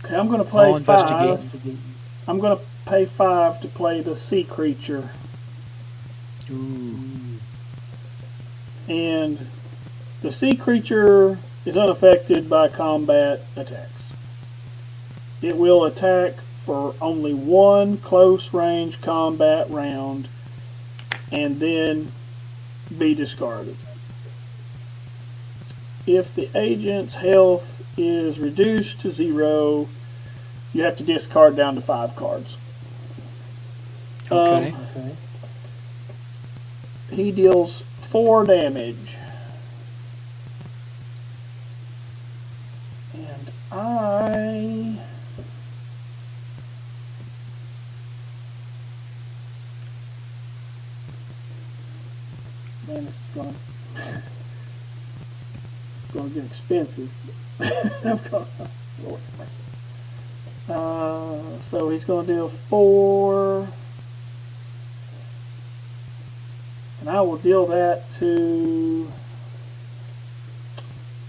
Okay, I'm going to play All 5. investigating. I'm going to pay 5 to play the sea creature. Ooh. And the sea creature is unaffected by combat attacks. It will attack for only 1 close range combat round and then be discarded. If the agent's health is reduced to 0, you have to discard down to 5 cards. Okay. He deals 4 damage. And man, this is going to get expensive. So he's going to deal 4, and I will deal that to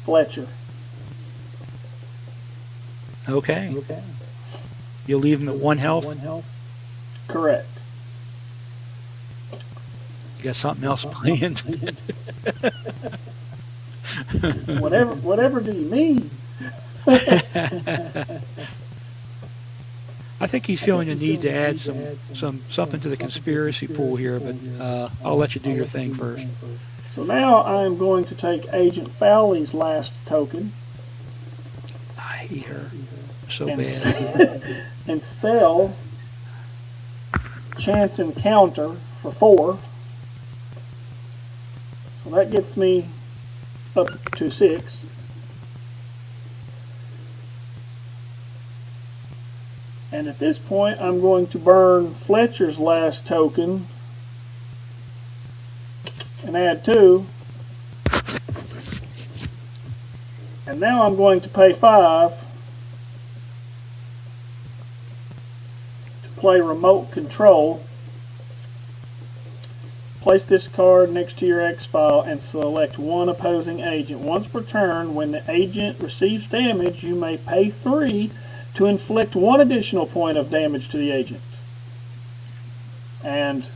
Fletcher. Okay. You'll leave him at 1 health? Correct. You got something else planned? Whatever do you mean? I think he's feeling the need to add something to the conspiracy pool here, but I'll let you do your thing first. So now I'm going to take Agent Fowley's last token. I hate her so and, bad. and sell Chance Encounter for 4. So that gets me up to 6. And at this point, I'm going to burn Fletcher's last token and add 2. And now I'm going to pay 5 to play remote control, place this card next to your X-File and select one opposing agent. Once per turn, when the agent receives damage, you may pay 3 to inflict 1 additional point of damage to the agent. And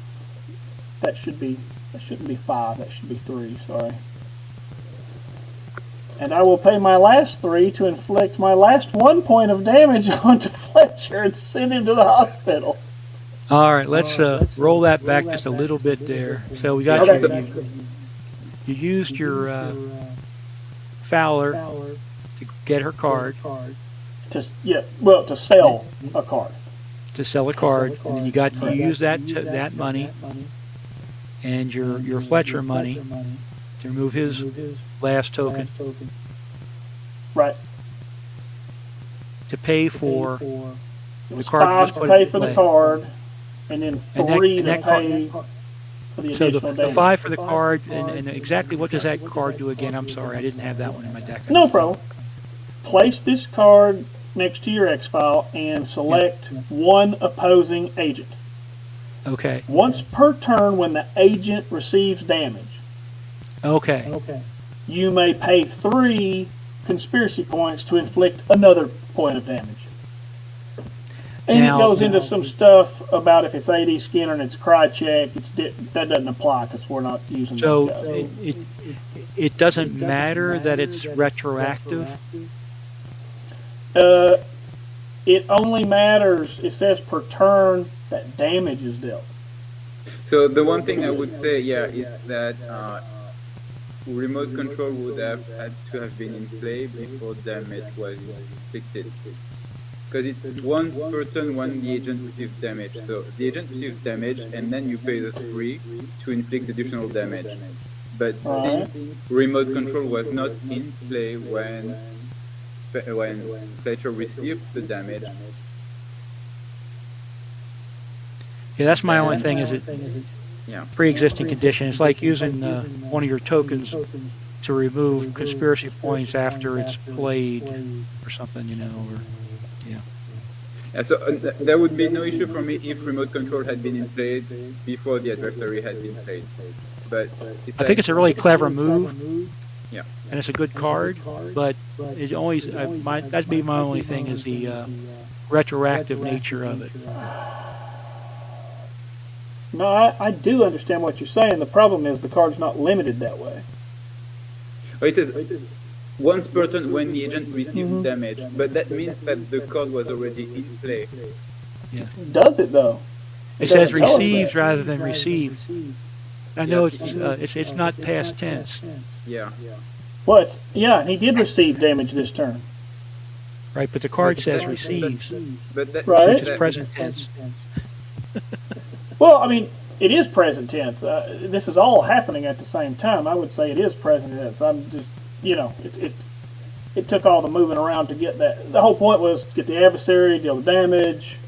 that shouldn't be 5, that should be 3, sorry. And I will pay my last 3 to inflict my last 1 point of damage onto Fletcher and send him to the hospital. All right, let's roll that back just a little bit there. So we got you used your Fowler to get her card. To sell a card. To sell a card, and then you used that money and your Fletcher money to remove his last token. Right. To pay for the card. 5 to pay for the card, and then 3 to pay for the additional damage. The 5 for the card, and exactly what does that card do again? I'm sorry, I didn't have that one in my deck. No problem. Place this card next to your X-File and select one opposing agent. Okay. Once per turn when the agent receives damage. Okay. You may pay 3 conspiracy points to inflict another point of damage. And it goes into some stuff about if it's AD Skinner and it's cry check, that doesn't apply because we're not using those guys. It doesn't matter that it's retroactive? It only matters, it says per turn that damage is dealt. So the one thing I would say, is that remote control would have had to have been in play before damage was inflicted. Because it's once per turn when the agent receives damage. So the agent receives damage and then you pay the 3 to inflict additional damage. But since remote control was not in play when Fletcher received the damage. Yeah, that's my only thing is pre-existing condition. It's like using one of your tokens to remove conspiracy points after it's played or something, Yeah, so there would be no issue for me if remote control had been in play before the adversary had been played. But I think it's a really clever move. Yeah. And it's a good card, but it always that'd be my only thing is the retroactive nature of it. No, I do understand what you're saying. The problem is the card's not limited that way. It says once per turn when the agent receives damage, but that means that the card was already in play. Yeah. Does it though? It says receives rather than received. I know it's not past tense. Yeah. What? Yeah, he did receive damage this turn. Right, but the card says receives, But that, right? which is present tense. Well, I mean, it is present tense. This is all happening at the same time. I would say it is present tense. I'm just, it took all the moving around to get that. The whole point was to get the adversary, deal the damage,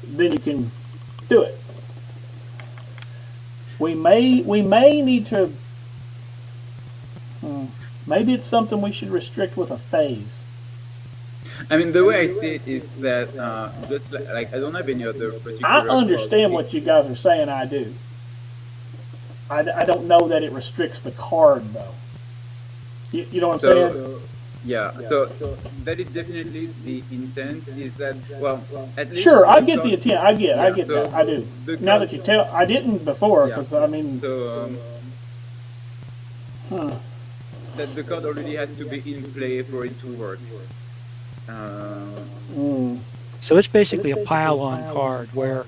then you can do it. We may need to. Maybe it's something we should restrict with a phase. I mean, the way I see it is that just like I don't have any other particular. I understand what you guys are saying. I do. I don't know that it restricts the card though. You know what I'm saying? Yeah. So that is definitely the intent. Is that at least sure, I get the intent. I get so that. I do. Now that you tell, I didn't before because I mean. So. That the card already has to be in play for it to work. So it's basically a pile-on card where.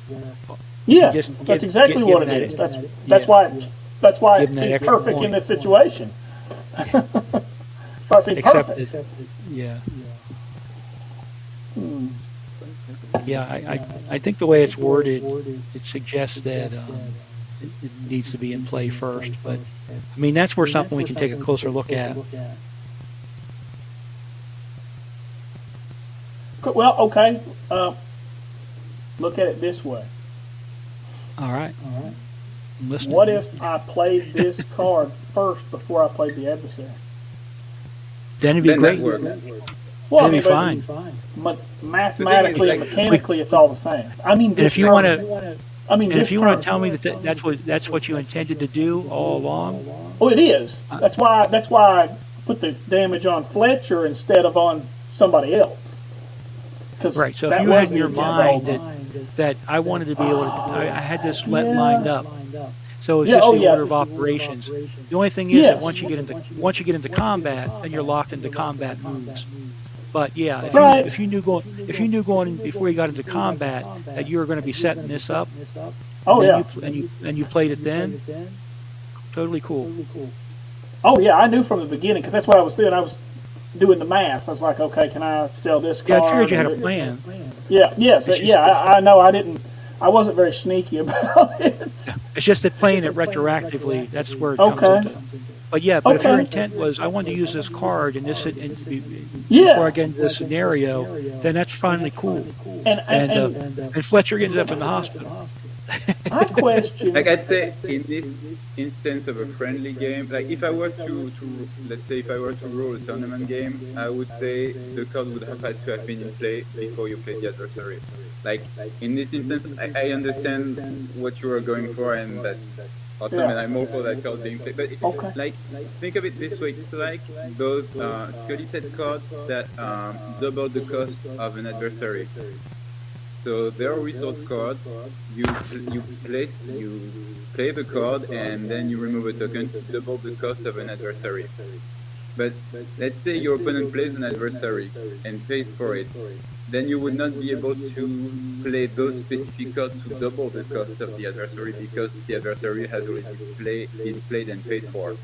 Yeah, that's exactly what it is. That's why it seems perfect in this situation. I say perfect. Yeah. Yeah, I think the way it's worded, it suggests that it needs to be in play first. But I mean, that's where something we can take a closer look at. Well, okay. Look at it this way. All right. I'm listening. What if I played this card first before I played the adversary? Then it'd be great. That works. Well, I It'll be mean, fine. but mathematically and like, mechanically, it's all the same. I mean, And this if you turn, want to, I mean, and this if you want turn. to tell me that that's what you intended to do all along, Oh, it is. That's why I put the damage on Fletcher instead of on somebody else. right? So if that you was had in the your intent the whole mind time. that I wanted to be able to, I had this Yeah. lined up. So it's Yeah, just oh, the yeah. order of operations. The only thing is Yes. that once you get into combat, then you're locked into combat moves. But yeah, Right. if you knew going before you got into combat that you were going to be setting this up, Oh and yeah. you played it then, totally cool. Oh yeah. I knew from the beginning because that's what I was doing. I was doing the math. I was like, okay, can I sell this card? Yeah, I figured you had a plan. Yeah. Yes. It's just- Yeah. I know. I didn't. I wasn't very sneaky about it. It's just that playing it retroactively, that's where it Okay. comes into. But yeah, but if your Okay. intent was I wanted to use this card and Yeah. before I get into this scenario, then that's finally cool. And And Fletcher ends up in the hospital. I question. Like I'd say in this instance of a friendly game, like if I were to let's say if I were to roll a tournament game, I would say the card would have had to have been in play before you play the adversary. Like in this instance, I understand what you are going for, and that's awesome, Yeah. and I'm all for that card being played. But Okay. like think of it this way: it's like those Scully set cards that double the cost of an adversary. So there are resource cards. You play the card and then you remove a token to double the cost of an adversary. But let's say your opponent plays an adversary and pays for it, then you would not be able to play those specific cards to double the cost of the adversary because the adversary has already been played and paid for.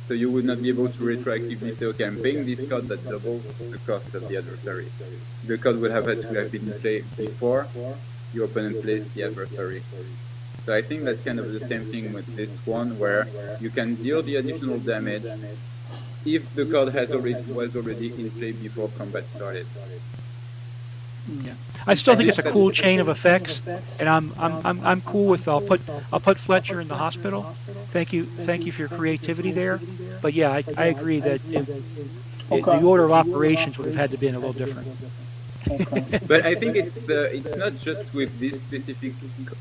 So you would not be able to retroactively say, okay, I'm paying this card that doubles the cost of the adversary. The card would have had to have been played before your opponent plays the adversary. So I think that's kind of the same thing with this one, where you can deal the additional damage if the card was already in play before combat started. Yeah. I still think it's a cool chain of effects, and I'm cool with I'll put Fletcher in the hospital. Thank you for your creativity there. But yeah, I agree that the order of operations would have had to been a little different. Okay. But I think it's not just with this specific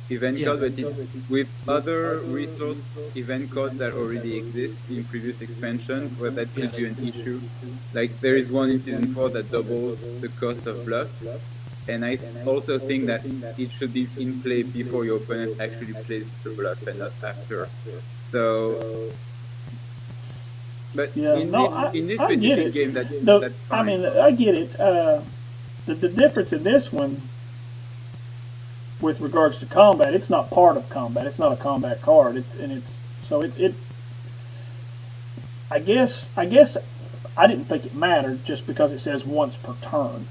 event code, but it's with other resource event codes that already exist in previous expansions where that could be an issue. Like there is one in season 4 that doubles the cost of bluffs. And I also think that it should be in play before your opponent actually plays the bluff and not after. So, but Yeah, in this I get specific it. game, that's fine. I mean, I get it. The difference in this one, with regards to combat, it's not part of combat. It's not a combat card. I guess I didn't think it mattered just because it says once per turn.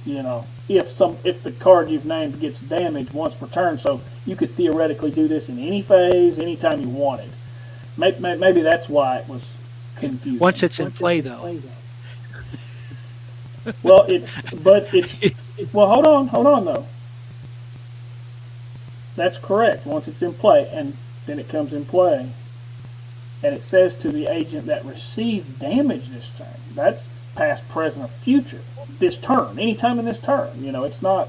You know, if the card you've named gets damaged once per turn, so you could theoretically do this in any phase, anytime you wanted. Maybe that's why it was confusing. Once it's in play, though. Well, well, hold on though. That's correct. Once it's in play, and then it comes in play, and it says to the agent that received damage this turn. That's past, present, or future. This turn, anytime in this turn. You know, it's not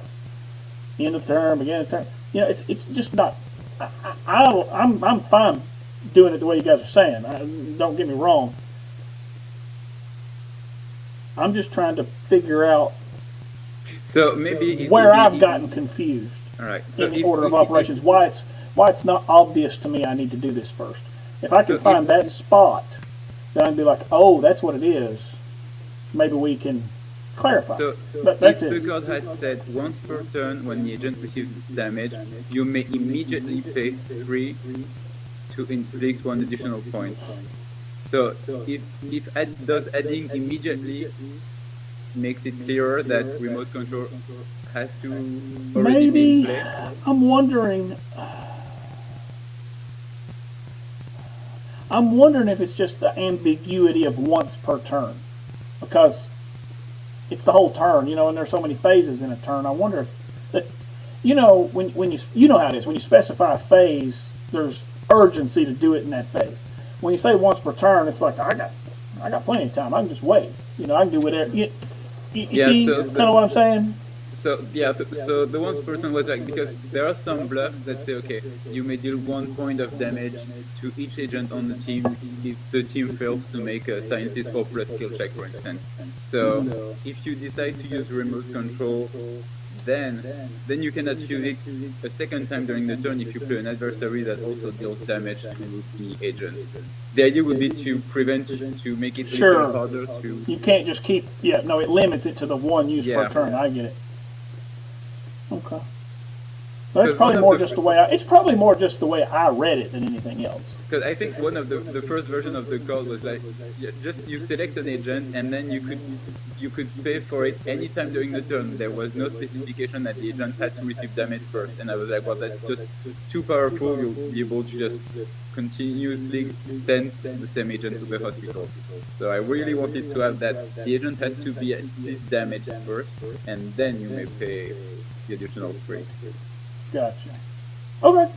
end of turn, beginning of turn. You know, it's just not. I'm fine doing it the way you guys are saying. Don't get me wrong. I'm just trying to figure out So maybe where I've gotten confused all right. So in the order of operations. Why it's not obvious to me I need to do this first. If I can find that spot, then I'd be like, oh, that's what it is. Maybe we can clarify. So But that's if the it. card had said once per turn when the agent receives damage, you may immediately pay 3 to inflict 1 additional point. So does adding immediately makes it clearer that remote control has to already be in Maybe play? I'm wondering if it's just the ambiguity of once per turn, because it's the whole turn, you know, and there's so many phases in a turn. I wonder if that, you know, when you know how it is when you specify a phase, there's urgency to do it in that phase. When you say once per turn, it's like I got plenty of time. I can just wait. You know, I can do whatever. You Yeah, see so kind of what I'm saying? So yeah, so the one person was like, because there are some bluffs that say, okay, you may deal 1 point of damage to each agent on the team if the team fails to make a sciences 4+ skill check, for instance. So if you decide to use remote control, then you cannot use it a second time during the turn if you play an adversary that also deals damage to the agent. The idea would be to prevent, to make it a little harder to. You can't just keep. Yeah, no, it limits it to the 1 use per turn. I get it. Okay. That's probably more just the way it's probably more just the way I read it than anything else. Because I think one of the first version of the card was like, just you select an agent and then you could pay for it anytime during the turn. There was no specification that the agent had to receive damage first, and I was like, well, that's just too powerful. You'll be able to just continuously send the same agent to the hospital. So I really wanted to have that the agent has to be at least damaged first, and then you may pay the additional 3. Gotcha. Okay.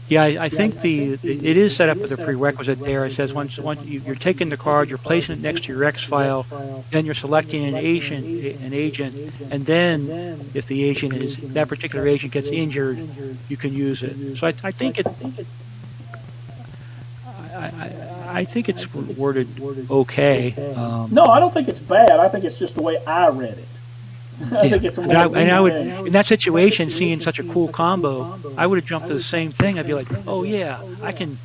Yeah, I think it is set up with a prerequisite there. It says once you're taking the card, you're placing it next to your X file, then you're selecting an agent, and then if the agent that particular agent gets injured, you can use it. So I think I think it's worded okay. No, I don't think it's bad. I think it's just the way I read it. I think it's I would, in that situation, seeing such a cool combo, I would have jumped to the same thing. I'd be like, oh yeah, I can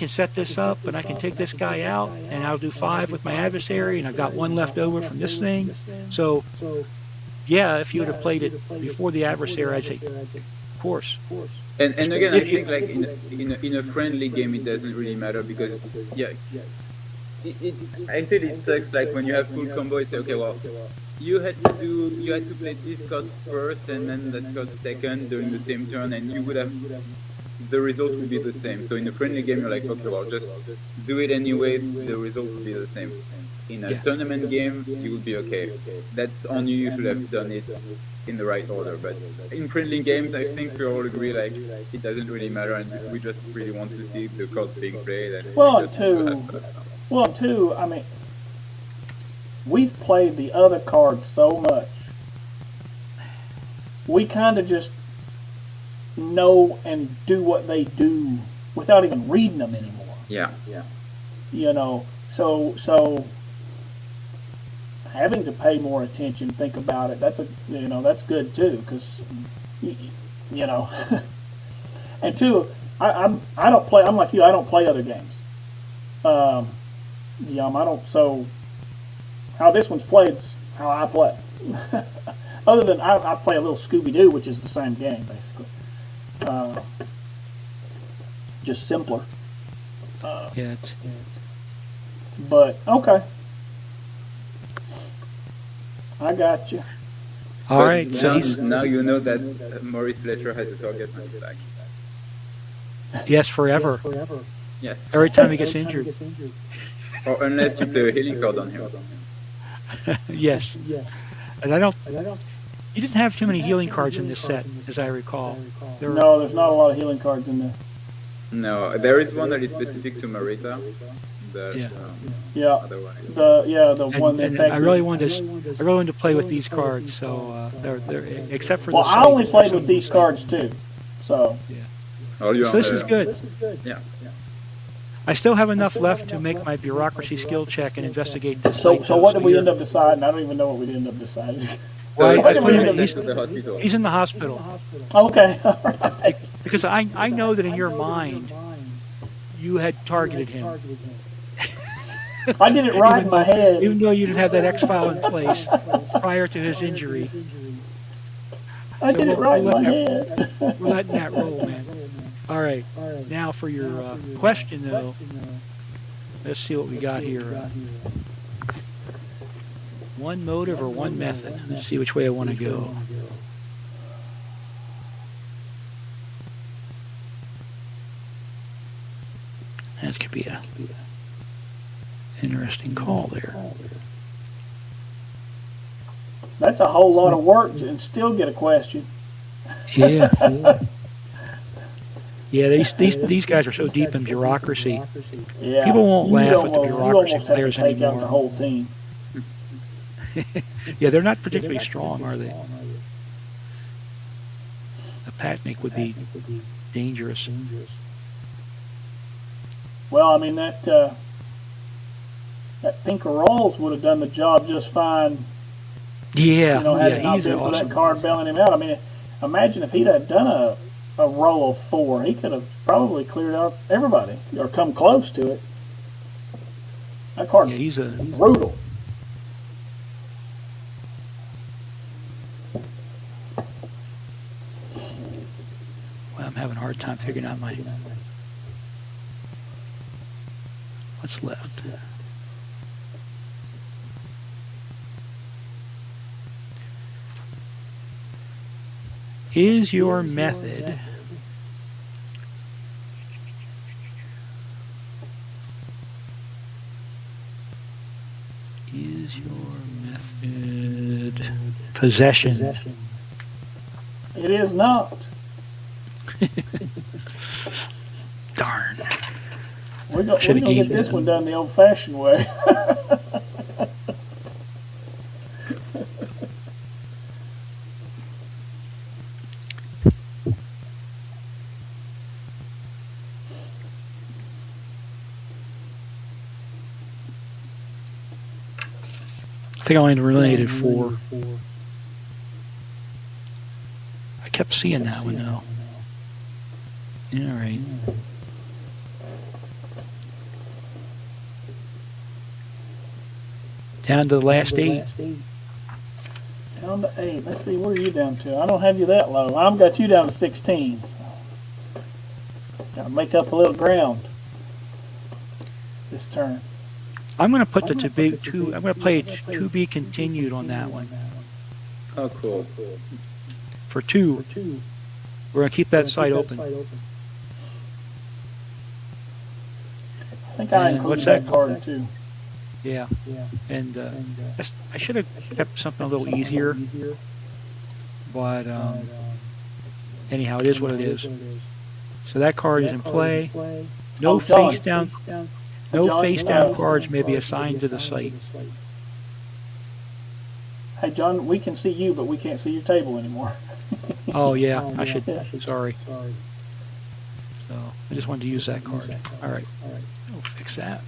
set this up, and I can take this guy out, and I'll do 5 with my adversary, and I've got 1 left over from this thing. So, yeah, if you would have played it before the adversary, I'd say, of course. And again, I think like in a friendly game, it doesn't really matter because I feel it sucks like when you have full combo. It's okay, well, you had to play this card first and then that card second during the same turn, and you would have the result would be the same. So in a friendly game, you're like, okay, well, just do it anyway. The result will be the same. In a tournament game, you would be okay. That's on you. You should have done it in the right order. But in friendly games, I think we all agree like it doesn't really matter, and we just really want to see the cards being played. And two, I mean, we've played the other cards so much. We kind of just know and do what they do without even reading them anymore. Yeah. You know, so having to pay more attention, think about it. That's that's good too, because you know. And two, I don't play. I'm like you. I don't play other games. I don't. So how this one's played is how I play. Other than I play a little Scooby-Doo, which is the same game basically. Just simpler. But okay, I got you. All right. Now you know that Maurice Fletcher has a target on his back. Yes, forever. Yes. Every time he gets injured. Or unless you play a healing card on him. Yes. And I don't. You didn't have too many healing cards in this set, as I recall. No, there's not a lot of healing cards in this. No, there is one that is specific to Marita. The one that I really wanted to play with these cards, so they're except for I only played with these cards too, so. So this is good. Yeah. I still have enough left to make my bureaucracy skill check and investigate this. So what did we end up deciding? I don't even know what we ended up deciding. Well, he's in the hospital. Okay, all right. Because I know that in your mind, you had targeted him. I did it right in my head. Even though you didn't have that X-file in place prior to his injury. I did it right in my head. We're letting that roll, man. All right. Now for your question, though, let's see what we got here. One motive or one method? Let's see which way I want to go. That could be a interesting call there. That's a whole lot of work and still get a question. Yeah. Yeah, these guys are so deep in bureaucracy. Yeah. People won't You laugh at the almost- you bureaucracy almost have players to take out the anymore. whole team. Yeah, they're not particularly strong, are they? A Patnick would be dangerous. Well, I mean that Pinker Rawls would have done the job just fine. Yeah, You know, had yeah, it not he's been for awesome. that card bailing him out. I mean, imagine if he'd have done a roll of 4, he could have probably cleared out everybody or come close to it. That card Yeah, he's a brutal. Well, I'm having a hard time figuring out what's left. Is your method possession? It is not. Darn. We're going Should've to get eaten this it. one done the old-fashioned way. I think I only eliminated 4. I kept seeing that one though. Yeah, all right. Down to the last 8. Down to 8. Let's see, where are you down to? I don't have you that low. I've got you down to 16. So. Got to make up a little ground this turn. I'm going to put the I'm going to play to be continued on that one. Oh, cool. For 2, we're going to keep that site open. I think I And included what's that that? card too. Yeah. And I should have kept something a little easier. But anyhow, it is what it is. So that card is in play. No Oh, John. face down. John, No face down cards may be assigned to the site. Hey John, we can see you, but we can't see your table anymore. Oh yeah, I should. Yeah. Sorry. So I just wanted to use that card. All right. We'll fix that.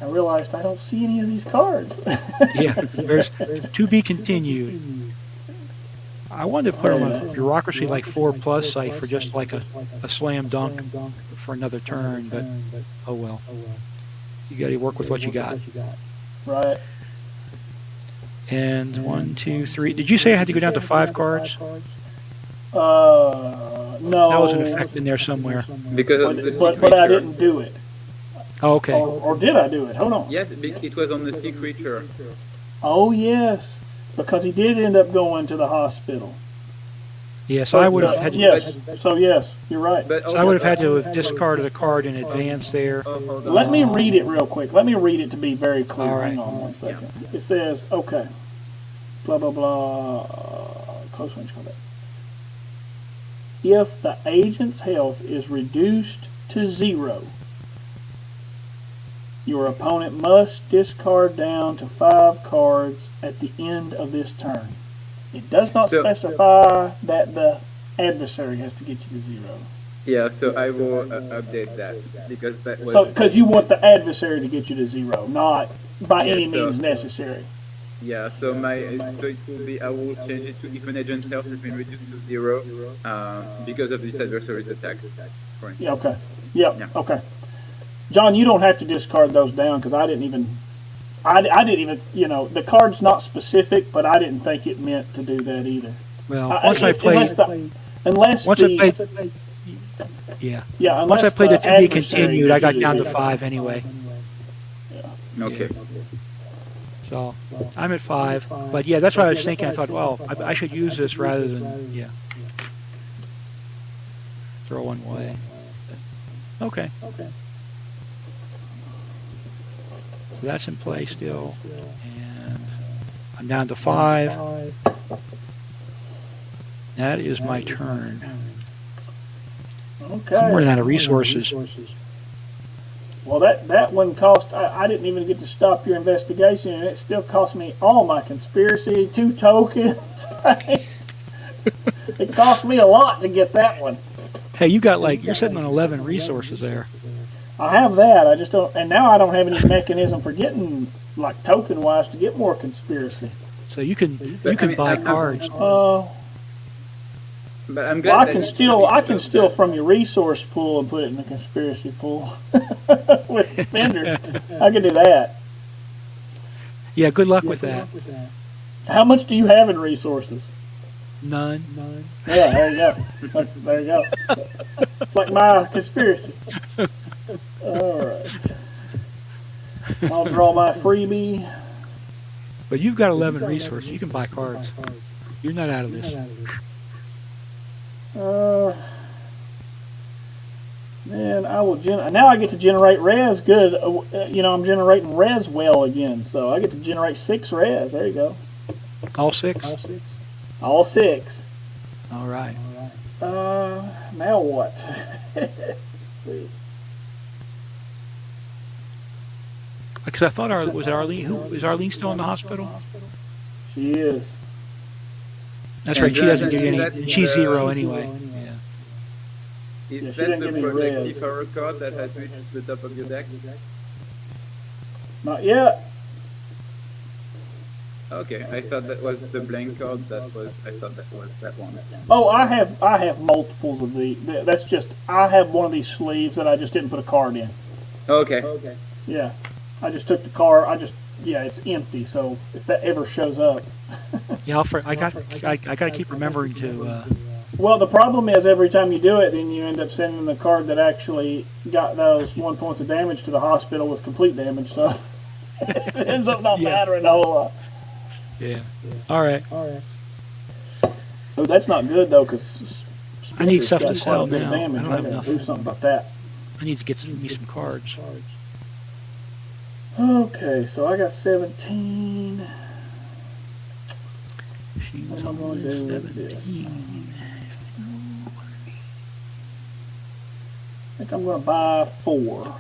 I realized I don't see any of these cards. Yeah. There's to be continued. I wanted to put them on a bureaucracy like 4+ site for just like a slam dunk for another turn, but oh well. You got to work with what you got. Right. And 1, 2, 3. Did you say I had to go down to 5 cards? No. That was an effect in there somewhere. Because of the sea But I creature. didn't do it. Oh, okay. Or did I do it? Hold on. Yes, it was on the sea creature. Oh yes, because he did end up going to the hospital. Yeah, so I would have had to, Yes. So yes, you're right. But so I would have had to have discarded a card in advance there. hold on. Let me read it real quick. Let me read it to be very clear. All right. Hang on 1 second. It says, okay, blah, blah, blah, close range combat. If the agent's health is reduced to 0, your opponent must discard down to 5 cards at the end of this turn. It does not So- specify that the adversary has to get you to 0. Yeah, so I will update that because that was. So, because you want the adversary to get you to 0, not by Yeah, any so- means necessary. Yeah, so so it will be, I will change it to if an agent's health has been reduced to 0 because of this adversary's attack, for instance. Yeah, okay. Yep, Yeah. okay. John, you don't have to discard those down because I didn't even, the card's not specific, but I didn't think it meant to do that either. Well, once I played, Unless once the, I played, yeah. yeah, Once unless I played the to be adversary continued, I got gives you down the to 0. 5 anyway. Okay. So I'm at 5, but yeah, that's what I was thinking. I thought, well, I should use this rather than throw one away. Okay. So that's in play still, and I'm down to 5. That is my turn. Okay. I'm running out of resources. Well, that one cost, I didn't even get to stop your investigation, and it still cost me all my conspiracy, 2 tokens. It cost me a lot to get that one. Hey, you got like, you're sitting on 11 resources there. I have that, I just don't, and now I don't have any mechanism for getting, like, token-wise to get more conspiracy. So you can buy cards. But I'm Well, glad I can steal from your resource pool and put it in the conspiracy pool with spender. I can do that. Yeah, good luck with that. How much do you have in resources? None. Yeah, there you go. There you go. It's like my conspiracy. All right. I'll draw my freebie. But you've got 11 resources. You can buy cards. You're not out of this. Then I will now I get to generate res. Good. I'm generating res well again, so I get to generate 6 res. There you go. All 6? All 6. All right. Now what? Because I thought was Arlene. Is Arlene still in the hospital? She is. That's right. She doesn't give you any. She's 0 anyway. Is that the Project Seafarer card that has reached the top of your deck? Not yet. Okay, I thought that was the blank card. I thought that was that one. Oh, I have multiples of the. That's just I have one of these sleeves that I just didn't put a card in. Okay. Yeah, I just took the card. It's empty. So if that ever shows up. Yeah, I got to keep remembering to. Well, the problem is every time you do it, then you end up sending the card that actually got those 1 points of damage to the hospital with complete damage. So it ends up not mattering a whole lot. Yeah. All right. Oh, that's not good though, because I need stuff to sell now. I don't have enough. Do something about that. I need to get me some cards. Okay, so I got 17. She was What am I going to do with this? 17. I think I'm going to buy 4.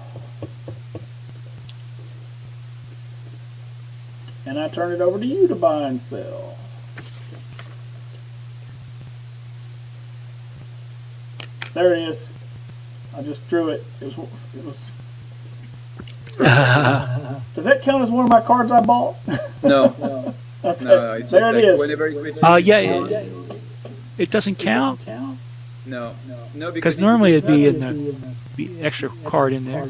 And I turn it over to you to buy and sell. There it is. I just drew it. It was. Does that count as one of my cards I bought? No. Okay. No, it's there just it is. Whenever it reaches It doesn't count. No, Because normally it'd be in the extra card in there.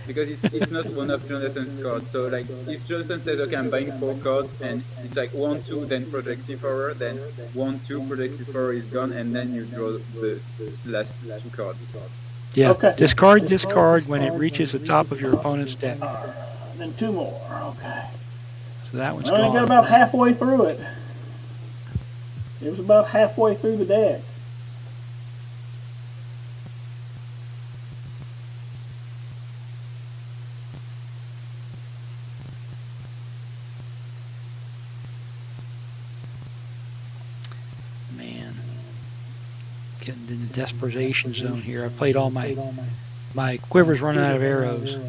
Because it's not one of Jonathan's cards. So like if Jonathan says, okay, I'm buying 4 cards, and it's like 1, 2, then Project Seafarer, then 1, 2, Project Seafarer is gone, and then you draw the last 2 cards. Yeah. Okay. Discard this card when it reaches the top of your opponent's deck. Then 2 more. Okay. So that one's I only got gone. about halfway through it. It was about halfway through the deck. Man, getting in the desperation zone here. I played all my quiver's running out of arrows.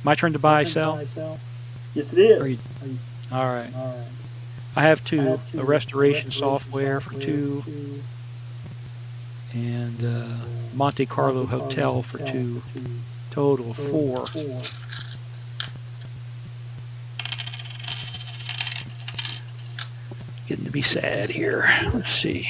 My turn to buy, sell? Yes, it is. All right. I have 2. A restoration software for 2. And Monte Carlo Hotel for 2. Total of 4. Getting to be sad here. Let's see.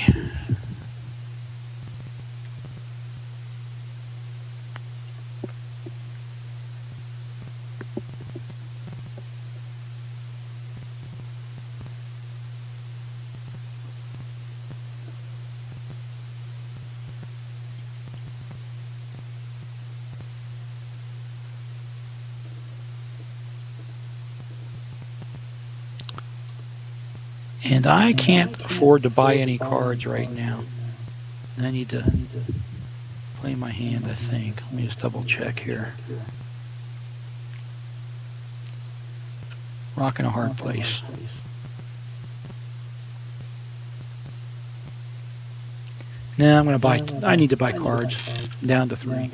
And I can't afford to buy any cards right now. I need to play my hand, I think. Let me just double check here. Rock in a hard place. Now I'm going to buy. I need to buy cards. Down to 3.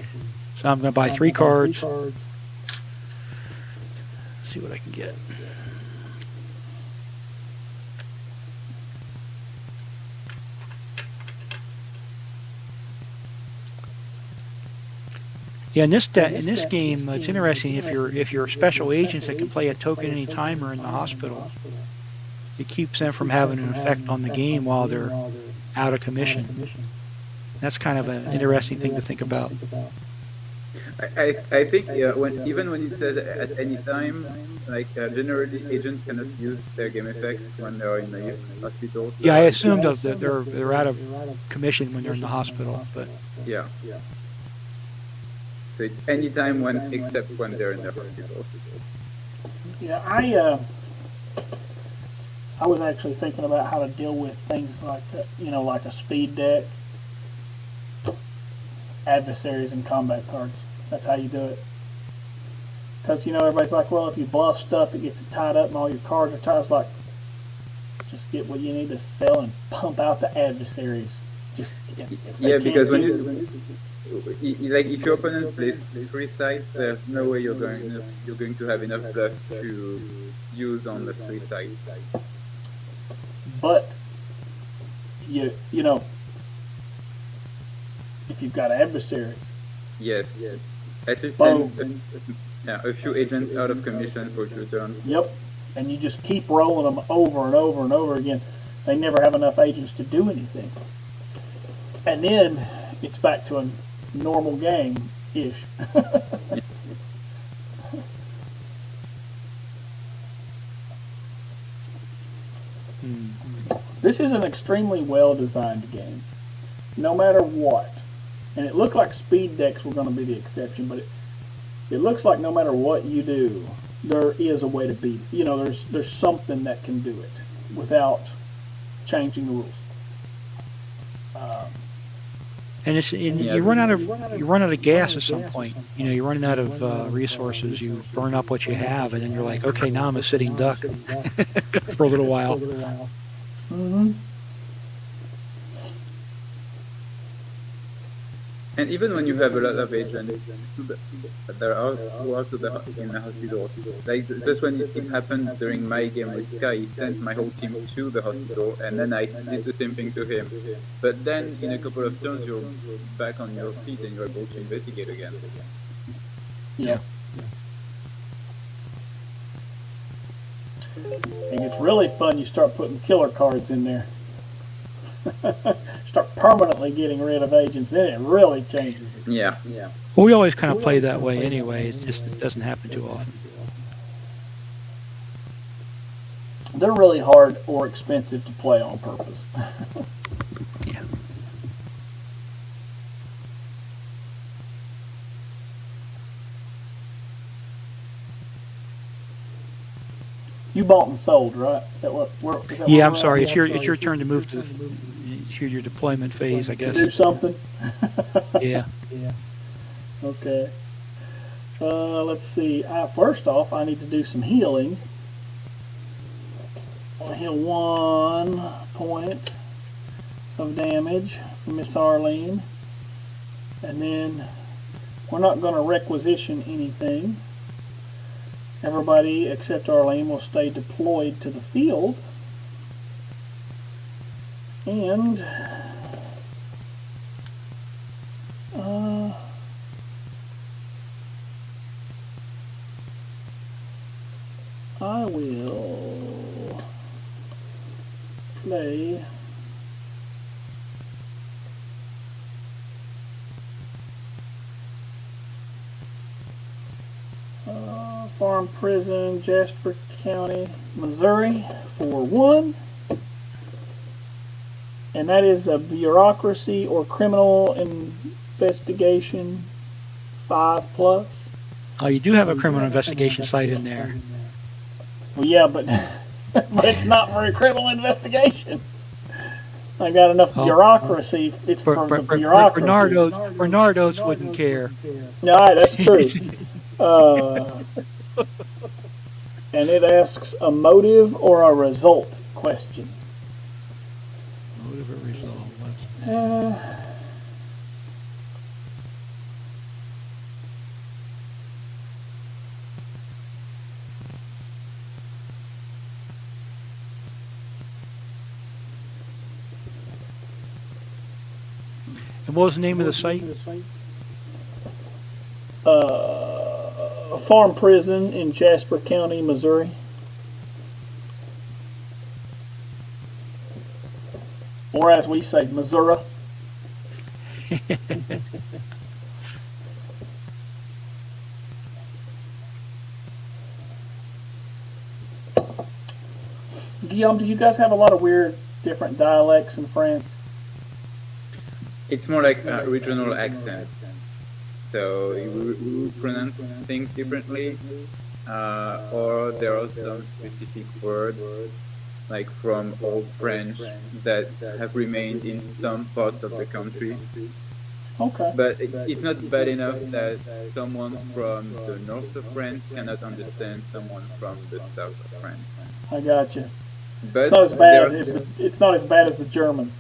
So I'm going to buy 3 cards. See what I can get. Yeah, in this game, it's interesting if you're special agents that can play a token any time or in the hospital. It keeps them from having an effect on the game while they're out of commission. That's kind of an interesting thing to think about. I think even when it says at any time, like generally agents cannot use their game effects when they're in the hospital. So Yeah, I assumed that they're out of commission when they're in the hospital, but yeah. So it's any time except when they're in the hospital. Yeah, I was actually thinking about how to deal with things like that, like a speed deck, adversaries, and combat cards. That's how you do it. Because, everybody's like, well, if you bluff stuff, it gets it tied up and all your cards are tied. It's like, just get what you need to sell and pump out the adversaries. Yeah, because when you like, if your opponent plays 3 sides, there's no way you're going to have enough bluff to use on the 3 sides. But if you've got adversaries, yes, at least send a few agents out of commission for 2 turns. Yep, and you just keep rolling them over and over and over again. They never have enough agents to do anything, and then it's back to a normal game-ish. This is an extremely well-designed game, no matter what. And it looked like speed decks were going to be the exception, but it looks like no matter what you do, there is a way to beat it. There's something that can do it without changing the rules. and you run out of gas at some point. You're running out of resources. You burn up what you have, and then you're like, okay, now I'm a sitting duck for a little while. Mm-hmm. And even when you have a lot of agents that are in the hospital, like just when it happened during my game with Sky, he sent my whole team to the hospital, and then I did the same thing to him. But then in a couple of turns, you're back on your feet and you're able to investigate again. Yeah. And it's really fun. You start putting killer cards in there. Start permanently getting rid of agents, then it really changes it. Yeah. Well, we always kind of play that way anyway. It doesn't happen too often. They're really hard or expensive to play on purpose. Yeah. You bought and sold, right? Is that what? Yeah, I'm sorry. It's your turn to move to your deployment phase, I guess. Do something. Yeah. Okay. Let's see. First off, I need to do some healing. I'll heal 1 point of damage from Miss Arlene, and then we're not going to requisition anything. Everybody except Arlene will stay deployed to the field. And I will play Farm Prison, Jasper County, Missouri, for 1. And that is a bureaucracy or criminal investigation 5+. Oh, you do have a criminal investigation site in there. Well, yeah, but but it's not for a criminal investigation. I got enough bureaucracy. It's for the bureaucracy. Bernardo's wouldn't care. No, that's true. And it asks a motive or a result question. Motive or result? What Uh, And what was the name of the site? a farm prison in Jasper County, Missouri. Or as we say, Missouri. Guillaume, do you guys have a lot of weird different dialects in France? It's more like regional accents. So we pronounce things differently, or there are some specific words, like from Old French, that have remained in some parts of the country. Okay. But it's not bad enough that someone from the north of France cannot understand someone from the south of France. I got you. But It's not as bad. It's not as bad as the Germans.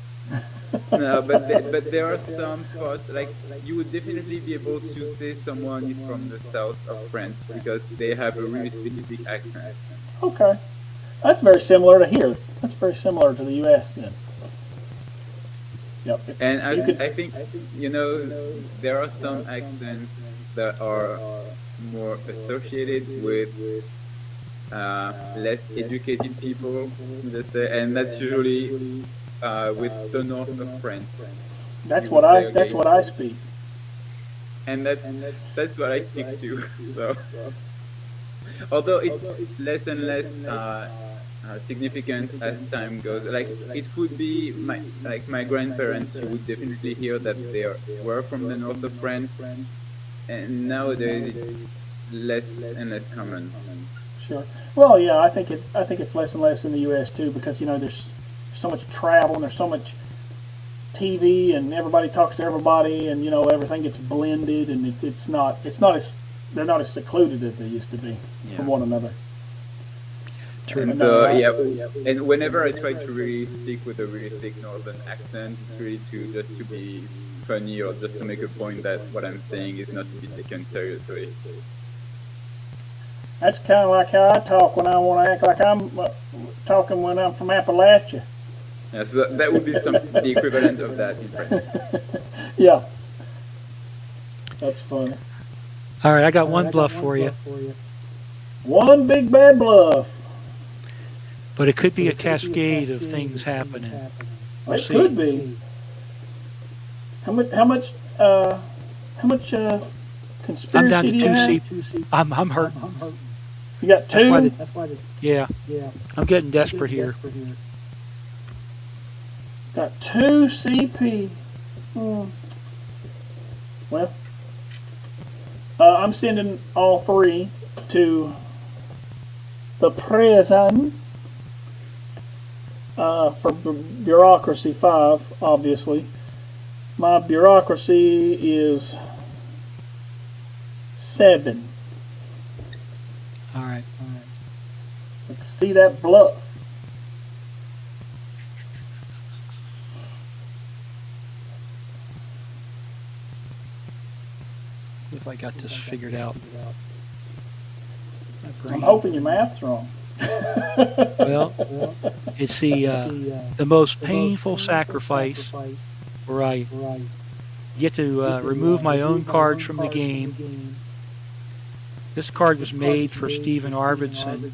no, but there are some parts, like you would definitely be able to say someone is from the south of France because they have a really specific accent. Okay. That's very similar to here. That's very similar to the U.S. then. Yep. And I think, you know, there are some accents that are more associated with less educated people, let's say, and that's usually with the north of France. That's what I speak. And that's what I speak to. So, although it's less and less significant as time goes, like it would be my grandparents, you would definitely hear that they were from the north of France, and nowadays it's less and less common. Sure. Well, yeah, I think it's less and less in the U.S. too, because you know there's so much travel and there's so much TV and everybody talks to everybody, and you know everything gets blended, and it's not as they're not as secluded as they used to be from one another. And so and whenever I try to really speak with a really thick northern accent, it's really just to be funny or just to make a point that what I'm saying is not to be taken seriously. That's kind of like how I talk when I want to act like I'm talking when I'm from Appalachia. Yeah, so that would be the equivalent of that in French. Yeah. That's funny. All right, I got one bluff for you. One big bad bluff. But it could be a cascade of things happening. We'll It see. could be. How much conspiracy I'm down to do you two have? C. I'm hurting. You got two? Yeah. I'm getting desperate here. Got two CP. Well, I'm sending all three to the prison for bureaucracy 5, obviously. My bureaucracy is 7. All right. Let's see that bluff. If I got this figured out. I'm hoping your math's wrong. Well, it's the most painful sacrifice where I get to remove my own cards from the game. This card was made for 𝐗-𝐅i𝐥e𝐬.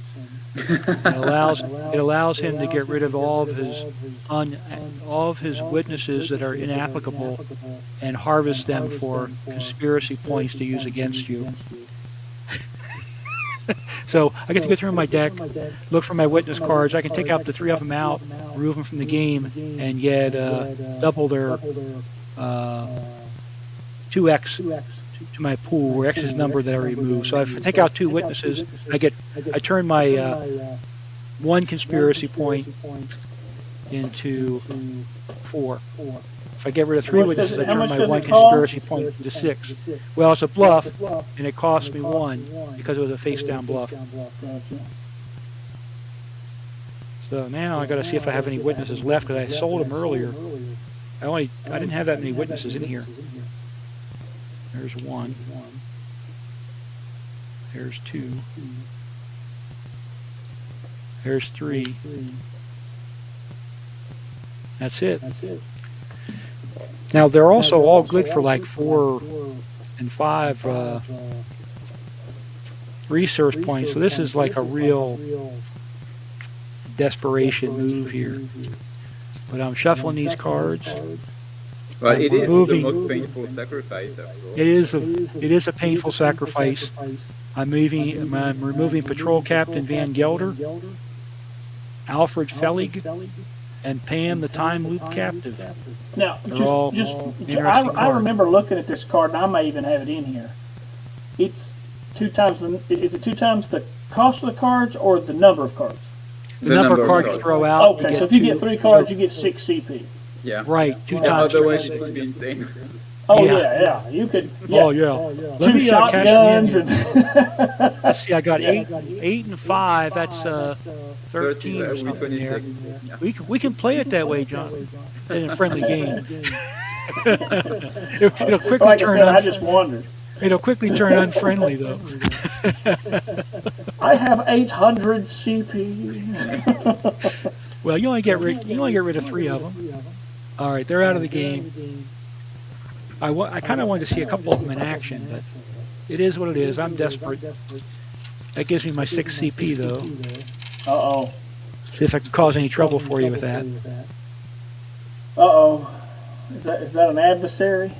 It allows him to get rid of all of his witnesses that are inapplicable and harvest them for conspiracy points to use against you. So I get to go through my deck, look for my witness cards. I can take out the 3 of them out, remove them from the game, and get double their 2x to my pool, where X is the number that I remove. So if I take out 2 witnesses, I turn my 1 conspiracy point into 4. If I get rid of 3 witnesses, I turn my 1 conspiracy point into 6. Well, it's a bluff, and it cost me 1 because it was a face-down bluff. So now I got to see if I have any witnesses left, because I sold them earlier. I didn't have that many witnesses in here. There's one. There's two. There's three. That's it. Now they're also all good for like 4 and 5 resource points. So this is like a real desperation move here. But I'm shuffling these cards. Well, it is moving. the most painful sacrifice, after all. It is a painful sacrifice. I'm removing Patrol Captain Van Gelder, Alfred Fellig, and Pam the Time Loop Captive. Now, I remember looking at this card, and I may even have it in here. It's 2 times is it 2 times the cost of the cards or the number of cards? The number of cards you throw out. Okay, so if you get 3 cards, you get 6 CP. Yeah. Right, 2 times. Otherwise, it would be insane. Oh Yeah. yeah, you could. Yeah. Oh yeah. Let 2 me cash shotguns me in here. and. Let's see, I got 8 and 5. That's 13 or with something there. 26. Yeah. We can play it that way, John, in a friendly game. It'll quickly Like I turn. said, I just wondered. It'll quickly turn unfriendly though. I have 800 CP. Well, you only get rid of 3 of them. All right, they're out of the game. I kind of wanted to see a couple of them in action, but it is what it is. I'm desperate. That gives me my 6 CP though. Uh-oh. See if I can cause any trouble for you with that. Uh-oh. Is that an adversary?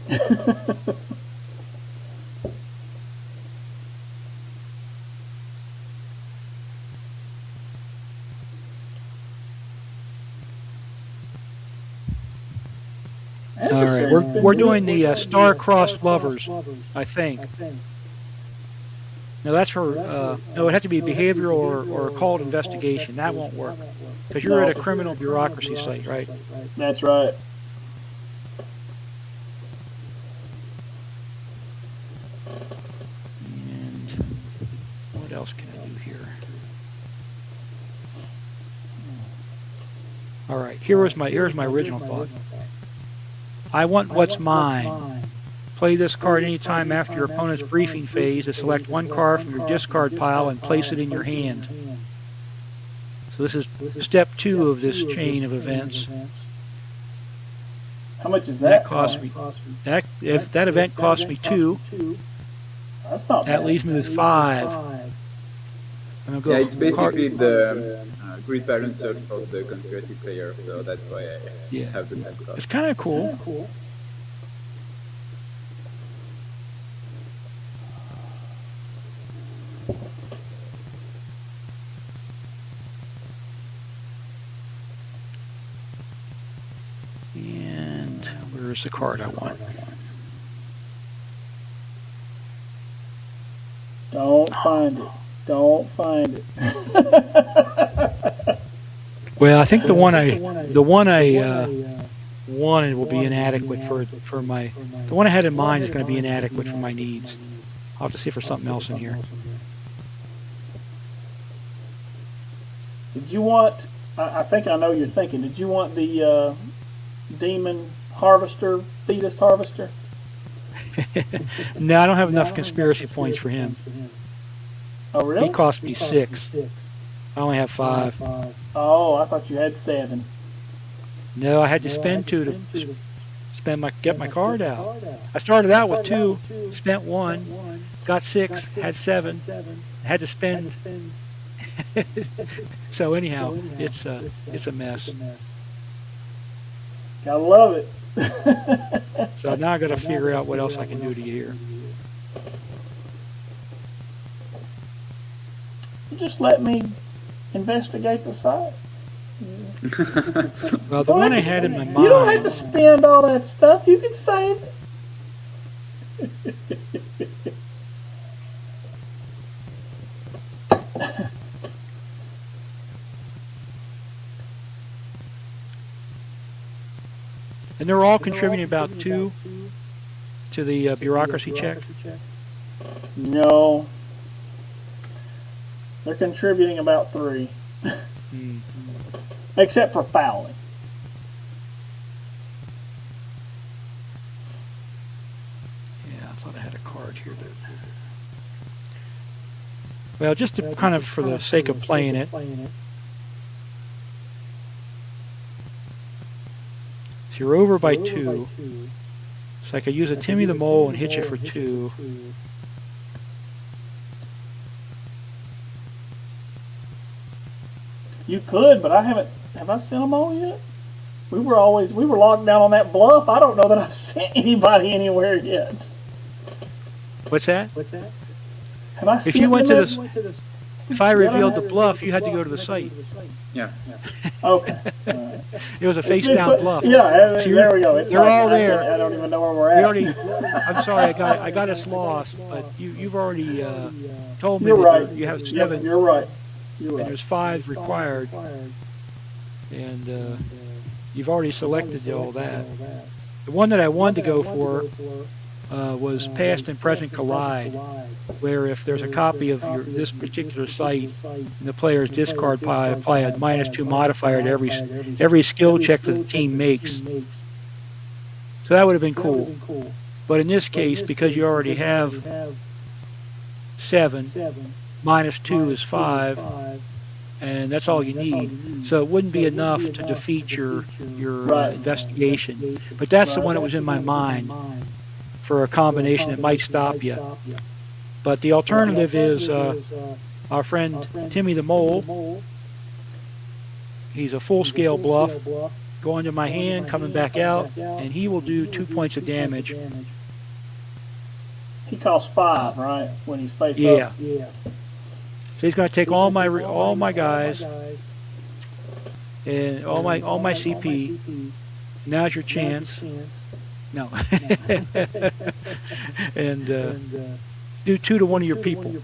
All right, we're doing the star-crossed lovers, I think. No, that's for no. It had to be behavioral or called investigation. That won't work because you're at a criminal bureaucracy site, right? That's right. And what else can I do here? All right, here's my original thought. I want what's mine. Play this card anytime after your opponent's briefing phase to select 1 card from your discard pile and place it in your hand. So this is step 2 of this chain of events. How much does that cost me? If that event costs me 2, that's not that bad. leaves me with 5. I'm gonna go Yeah, it's basically the grid balance search for the conspiracy player, so that's why I have the same It's cost. kind of cool. And where's the card I want? Don't find it. Don't find it. Well, I think the one I wanted will be inadequate for my. The one I had in mind is going to be inadequate for my needs. I'll have to see for something else in here. Did you want, I think I know you're thinking, did you want the demon harvester, fetus harvester? No, I don't have enough conspiracy points for him. Oh, really? He cost me 6. I only have 5. Oh, I thought you had 7. No, I had to spend 2 to get my card out. I started out with 2, spent 1, got 6, had 7, had to spend. So anyhow, it's a mess. Gotta love it. So now I got to figure out what else I can do to you here. Just let me investigate the site. Well, the one I had in my mind. You don't have to spend all that stuff. You can save it. And they're all contributing about 2 to the bureaucracy check. No. They're contributing about 3. Except for fouling. Well, just to kind of for the sake of playing it. So you're over by 2. So I could use a Timmy the Mole and hit you for 2. You could, but I haven't. Have I sent them all yet? We were locked down on that bluff. I don't know that I've sent anybody anywhere yet. What's that? Have I If sent you went them to the, if I revealed the bluff, you had to go to the site. Yeah. Okay. It was a face down bluff. Yeah, So there we go. It's they're like, all there. I don't even know where we're at. I'm sorry, I got us lost, but you've already told me You're that right. you have 7. Yep, you're right. You're And right. there's 5 required, and you've already selected all that. The one that I wanted to go for was past and present collide, where if there's a copy of this particular site in the player's discard pile, apply a -2 modifier to every skill check that the team makes. So that would have been cool. But in this case, because you already have 7, -2 is 5, and that's all you need. So it wouldn't be enough to defeat your investigation. But that's the one that was in my mind for a combination that might stop you. But the alternative is our friend Timmy the Mole. He's a full-scale bluff. Going to my hand, coming back out, and he will do 2 points of damage. He costs 5, right? When he's face Yeah. up. So he's going to take all my guys and all my CP. Now's your chance. No. And do 2 to one of your people.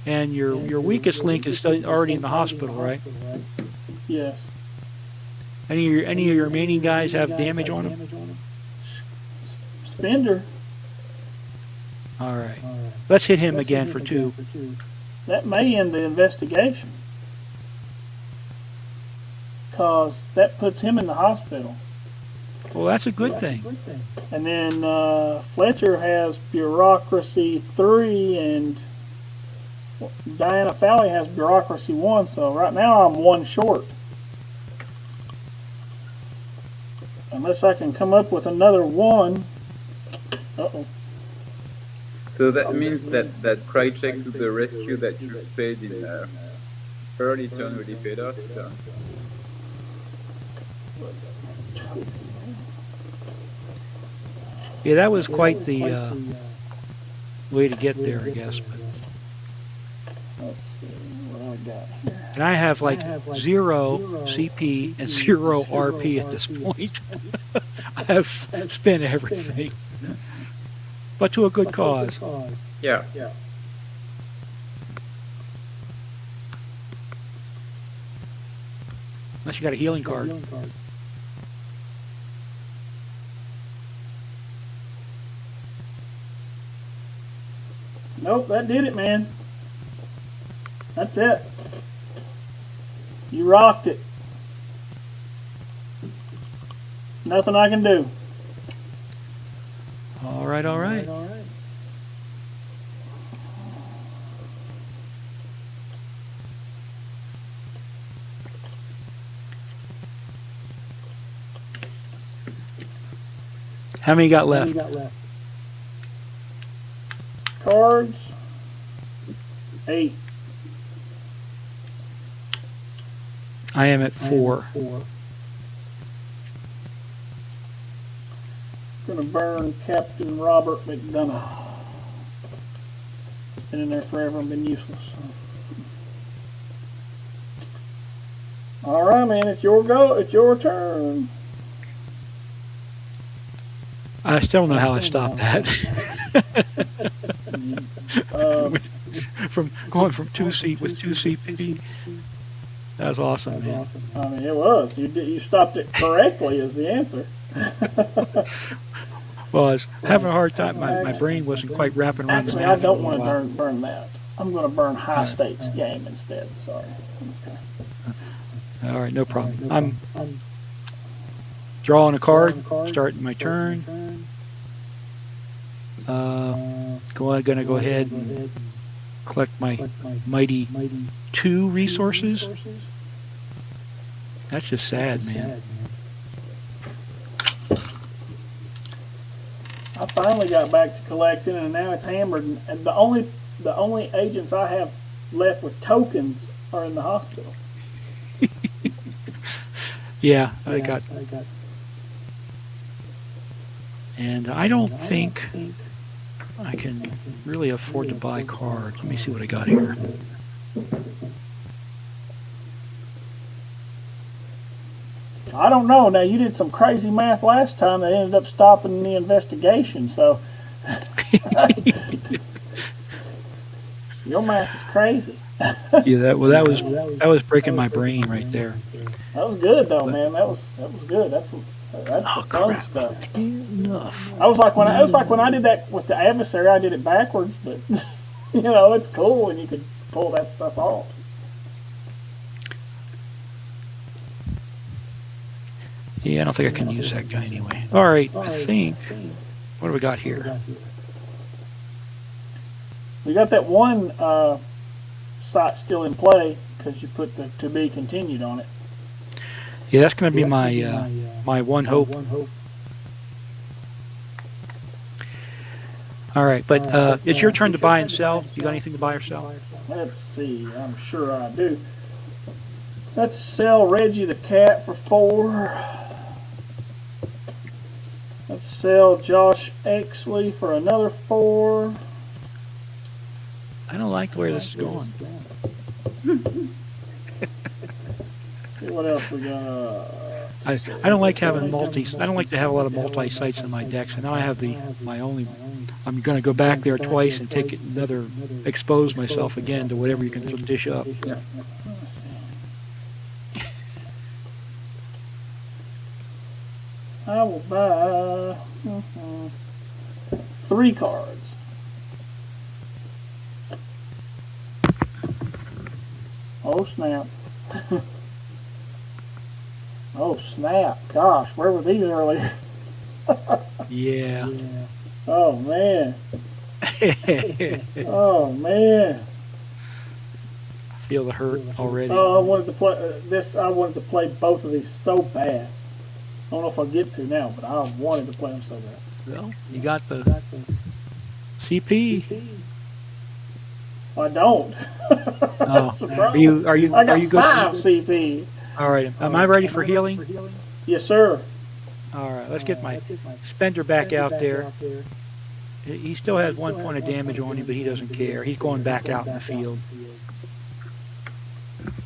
And your weakest link is still already in the hospital, right? Yes. Any of your remaining guys have damage on them? Spender. All right. Let's hit him again for 2. That may end the investigation. Because that puts him in the hospital. Well, that's a good thing. And then Fletcher has bureaucracy 3, and Diana Fowley has bureaucracy 1. So right now I'm 1 short. Unless I can come up with another 1. Uh-oh. So that means that cry check to the rescue that you paid in early turn really paid off. So. Yeah, that was quite the way to get there, I guess. But. Let's see what I got here. And I have like 0 CP and 0 RP at this point. I have spent everything. But to a good cause. Yeah. Unless you got a healing card. Nope, that did it, man. That's it. You rocked it. Nothing I can do. All right, all right. How many got left? Cards. 8. I am at 4. Gonna burn Captain Robert McDonough. Been in there forever and been useless. All right, man. It's your go. It's your turn. I still don't know how I stopped that. From going from 2 CP. That was awesome, man. I mean, it was. You stopped it correctly is the answer. Well, I was having a hard time. My brain wasn't quite wrapping around the Actually, math. I don't want to burn that. I'm going to burn high stakes game instead. Sorry. Okay. All right, no problem. I'm drawing a card, starting my turn. Going to go ahead and collect my mighty 2 resources. That's just sad, man. I finally got back to collecting, and now it's hammered. And the only agents I have left with tokens are in the hospital. Yeah, I got. And I don't think I can really afford to buy cards. Let me see what I got here. I don't know. Now, you did some crazy math last time that ended up stopping the investigation, so your math is crazy. Yeah, that was breaking my brain right there. That was good though, man. That was good. That's the fun stuff. Enough. I was like when I did that with the adversary, I did it backwards, but you know, it's cool when you could pull that stuff off. Yeah, I don't think I can use that guy anyway. All right, I think. What do we got here? We got that one site still in play because you put the to be continued on it. Yeah, that's going to be my my one hope. All right, but it's your turn to buy and sell. You got anything to buy or sell? Let's see. I'm sure I do. Let's sell Reggie the cat for 4. Let's sell 𝐗-𝐅i𝐥e𝐬 for another 4. I don't like where this is going. See what else we got. I don't like having I don't like to have a lot of multi-sites in my decks, and now I have my only. I'm going to go back there twice and take expose myself again to whatever you can dish up. Yeah. I will buy 3 cards. Oh snap. Oh snap. Gosh, where were these earlier? Yeah. Oh man. Oh man. I feel the hurt already. Oh, I wanted to play this. I wanted to play both of these so bad. I don't know if I'll get to now, but I wanted to play them so bad. Well, you got the CP. I don't. Oh, are you I got good? 5 CP. All right. Am I ready for healing? Yes, sir. All right. Let's get my spender back out there. He still has 1 point of damage on him, but he doesn't care. He's going back out in the field.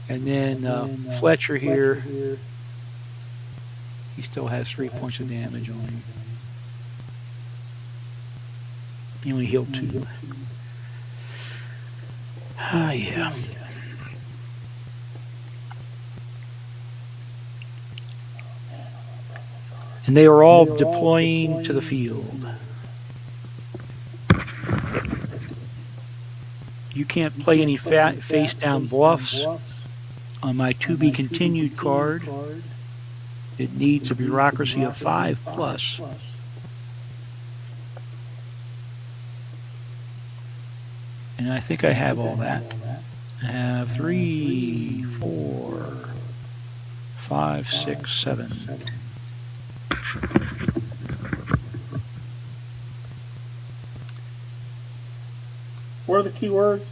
And then Fletcher here. He still has 3 points of damage on him. He only healed 2. Ah, yeah. And they are all deploying to the field. You can't play any face-down bluffs on my to be continued card. It needs a bureaucracy of 5+. And I think I have all that. I have 3, 4, 5, 6, 7. What are the keywords?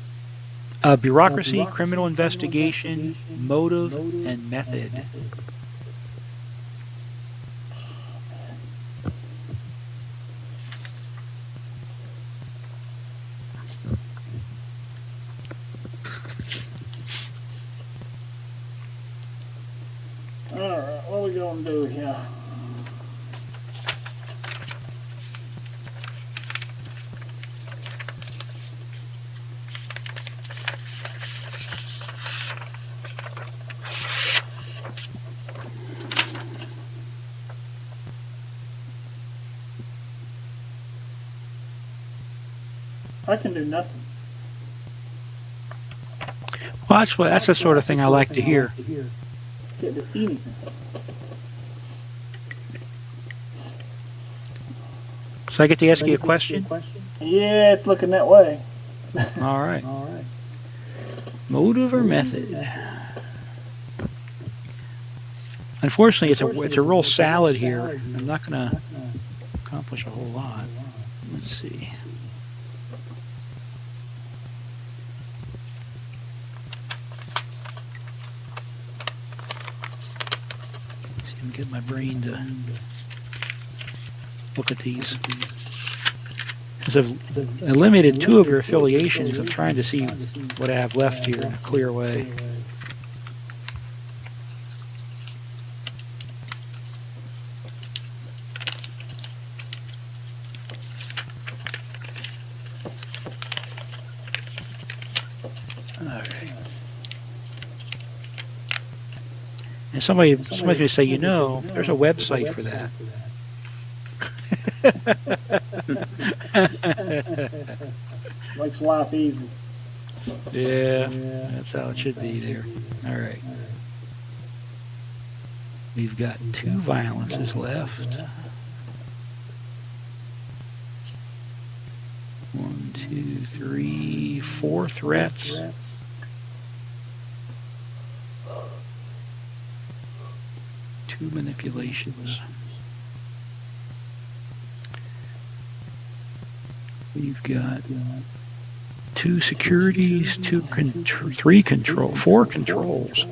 Bureaucracy, criminal investigation, motive, and method. Alright, what are we going to do here? I can do nothing. Well, that's the sort of thing I like to hear. Can't do anything. So I get to ask you a question? Yeah, it's looking that way. All right. Motive or method? Unfortunately, it's a real salad here. I'm not going to accomplish a whole lot. Let's see. See if I can get my brain to look at these. Because I've eliminated 2 of your affiliations, I'm trying to see what I have left here in a clear way. And somebody's going to say, you know, there's a website for that. Makes life easy. Yeah, that's how it should be there. All right. We've got 2 violences left. 1, 2, 3, 4 threats. Two manipulations. We've got 2 securities, 3 control, 4 controls.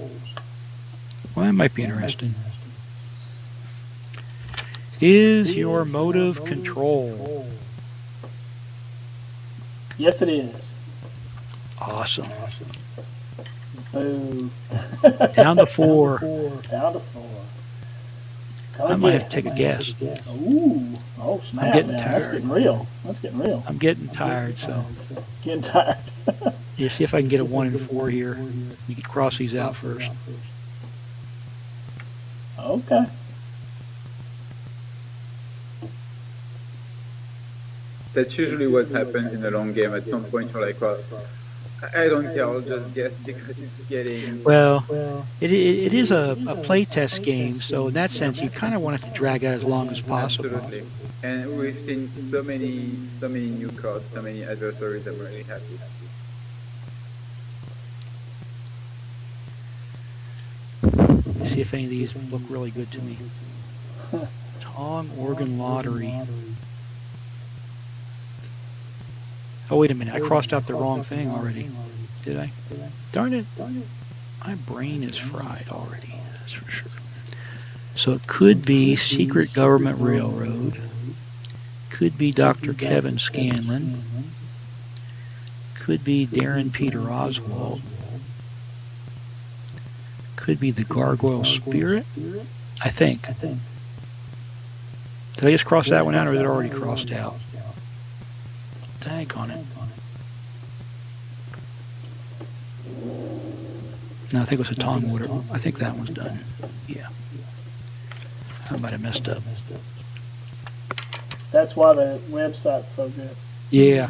Well, that might be interesting. Is your motive control? Yes, it is. Awesome. Boo. Down to 4. Down to 4. I might have to take a guess. Ooh. Oh, snap. I'm getting That's tired. getting real. That's getting real. I'm getting tired, so Getting tired. yeah, see if I can get a 1 and 4 here. You can cross these out first. Okay. That's usually what happens in a long game. At some point, you're like, well, I don't care, I'll just guess because it's getting... Well, it is a playtest game, so in that sense, you kind of want it to drag out as long as possible. Absolutely. And we've seen so many new cards, so many adversaries. I'm really happy. See if any of these look really good to me. Tong Organ Lottery. Oh, wait a minute. I crossed out the wrong thing already. Did I? Darn it. My brain is fried already. That's for sure. So it could be Secret Government Railroad. Could be Dr. Kevin Scanlon. Could be Darren Peter Oswald. Could be the Gargoyle Spirit, I think. Did I just cross that one out, or is it already crossed out? Daggone it. No, I think it was a Tong Water. I think that one's done. Yeah. I might have messed up. That's why the website's so good. Yeah.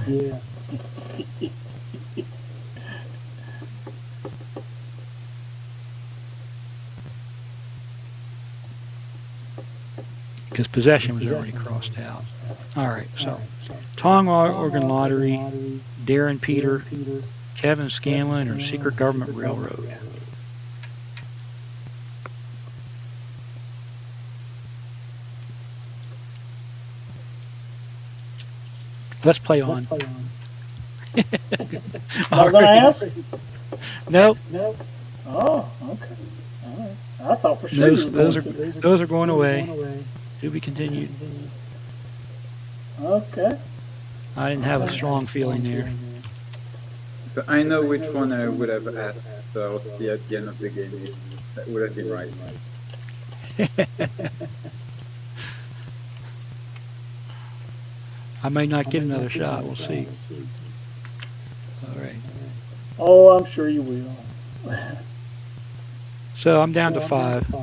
Because possession was already crossed out. All right, so Tong Organ Lottery, Darren Peter, Kevin Scanlon, or Secret Government Railroad. Let's play on. Not going to ask? Nope. Oh, okay. All right. I thought for sure Those are going away. To be continued. Okay. I didn't have a strong feeling there. So I know which one I would have asked, so I'll see at the end of the game if that would have been right. I may not get another shot. We'll see. All right. Oh, I'm sure you will. So I'm down to 5.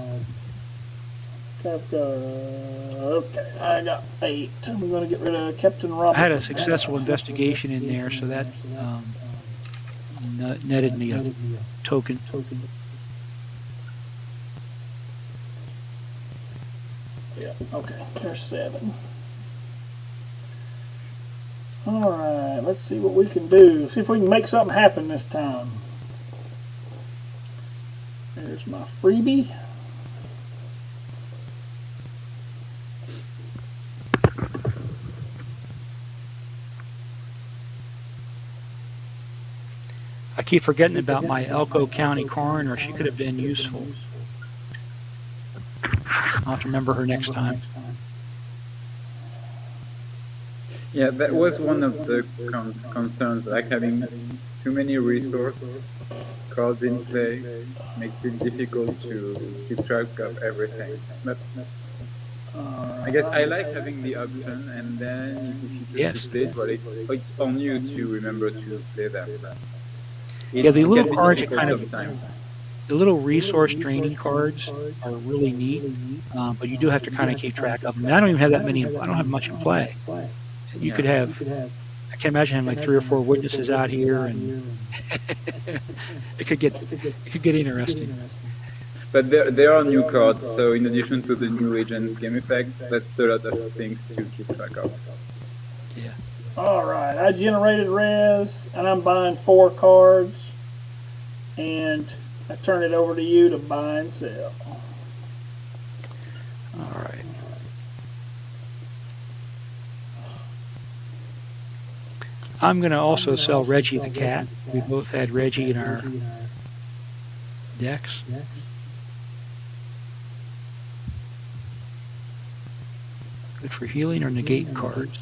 Okay, I got 8. We're going to get rid of Captain Robert. I had a successful investigation in there, so that netted me a token. Yeah, okay, there's 7. Alright, let's see what we can do. See if we can make something happen this time. There's my freebie. I keep forgetting about my Elko County coroner. She could have been useful. I'll have to remember her next time. Yeah, that was one of the concerns, like having too many resource cards in play makes it difficult to keep track of everything. But I guess I like having the option, and then if you choose to play it, well, it's on you to remember to play them. Yeah, the little cards are difficult kind of sometimes. the little resource draining cards are really neat, but you do have to kind of keep track of them. And I don't even have that many. I don't have much in play. You could have. I can imagine having like 3 or 4 witnesses out here, and it could get interesting. But there are new cards, so in addition to the new agents game effects, that's a lot of things to keep track of. Yeah. Alright, I generated res, and I'm buying 4 cards, and I turn it over to you to buy and sell. Alright. I'm going to also sell Reggie the cat. We both had Reggie in our decks. Good for healing or negate cards.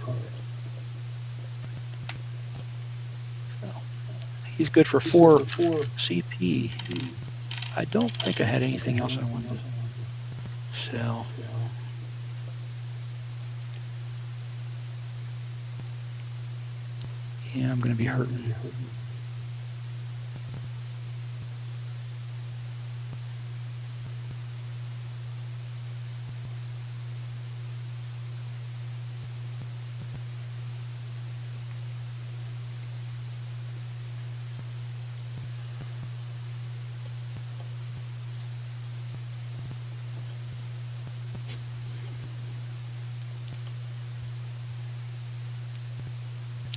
He's good for 4 CP. I don't think I had anything else I wanted to sell. Yeah, I'm going to be hurting.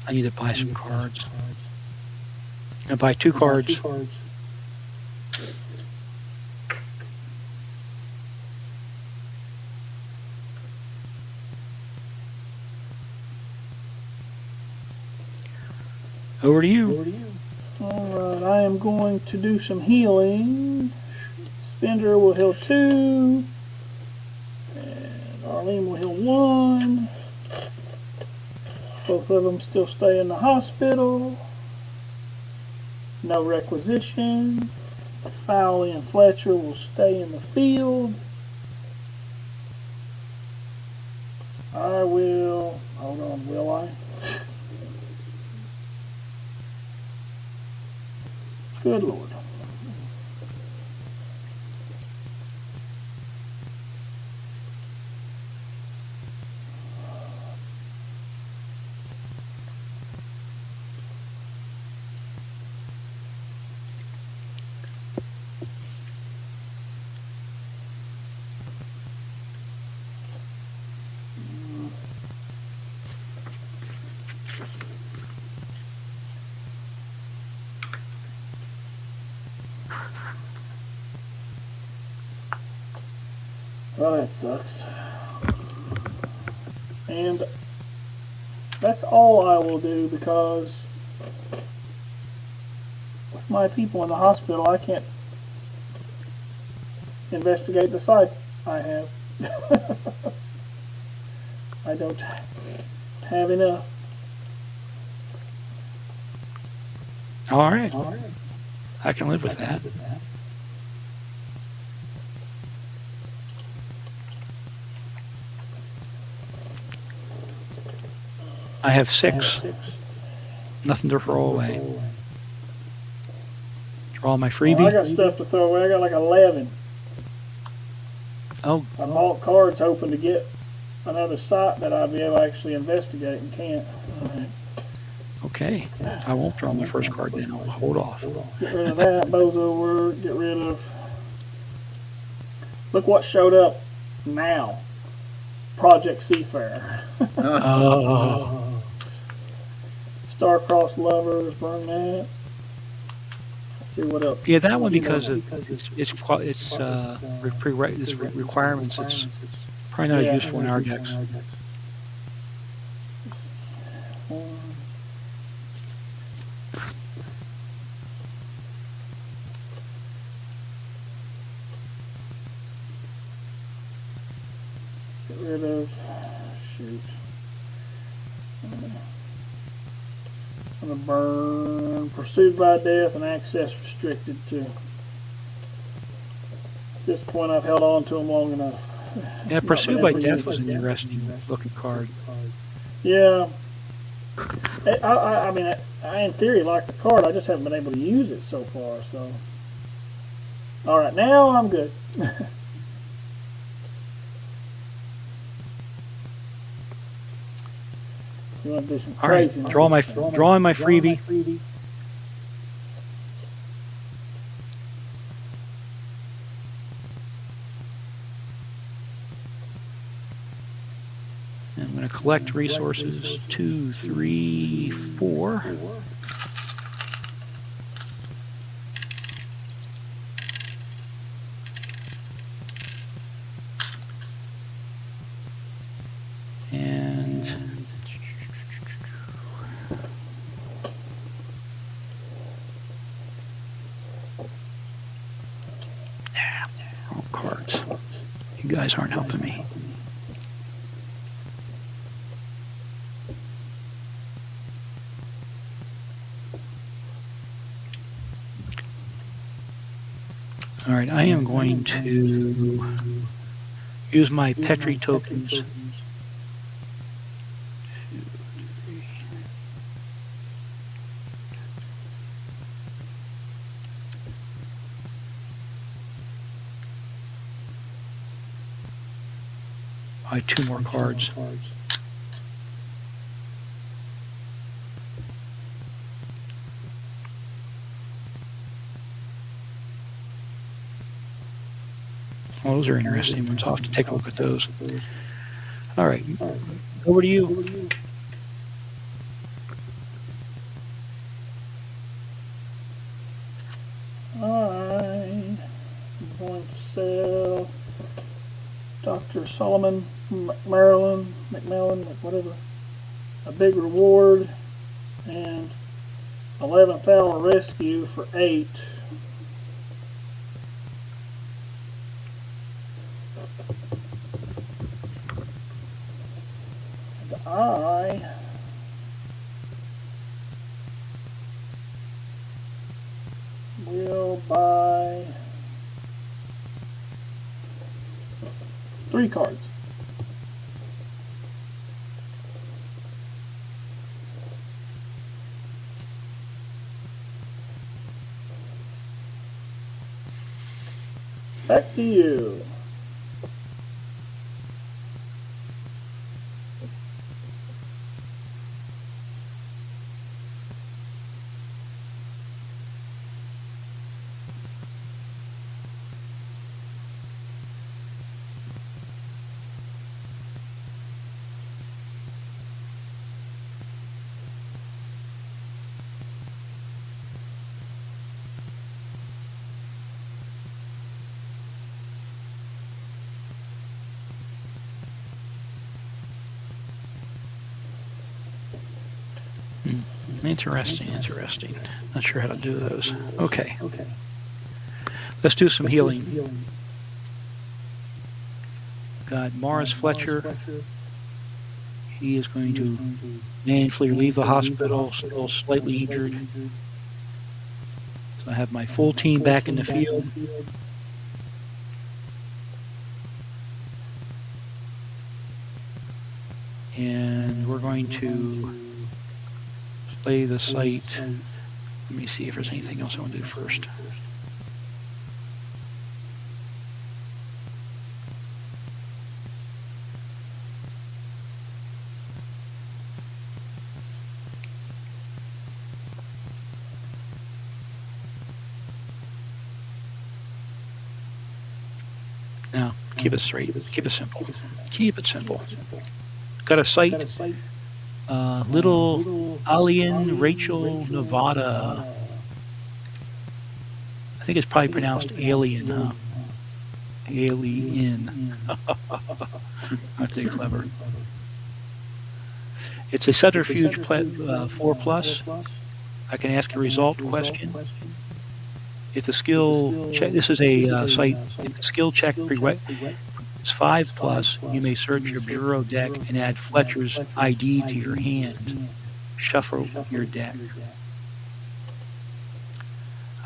I need to buy some cards. I'm going to buy 2 cards. Over to you. Alright, I am going to do some healing. Spender will heal 2. And Arlene will heal 1. Both of them still stay in the hospital. No requisition. Fowley and Fletcher will stay in the field. I will... Hold on, will I? Good Lord. Well, that sucks. And that's all I will do, because with my people in the hospital, I can't investigate the site I have. I don't have enough. All right. I can live with that. I have 6. Nothing to throw away. Draw my freebie. I got stuff to throw away. I got like 11. Oh. I bought cards hoping to get another site that I'd be able to actually investigate, and can't. Right. Okay. I won't draw my first card then. I'll hold off. Get rid of that. Bozo word. Get rid of... Look what showed up now. Project Seafarer. Oh. Star-crossed lovers, burn that. Let's see what else. Yeah, that one because of its requirements. It's probably not as useful in our decks. Get rid of. Shoot. I'm gonna burn pursued by death and access restricted to. At this point, I've held on to them long enough. Yeah, pursued by death was an interesting looking card. Yeah. I mean, I in theory like the card. I just haven't been able to use it so far. So, all right, now I'm good. You want to do some crazy? All right, drawing my freebie. And I'm going to collect resources 2, 3, 4. And wrong cards. You guys aren't helping me. All right, I am going to use my Petri tokens. Buy 2 more cards. Well, those are interesting ones. I'll have to take a look at those. All right, over to you. I'm going to sell Dr. Solomon McMillan, whatever, a big reward, and 11th hour rescue for 8. I will buy 3 cards. Back to you. Interesting. Not sure how to do those. Okay. Let's do some healing. Got Morris Fletcher. He is going to manfully leave the hospital, still slightly injured. So I have my full team back in the field. And we're going to play the site. Let me see if there's anything else I want to do first. Now, keep it straight. Keep it simple. Keep it simple. Got a site. Little Alien Rachel Nevada. I think it's probably pronounced alien, huh? Alien. Aren't they clever? It's a Subterfuge 4+. I can ask a result question. If the skill check, this is a site, if the skill check is 5+, you may search your bureau deck and add Fletcher's ID to your hand. Shuffle your deck.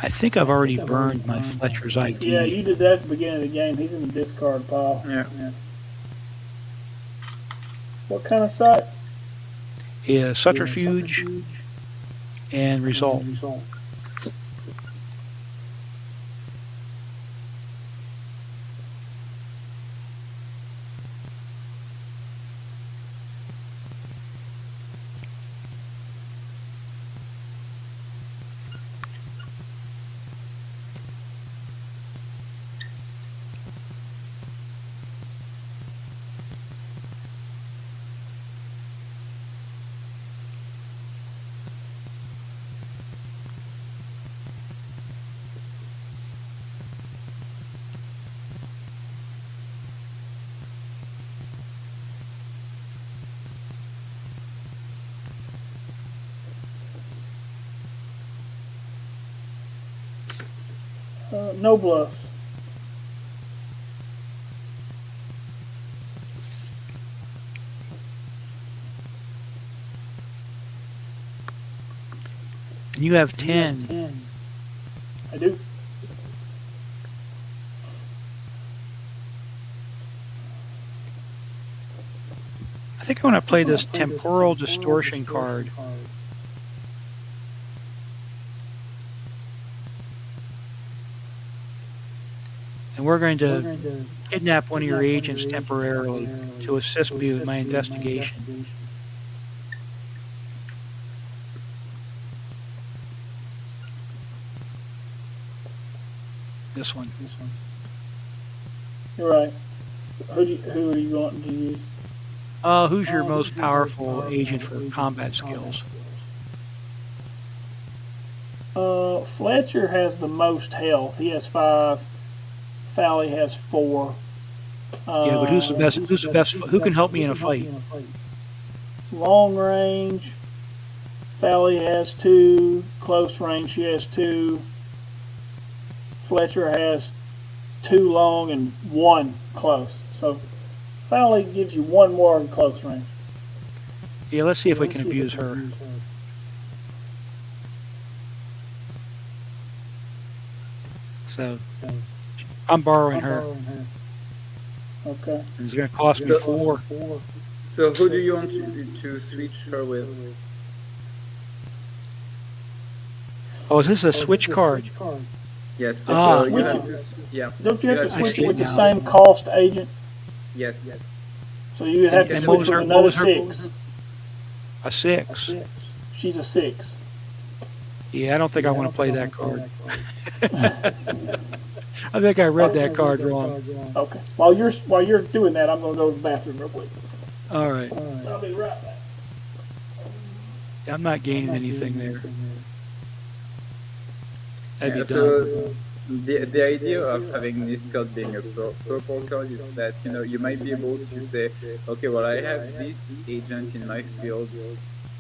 I think I've already burned my Fletcher's ID. Yeah, you did that at the beginning of the game. He's in the discard pile. Yeah. What kind of site? Yeah, Subterfuge and result. No bluff. And you have 10. I do. I think I want to play this temporal distortion card. And we're going to kidnap one of your agents temporarily to assist me with my investigation. This one. You're right. Who are you wanting to use? Who's your most powerful agent for combat skills? Fletcher has the most health. He has 5. Fally has 4. Yeah, but who's the best? Who's the best? Who can help me in a fight? Long range. Fally has 2. Close range, she has 2. Fletcher has 2 long and 1 close. So Fally gives you 1 more in close range. Yeah, let's see if we can abuse her. So I'm borrowing her. Okay. It's going to cost me 4. So who do you want to switch her with? Oh, is this a switch card? Yes. Ah. So you have to, yeah. Don't you have to I switch see it with it the now. same cost agent? Yes. So you would have to And switch with another 6. A 6. She's a 6. Yeah, I don't think I want to play that card. I think I read that card wrong. Okay. While you're doing that, I'm going to go to the bathroom real quick. All right. I'll be right back. I'm not gaining anything there. That'd Yeah, be so dumb. the idea of having this card being a purple card is that you might be able to say, okay, well I have this agent in my field,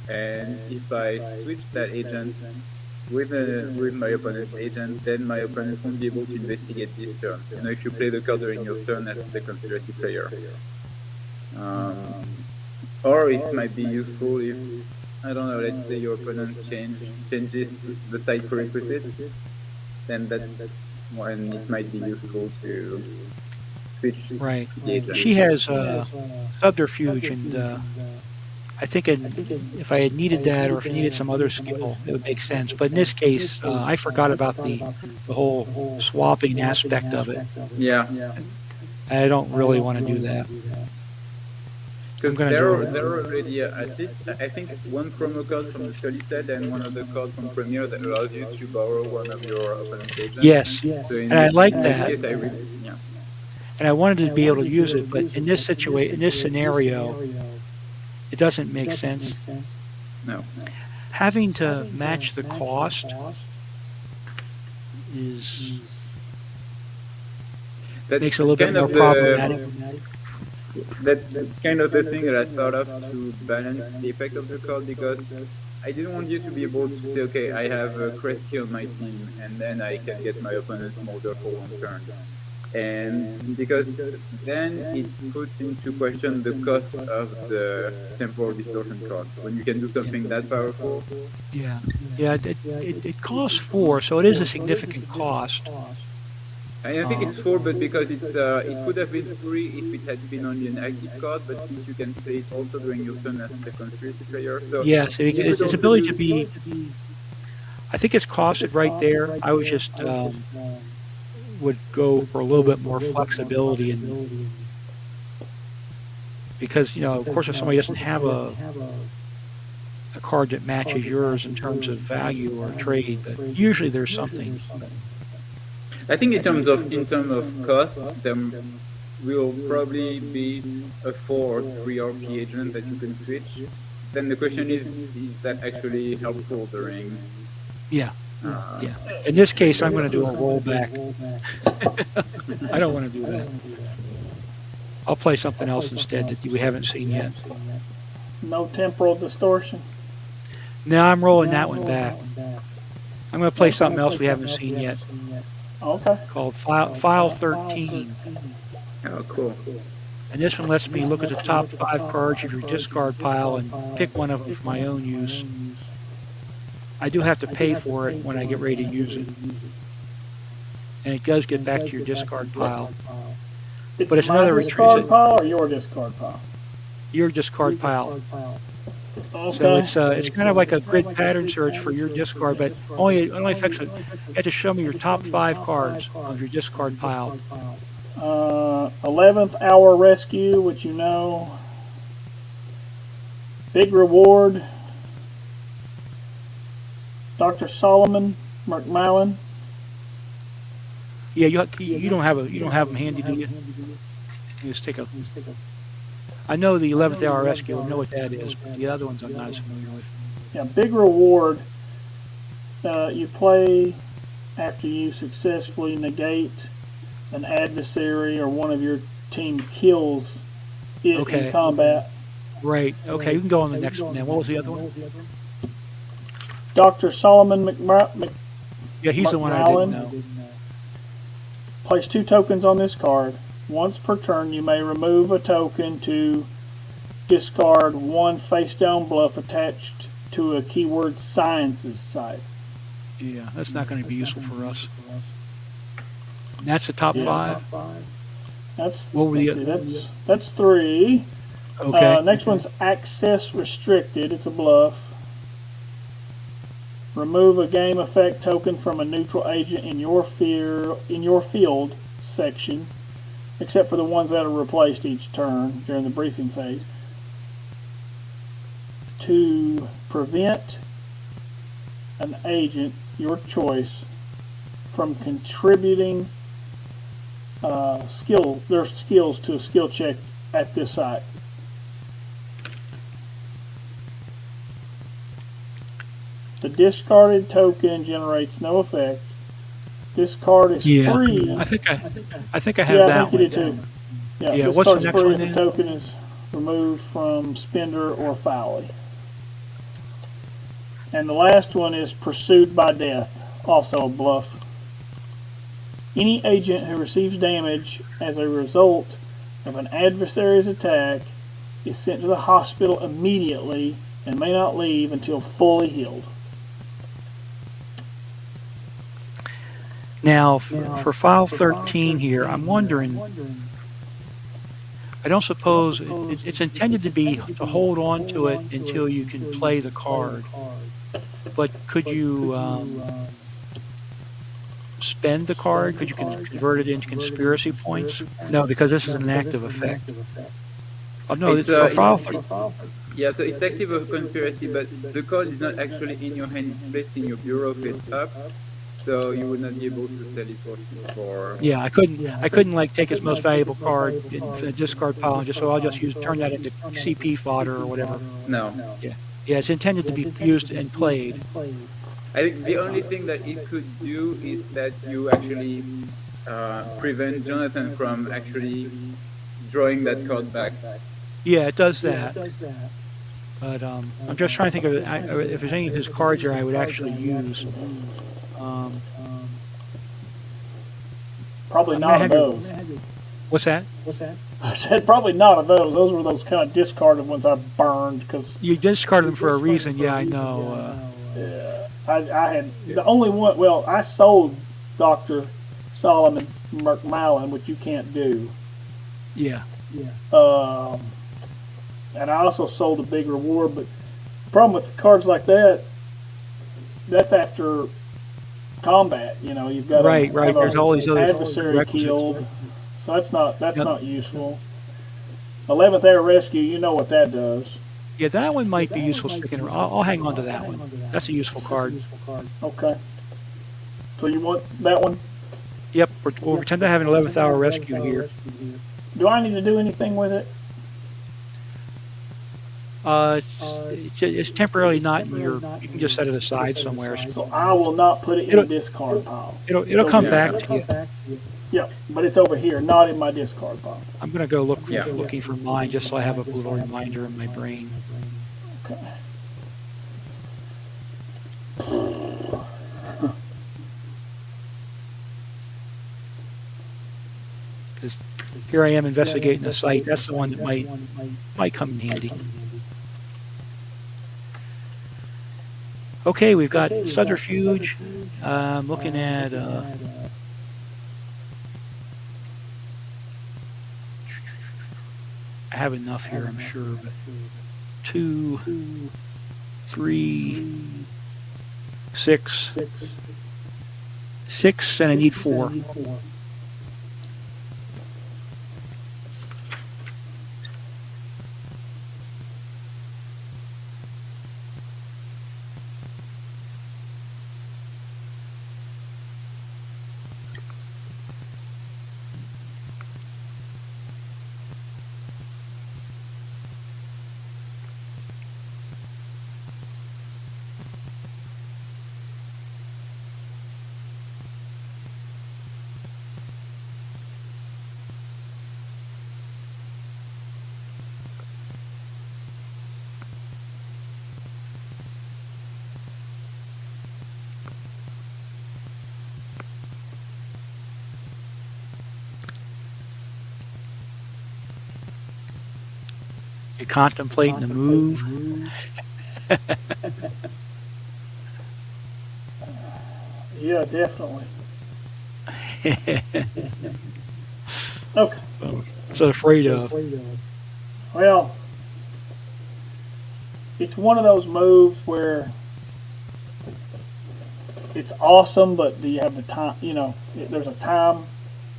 and if I switch that agent with my opponent's agent, then my opponent won't be able to investigate this turn. If you play the card during your turn as the conspiracy player, or it might be useful if, I don't know, let's say your opponent changes the side prerequisites, then that's when it might be useful to switch Right. the agent. She has subterfuge, and I think if I had needed that, or if I needed some other skill, it would make sense. But in this case, I forgot about the whole swapping aspect of it. Yeah. I don't really want to do that. Because gonna there draw are it. already, at least, I think, one promo card from the Scully set and one other card from Premier that allows you to borrow one of your opponent's agents. Yes, So and I like in that. this case, I really, yeah. And I wanted to be able to use it, but in this scenario, it doesn't make sense. No. having to match the cost makes it a little bit more problematic. That's kind of the thing that I thought of to balance the effect of the card, because I didn't want you to be able to say, okay, I have a Kresge on my team, and then I can get my opponent's Mulder for one turn. And because then it puts into question the cost of the temporal distortion card. When you can do something that powerful. Yeah, it costs 4, so it is a significant cost. I think it's 4, but because it's it would have been 3 if it had been only an active card, but since you can play it also during your turn as the conspiracy player, so yeah, so its ability to be, I think it's costed right there. I was just would go for a little bit more flexibility, and because of course, if somebody doesn't have a card that matches yours in terms of value or trade, but usually there's something. I think in terms of costs, there will probably be a 4 or 3 RP agent that you can switch. Then the question is that actually helpful during? Yeah. In this case, I'm going to do a rollback. I don't want to do that. I'll play something else instead that we haven't seen yet. No temporal distortion? No, I'm rolling that one back. I'm going to play something else we haven't seen yet. Okay. Called File 13. Oh, cool. And this one lets me look at the top 5 cards of your discard pile and pick one of them for my own use. I do have to pay for it when I get ready to use it. And it does get back to your discard pile. But it's another discard pile or your discard pile? Your discard pile. Okay. So it's kind of like a grid pattern search for your discard, but only affects it. You have to show me your top 5 cards of your discard pile. 11th Hour Rescue, which you know. Big Reward. Dr. Solomon McMillan. Yeah, you don't have them handy, do you? You just take a. I know the 11th Hour Rescue. I know what that is, but the other ones I'm not as familiar with. Yeah, Big Reward. You play after you successfully negate an adversary or one of your team kills it in combat. Right. Okay, you can go on the next one then. What was the other one? Dr. Solomon McMillan. Yeah, he's the one I didn't know. Place 2 tokens on this card. Once per turn, you may remove a token to discard 1 face-down bluff attached to a keyword sciences site. Yeah, that's not going to be useful for us. And that's the top 5? That's, what were the that's 3. Okay. Next one's access restricted. It's a bluff. Remove a game effect token from a neutral agent in your field section, except for the ones that are replaced each turn during the briefing phase, to prevent an agent, your choice, from contributing their skills to a skill check at this site. The discarded token generates no effect. This card is free. I think I have that one. I think you did too. Yeah, this what's the card's next free one if the token is removed from spender or Fowley. And the last one is pursued by death, also a bluff. Any agent who receives damage as a result of an adversary's attack is sent to the hospital immediately and may not leave until fully healed. Now, for file 13 here, I'm wondering, I don't suppose, it's intended to hold on to it until you can play the card. But could you spend the card? Could you convert it into conspiracy points? No, because this is an active effect. Oh, no, it's for file 13. Yeah, so it's active of conspiracy, but the card is not actually in your hand, it's placed in your bureau face up. So you would not be able to sell it for. Yeah, I couldn't like take his most valuable card in the discard pile and I'll just turn that into CP fodder or whatever. No. Yeah. Yeah, it's intended to be used and played. I think the only thing that it could do is that you actually prevent Jonathan from actually drawing that card back. Yeah, it does that. But I'm just trying to think of if there's any of his cards here I would actually use. Probably not of those. What's that? I said probably not of those. Those were those kind of discarded ones I burned because You discarded them for a reason. Yeah, I know. I had the only one. Well, I sold Dr. Solomon McMillan, which you can't do. Yeah. And I also sold a big reward, but the problem with cards like that, that's after combat. You know, you've got to Right. have There's all these other adversary requisites. killed, so that's not useful. 11th Air Rescue, you know what that does. Yeah, that one might be useful sticking around. I'll hang on to that one. That's a useful card. Okay. So you want that one? Yep. We'll pretend to have an 11th hour rescue here. Do I need to do anything with it? It's temporarily not in your. You can just set it aside somewhere. So I will not put it in the discard pile. It'll come back to you. Yeah, but it's over here, not in my discard pile. I'm gonna go looking for mine just so I have a little reminder in my brain. Okay. Because here I am investigating a site. That's the one that might come in handy. Okay, we've got subterfuge. Looking at I have enough here, I'm sure, but 2, 3, 6, 6, and I need 4. You're contemplating the move. Yeah, definitely. Okay. So afraid of. Well, it's one of those moves where it's awesome, but do you have the time? You know, there's a time.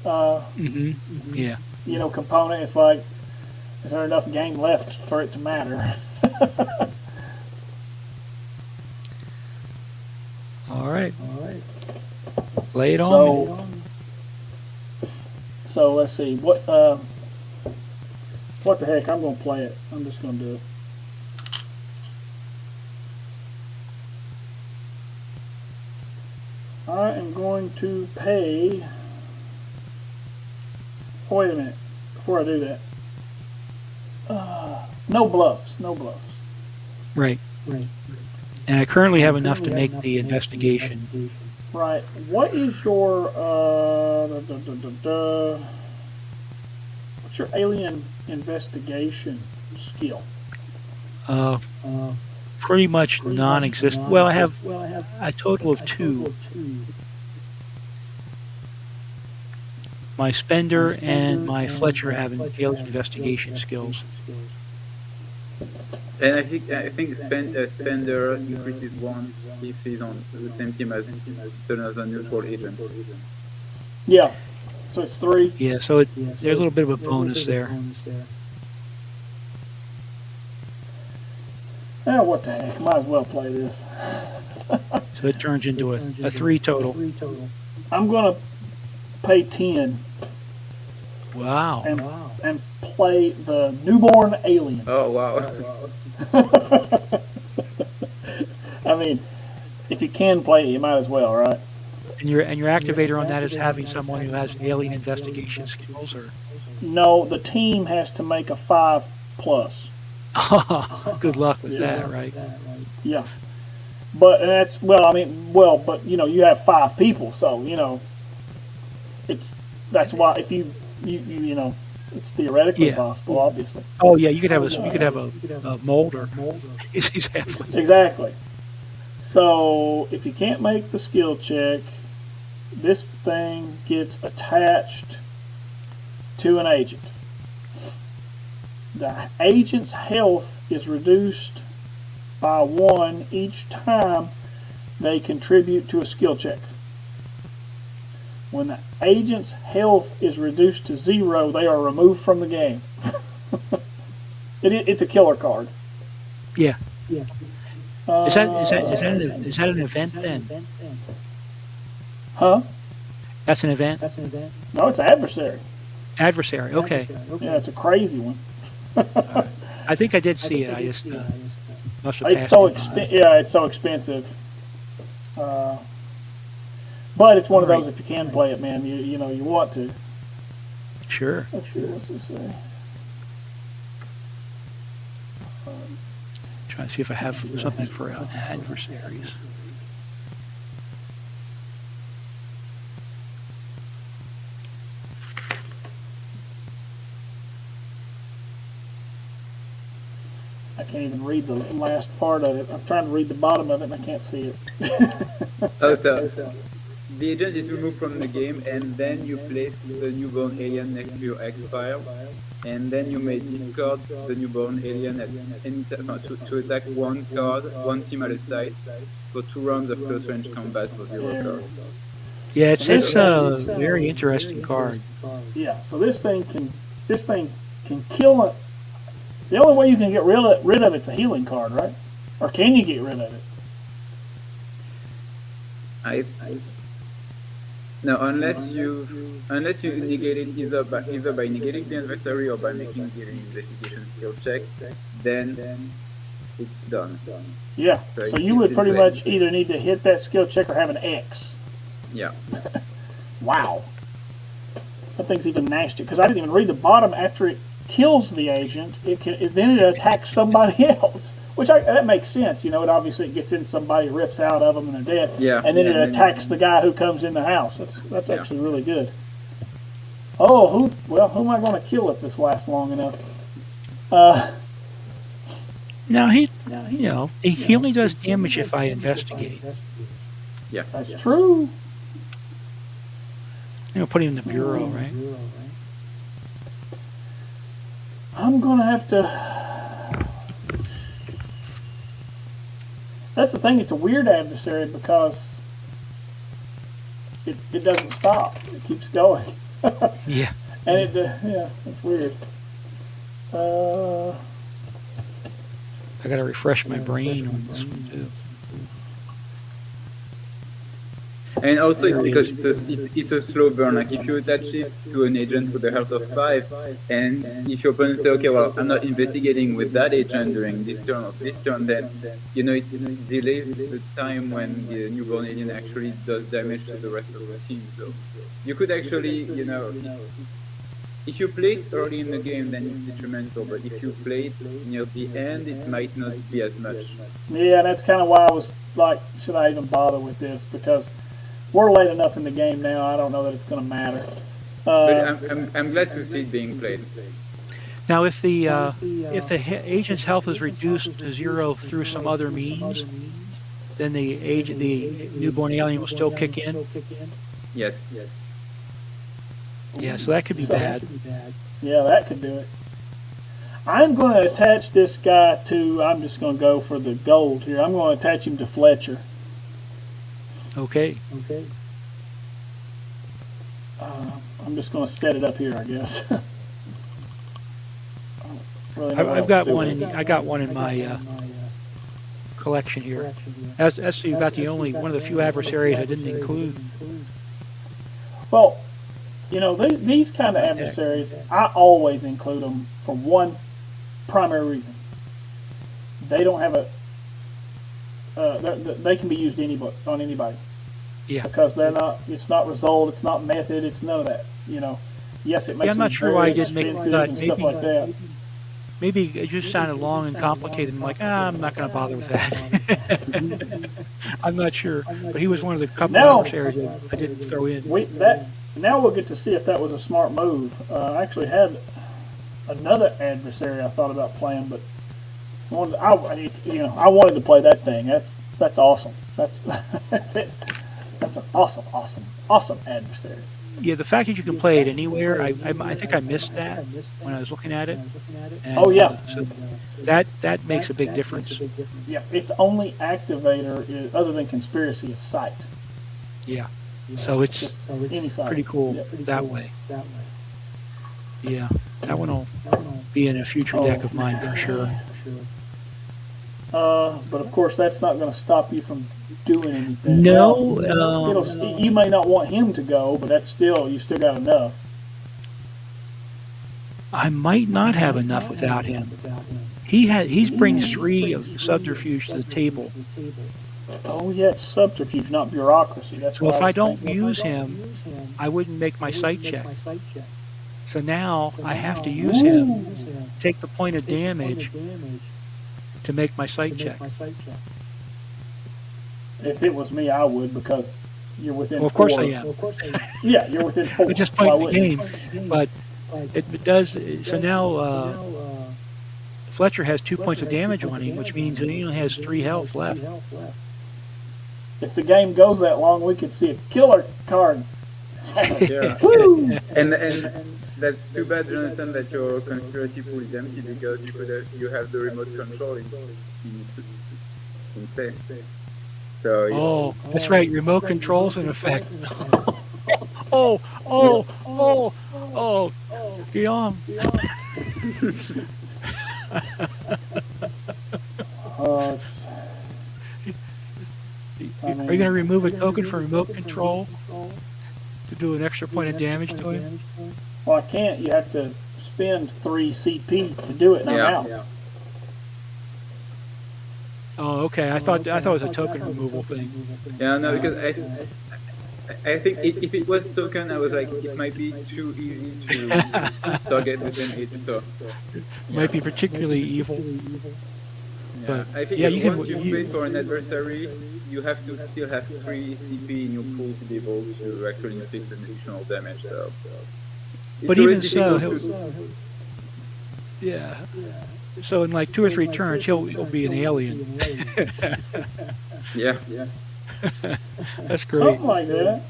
Yeah. You know, component. It's like, is there enough game left for it to matter? All right. Lay it on me. So let's see what the heck, I'm gonna play it. I'm just gonna do it. I am going to pay. Oh, wait a minute before I do that. No bluffs. Right. And I currently have enough to make the investigation. Right. What is your what's your alien investigation skill? Pretty much non-existent. Well, I have a total of 2. My Spender and my Fletcher have alien investigation skills. And I think Spender increases 1 if he's on the same team as another neutral agent. Yeah. So it's 3. Yeah, so there's a little bit of a bonus there. Oh, what the heck? Might as well play this. So it turns into a 3 total. I'm gonna pay 10. Wow. And play the newborn alien. Oh wow! I mean, if you can play it, you might as well, right? And your activator on that is having someone who has alien investigation skills, or No, the team has to make a 5+. good luck with that, right? Yeah. But and that's but you have 5 people, so that's why if you it's theoretically possible, obviously. Oh yeah, you could have a Mulder. He's halfway. Exactly. So if you can't make the skill check, this thing gets attached to an agent. The agent's health is reduced by 1 each time they contribute to a skill check. When the agent's health is reduced to 0, they are removed from the game. It's a killer card. Yeah. Is that an event then? Huh? That's an event? No, it's adversary. Adversary, okay. Yeah, it's a crazy one. I think I did see it. I just must have It's passed it by. it's so expensive. But it's one of those, if you can play it, man, you want to. Sure. Let's see, what's this say? Trying to see if I have something for adversaries. I can't even read the last part of it. I'm trying to read the bottom of it and I can't see it. Oh, so the agent is removed from the game, and then you place the newborn alien next to your X-File, and then you may discard the newborn alien at any time to attack one team at a side for 2 rounds of close range combat for 0 cost. Yeah, it's a very interesting card. Yeah, so this thing can kill it. The only way you can get rid of it's a healing card, right? Or can you get rid of it? No, unless you negate it either by negating the adversary or by making the investigation skill check, then it's done. Yeah. So you would pretty much either need to hit that skill check or have an X. Yeah. Wow. That thing's even nastier because I didn't even read the bottom. After it kills the agent, then it attacks somebody else. Which that makes sense, it obviously gets in somebody, rips out of them, and they're dead. Yeah. And then it attacks the guy who comes in the house. That's actually really good. Oh, who am I going to kill if this lasts long enough? Now he only does damage if I investigate. Yeah. That's true. Put him in the bureau, right? I'm going to have to... That's the thing, it's a weird adversary because it doesn't stop. It keeps going. Yeah. And it's weird. I got to refresh my brain on this one too. And also it's because it's a slow burn. Like if you attach it to an agent with a health of 5, and if your opponent say, okay, well, I'm not investigating with that agent during this turn or this turn, then it delays the time when the newborn alien actually does damage to the rest of the team. So you could actually, if you play it early in the game, then it's detrimental. But if you play it near the end, it might not be as much. Yeah, that's kind of why I was like, should I even bother with this? Because we're late enough in the game now. I don't know that it's going to matter. But I'm glad to see it being played. Now, if the agent's health is reduced to 0 through some other means, then the newborn alien will still kick in. Yes. Yeah, so that could be bad. Yeah, that could do it. I'm going to attach this guy to. I'm just going to go for the gold here. I'm going to attach him to Fletcher. Okay. I'm just going to set it up here, I guess. I've got one. I got one in my collection here. That's about the only one of the few adversaries I didn't include. Well, these kind of adversaries, I always include them for one primary reason. They don't have they can be used on anybody. Yeah. Because they're not. It's not result. It's not method. It's none of that. You know. Yes, it makes I'm them not sure very why he didn't make expensive that. and stuff like that. Maybe it just sounded long and complicated. I'm like, I'm not going to bother with that. I'm not sure, but he was one of the couple adversaries I didn't throw in. Now we'll get to see if that was a smart move. I actually had another adversary I thought about playing, but I wanted to play that thing. That's awesome. That's that's an awesome adversary. Yeah, the fact that you can play it anywhere, I think I missed that when I was looking at it. And, oh yeah, so that makes a big difference. Yeah, its only activator is, other than conspiracy, is sight. Yeah, so it's any sight. pretty cool that way. Yeah, that one will be in a future deck of mine, I'm sure. But of course, that's not going to stop you from doing anything. No, you may not want him to go, but you still got enough. I might not have enough without him. He brings 3 of subterfuge to the table. Oh yeah, it's subterfuge, not bureaucracy. That's so if I don't use him, I wouldn't make my sight check. So now I have to use him, take the point of damage to make my sight check. If it was me, I would, because you're within 4. Well, of course I am. Yeah, you're within 4. It's just playing the game, but it does. So now Fletcher has 2 points of damage on him, which means he only has 3 health left. If the game goes that long, we could see a killer card. Yeah. Woo! And that's too bad, Jonathan, that your conspiracy pool is empty, because you have the remote control in play. So that's right. Remote controls in effect. Guillaume. Are you going to remove a token from remote control to do an extra point of damage to him? Well, I can't. You have to spend 3 CP to do it, and I'm out. Yeah. Oh, okay. I thought it was a token removal thing. Yeah, no, because I think if it was token, I was like, it might be too easy to target the same hit. So might be particularly evil. But I think once you play for an adversary, you have to still have 3 CP in your pool to be able to actually inflict additional damage. So, but even so, so in like 2 or 3 turns, he'll be an alien. Yeah. That's great. Something like that.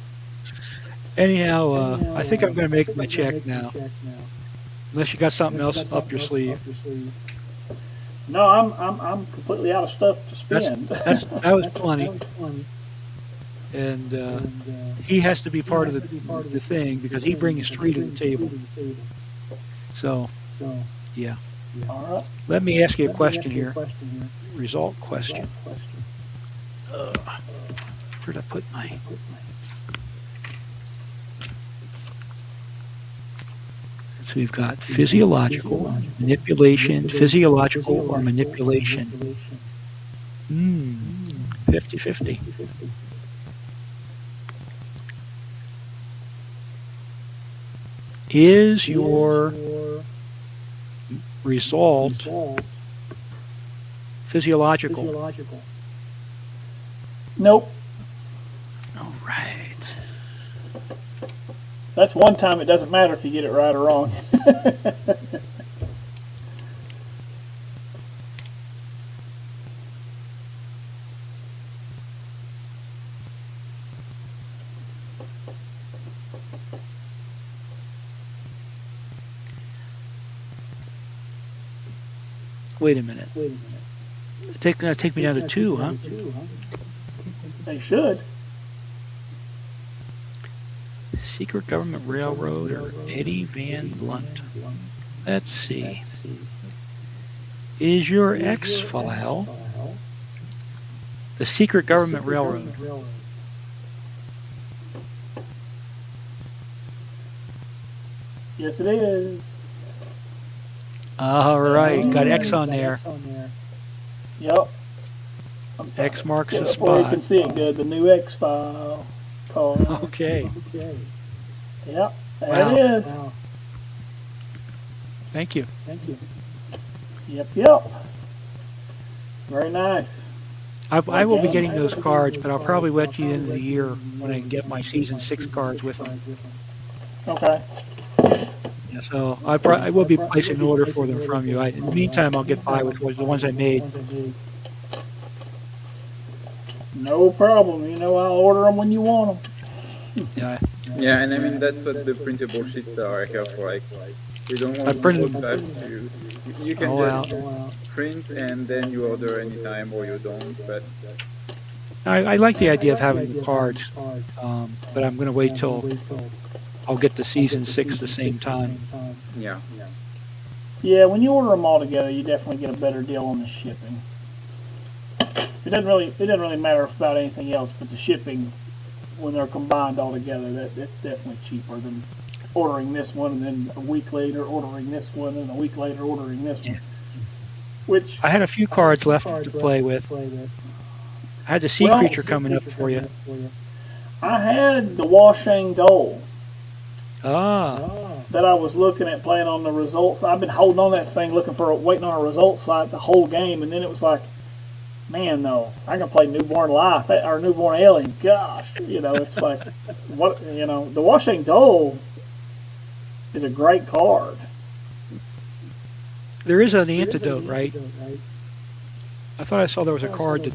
Anyhow, I think I'm going to make my check now. Unless you got something else up your sleeve. No, I'm completely out of stuff to spend. That was plenty. And he has to be part of the thing because he brings 3 to the table. So, yeah. All right. Let me ask you a question here. Result question. Where'd I put my... So we've got physiological, manipulation, physiological or manipulation. 50-50. Is your result physiological? Nope. All right. That's one time it doesn't matter if you get it right or wrong. Wait a minute. That'll take me down to 2, huh? They should. Secret Government Railroad or Eddie Van Blunt. Let's see. Is your X-File the Secret Government Railroad? Yes, it is. All right, got X on there. Yep. X marks the Before you can spot. see it good, the new X-File card. Okay. Yep, there Wow. it is. Thank you. Yep. Very nice. I will be getting those cards, but I'll probably wait till the end of the year when I can get my Season 6 cards with them. Okay. Yeah, so I will be placing an order for them from you. In the meantime, I'll get by with the ones I made. No problem. You know, I'll order them when you want them. Yeah, Yeah, and I mean that's what the printable sheets are here for. Like, we don't want printed people to have to. You can just print and then you order anytime, or you don't. But I like the idea of having the cards, but I'm going to wait till I'll get the Season 6 the same time. yeah, Yeah, when you order them all together, you definitely get a better deal on the shipping. It doesn't really matter about anything else, but the shipping, when they're combined all together, that's definitely cheaper than ordering this one and then a week later ordering this one and a week later ordering this one. Which I had a few cards left to play with. I had the Sea Creature coming up for you. I had the 𝐗-𝐅i𝐥e𝐬 Ah, that I was looking at playing on the results. I've been holding on to that thing, waiting on a results site the whole game, and then it was like, man, no, I can play Newborn Life or Newborn Alien. Gosh, it's like, what, the 𝐗-𝐅i𝐥e𝐬 is a great card. there is an antidote, right? I thought I saw there was a card that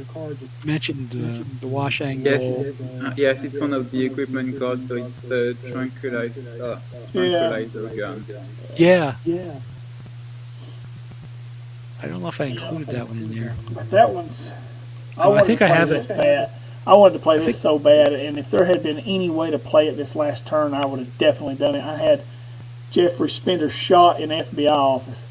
mentioned the 𝐗-𝐅i𝐥e𝐬. yes, it's one of the equipment cards. So it's the tranquilizer gun. Yeah. I don't know if I included that one in there. But that one's. I think I have this it. bad. I wanted to play this so bad, and if there had been any way to play it this last turn, I would have definitely done it. I had Jeffrey Spender shot in the FBI office.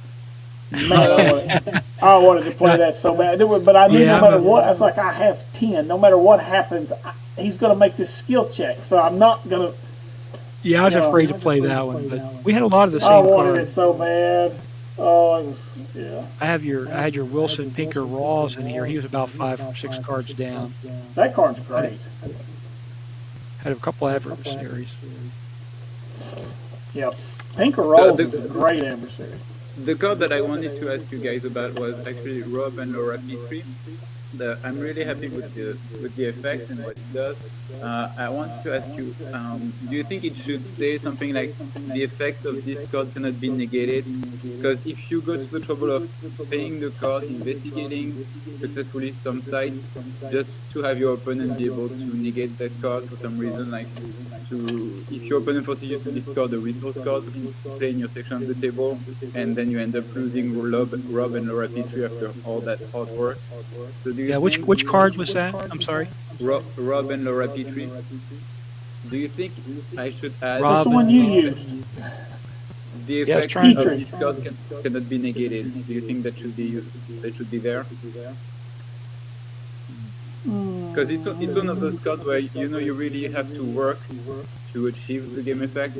Man, I wanted to play that so bad. But I knew no matter what, I was like, I have 10. No matter what happens, he's going to make this skill check. So I'm not going to. Yeah, I was afraid to play that one, but we had a lot of the I same wanted cards. it so bad. Oh, it was, yeah. I had your Wilson Pinker Raws in here. He was about 5 or 6 cards down. That card's great. Had a couple adversaries. Yep. Pinker Rolls the- is a great adversary. The card that I wanted to ask you guys about was actually Rob and Laura Petrie. I'm really happy with the effect and what it does. I want to ask you, do you think it should say something like the effects of this card cannot be negated? Because if you go to the trouble of paying the card, investigating successfully some sites, just to have your opponent be able to negate that card for some reason, like if your opponent forces you to discard a resource card, play in your section of the table, and then you end up losing Rob and Laura Petrie after all that hard work. So do you think which card was that? I'm sorry. Rob and Laura Petrie. Do you think I should add Rob That's the one you used. the Yeah, I was effects trying of to- this card cannot be negated? Do you think that should be there? Because it's one of those cards where you really have to work to achieve the game effect.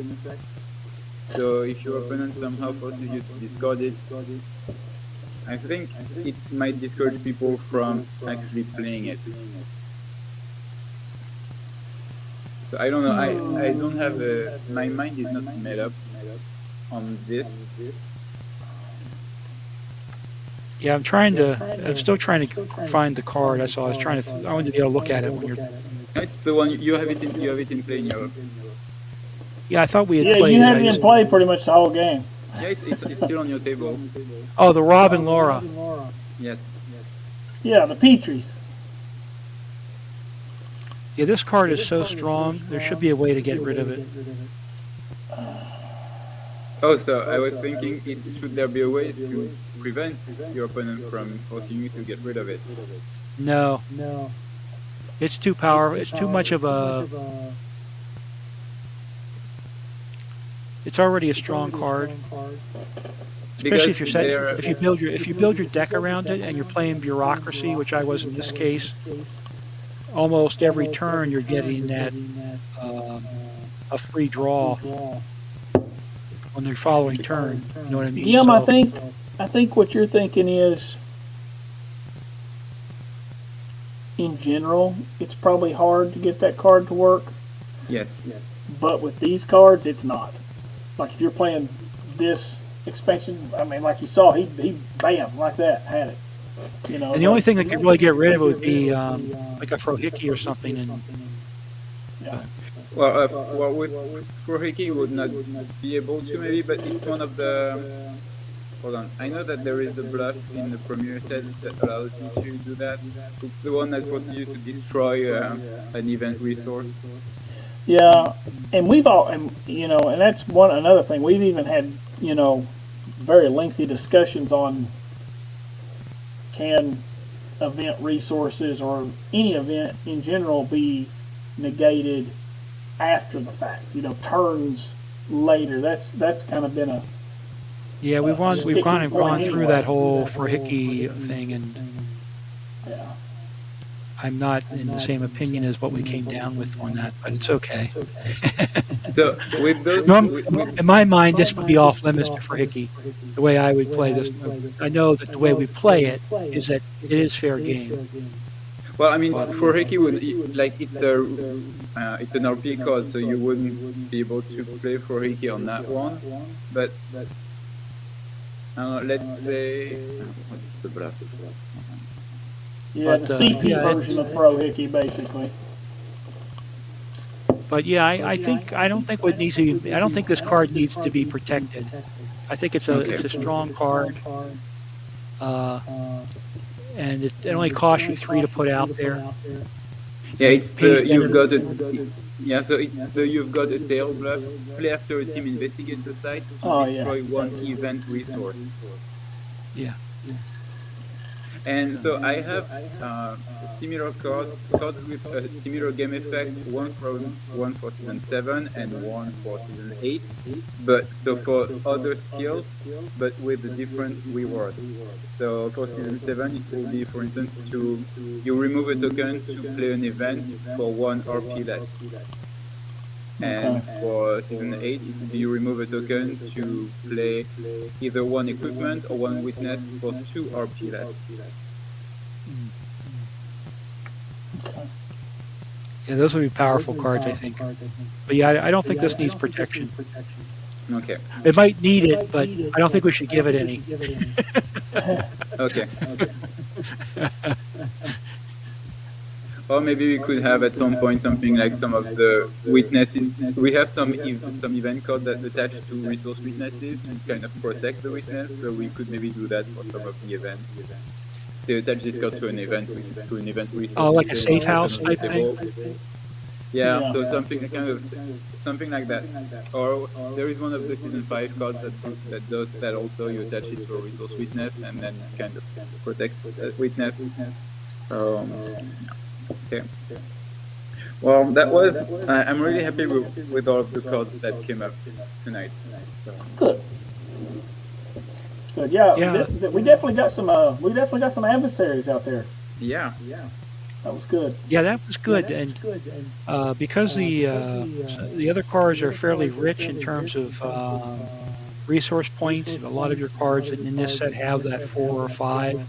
So if your opponent somehow forces you to discard it, I think it might discourage people from actually playing it. So I don't know. I don't have my mind is not made up on this. Yeah, I'm still trying to find the card. I wanted to be able to look at it when you're. It's the one you have it in play in your. Yeah, I thought we had Yeah, played you it. had I it in just- play pretty much the whole game. Yeah, it's still on your table. Oh, the Rob and Laura. Yes. Yeah, the Petries. Yeah, this card is so strong. There should be a way to get rid of it. Oh, so I was thinking, should there be a way to prevent your opponent from forcing you to get rid of it? No. It's too powerful. It's too much of a. It's already a strong card. Especially if Because if you build your deck around it and you're playing bureaucracy, which I was in this case, almost every turn you're getting that a free draw on the following turn. You know what I mean? Jim, So- I think what you're thinking is in general, it's probably hard to get that card to work. Yes. But with these cards, it's not. Like if you're playing this expansion, I mean, like you saw, he bam, like that, had it. You know. And the only thing that could really get rid of it would be like a 𝐗-𝐅i𝐥e𝐬 or something. And Yeah. Well, with 𝐗-𝐅i𝐥e𝐬 would not be able to maybe, but it's one of the. Hold on, I know that there is a bluff in the Premier set that allows you to do that. It's the one that forces you to destroy an event resource. Yeah, and we've all, and you know, and that's another thing. We've even had, you know, very lengthy discussions on can event resources or any event in general be negated after the fact. You know, turns later. That's kind of been a yeah, we've gone through that whole 𝐗-𝐅i𝐥e𝐬 thing, and yeah. I'm not in the same opinion as what we came down with on that, but it's okay. So with those, In my mind, this would be off limits to 𝐗-𝐅i𝐥e𝐬. The way I would play this, I know that the way we play it is that it is fair game. well, I mean, 𝐗-𝐅i𝐥e𝐬 would like it's an RP card, so you wouldn't be able to play 𝐗-𝐷i𝐥e𝐬 on that one. But let's say what's the bluff? Yeah, But, the CP yeah, version of 𝐗-𝐅i𝐥e𝐬, basically. But yeah, I don't think what needs to be, I don't think this card needs to be protected. I think it's a strong card, and it only costs you 3 to put out there. Yeah, it's the you've got it. Yeah, so it's the you've got a tail bluff. Play after a team investigates a site to destroy one event resource. Yeah. And so I have a similar card with a similar game effect, one for season 7 and one for season 8. But so for other skills, but with a different reward. So for season 7, it will be, for instance, you remove a token to play an event for 1 RP less. And for season 8, it will be you remove a token to play either 1 equipment or 1 witness for 2 RP less. Yeah, those would be powerful cards, I think. But yeah, I don't think this needs protection. Okay. It might need it, but I don't think we should give it any. Okay. Or maybe we could have at some point something like some of the witnesses. We have some event code that attach to resource witnesses to kind of protect the witness. So we could maybe do that for some of the events. So attach this code to an event resource. Oh, like a safe house type thing? Yeah, so something like that. Or there is one of the season 5 cards that does that also. You attach it to a resource witness and then kind of protects that witness. Okay. Well, that was. I'm really happy with all of the cards that came up tonight. So. Good. Good. Yeah. We definitely got some. We definitely got some adversaries out there. Yeah. That was good. Yeah, that was good, and because the other cards are fairly rich in terms of resource points, a lot of your cards in this set have that 4 or 5.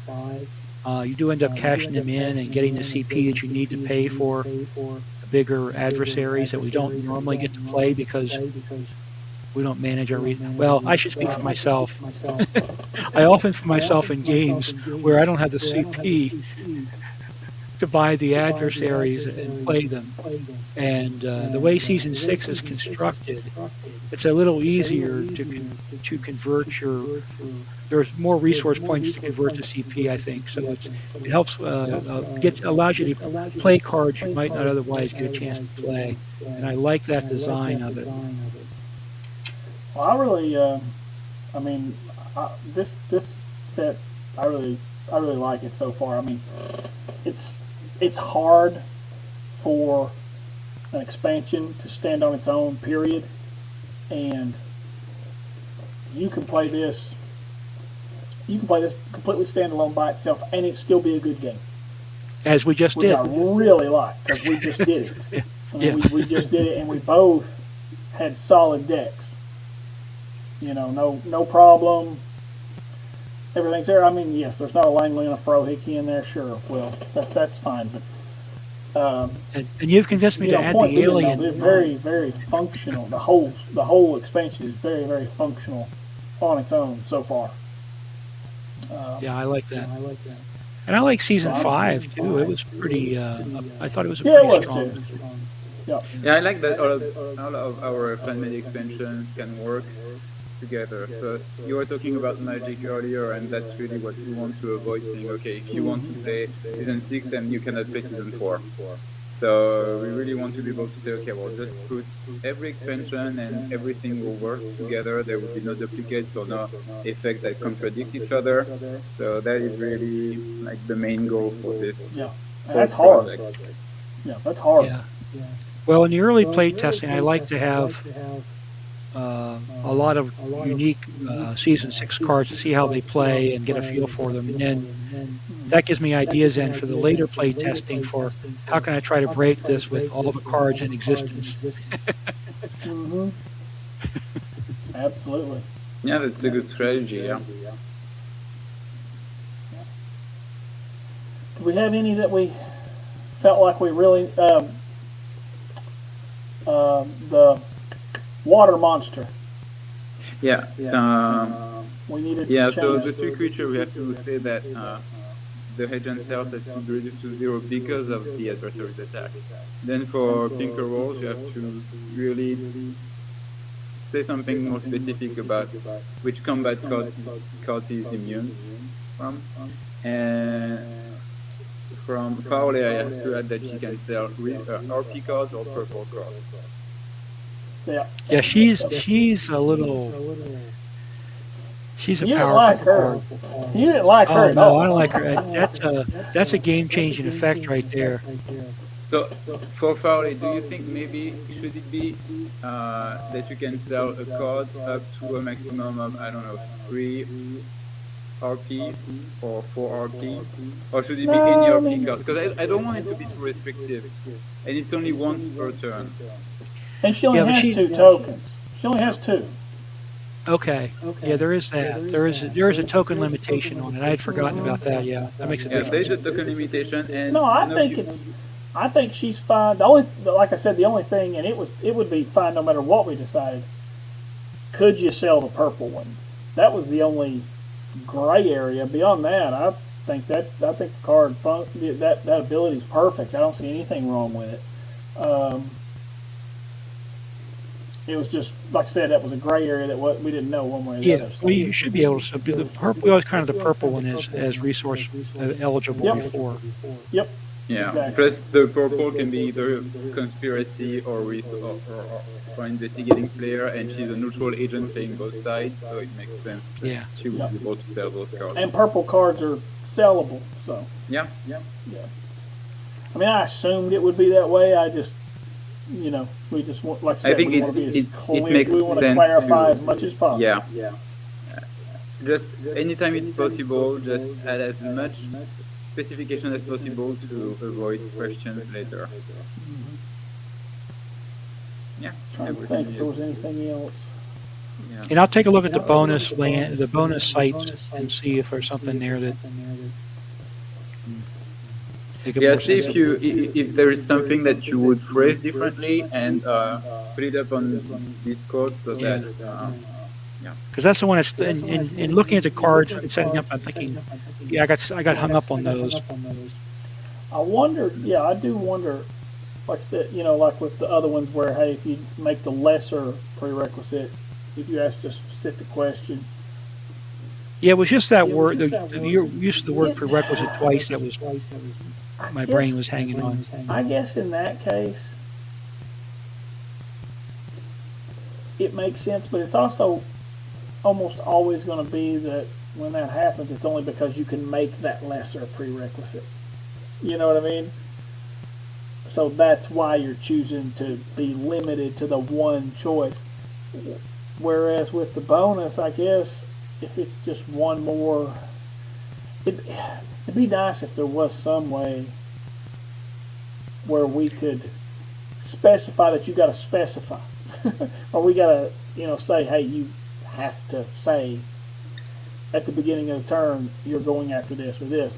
You do end up cashing them in and getting the CP that you need to pay for the bigger adversaries that we don't normally get to play because we don't manage our well, I should speak for myself. I often find myself in games where I don't have the CP to buy the adversaries and play them. And the way Season 6 is constructed, it's a little easier to convert your... There's more resource points to convert to CP, I think. So it helps, allows you to play cards you might not otherwise get a chance to play. And I like that design of it. Well, I really, I mean, this set, I really like it so far. I mean, it's hard for an expansion to stand on its own, period. And you can play this completely standalone by itself, and it still be a good game. As we just did. Which I really like, because we just did it. We just did it, and we both had solid decks. You know, no problem. Everything's there. I mean, yes, there's not a Langley and a 𝐗-𝐅i𝐥e𝐬 in there, sure. Well, that's fine, but And you've convinced me you to know, add point the being, though, alien. they're very, very functional. The whole expansion is very, very functional on its own so far. Yeah, I like that. And I like season 5 too. It was pretty. I thought it was a Yeah, it pretty was strong. too. Yeah. Yeah, I like that all of our Fanmade expansions can work together. So you were talking about magic earlier, and that's really what we want to avoid, saying, okay, if you want to play season 6, then you cannot play season 4. So we really want to be able to say, okay, well, just put every expansion and everything will work together. There will be no duplicates or no effects that contradict each other. So that is really like the main goal for this. Yeah, and that's hard. Yeah, that's hard. Yeah. Well, in the early play testing, I like to have a lot of unique season 6 cards to see how they play and get a feel for them, and then that gives me ideas then for the later play testing for how can I try to break this with all the cards in existence. Mm-hmm. Absolutely. Yeah, that's a good strategy. Yeah. Do we have any that we felt like we really the water monster? Yeah. We needed to Yeah. change. So the 3 creature, we have to say that the agent health has to be reduced to 0 because of the adversary's attack. Then for pinker rolls, you have to really say something more specific about which combat card he is immune from. And from Paoli, I have to add that she can sell RP cards or purple cards. Yeah. Yeah, she's a little. She's a You didn't powerful like her. card. You didn't like her Oh at no, all. I don't like her. That's a game-changing effect right there. So for Paoli, do you think maybe should it be that you can sell a card up to a maximum of, I don't know, 3 RP or 4 RP, or should it be any RP card? Because I don't want it to be too restrictive, and it's only once per turn. And she only Yeah, but has she- 2 tokens. She only has 2. Okay. Yeah, there is that. There is a token limitation on it. I had forgotten about that. Yeah, that makes a Yeah, there's difference. a token limitation, and No, I think she's fine. Like I said, the only thing, and it would be fine no matter what we decided. Could you sell the purple ones? That was the only gray area. Beyond that, I think the card that ability is perfect. I don't see anything wrong with it. It was just, like I said, that was a gray area that we didn't know one way or the Yeah, other. well, you should be able to do the purple. We always kind of the purple one as resource eligible Yep. before. Yep. yeah. Exactly. Plus the purple can be either conspiracy or investigating player, and she's a neutral agent playing both sides, so it makes sense that Yeah. she would be able to sell those cards. And purple cards are sellable, so Yeah. I mean, I assumed it would be that way. I just, we just want, like I said, I think we want to be as it clear. makes We want to sense clarify to- as much as possible. Yeah. Just anytime it's possible, just add as much specification as possible to avoid questions later. Yeah. Trying to think if there was anything else. Yeah. And I'll take a look at the bonus sites, and see if there's something there that. make it Yeah, more see sense. if there is something that you would phrase differently and put it up on Discord so that Because that's the one that's in looking at the cards and setting up. I'm thinking, yeah, I got hung up on those. I wonder, I do wonder, like I said, like with the other ones where, hey, if you make the lesser prerequisite, if you ask a specific question. Yeah, it was just that word. You used the word prerequisite twice. That was my brain was hanging on. I guess in that case, it makes sense, but it's also almost always going to be that when that happens, it's only because you can make that lesser prerequisite. You know what I mean? So that's why you're choosing to be limited to the one choice. Whereas with the bonus, I guess, if it's just one more, it'd be nice if there was some way where we could specify that you got to specify. Or we got to, say, hey, you have to say at the beginning of the turn, you're going after this or this.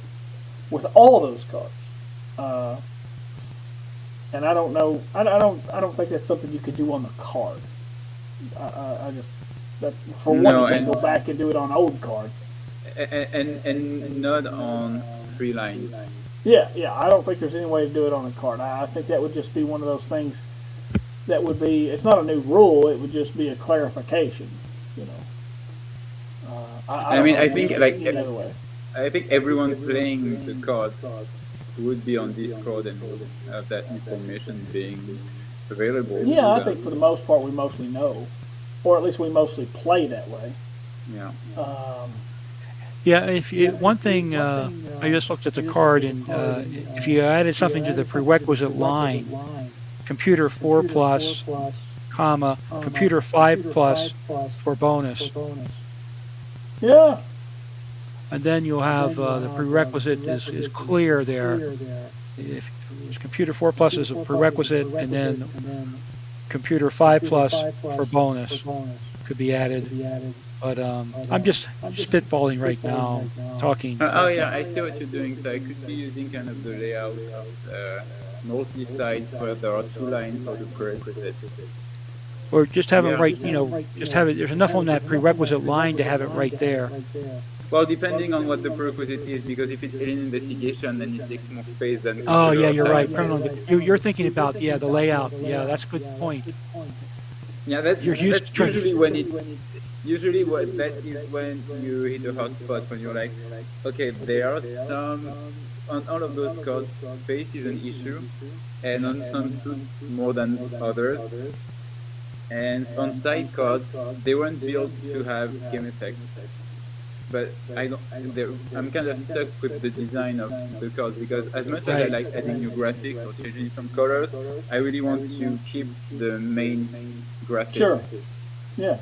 With all those cards. and I don't know. I don't think that's something you could do on the card. I just that for one, No, you can and go back and do it on old cards. and not on 3 lines. Yeah, I don't think there's any way to do it on a card. I think that would just be one of those things that would be. It's not a new rule. It would just be a clarification. You know. I mean, I think like any other way. I think everyone playing the cards would be on Discord and would have that information being available. Yeah, to I them. think for the most part we mostly know, or at least we mostly play that way. Yeah. Yeah, one thing, I just looked at the card, and if you added something to the prerequisite line, computer 4 plus, comma, computer 5 plus for bonus. Yeah. And then you'll have the prerequisite is clear there. If computer 4 plus is a prerequisite, and then computer 5 plus for bonus could be added. But I'm just spitballing right now, talking. Oh yeah, I see what you're doing. So I could be using kind of the layout of multi-sites where there are 2 lines for the prerequisite. Or just have it right, just have it, there's enough on that prerequisite line to have it right there. Well, depending on what the prerequisite is, because if it's alien investigation, then it takes more space than. Oh yeah, you're right. sites. You're thinking about, the layout. Yeah, that's a good point. Yeah, that's to usually when it's. Usually, that is when you hit a hot spot when you're like, okay, there are some on all of those cards, space is an issue, and on some suits more than others. And on side cards, they weren't built to have game effects. But I'm kind of stuck with the design of the cards because as much as I like adding new graphics or changing some colors, I really want to keep the main graphics. Sure. Yeah.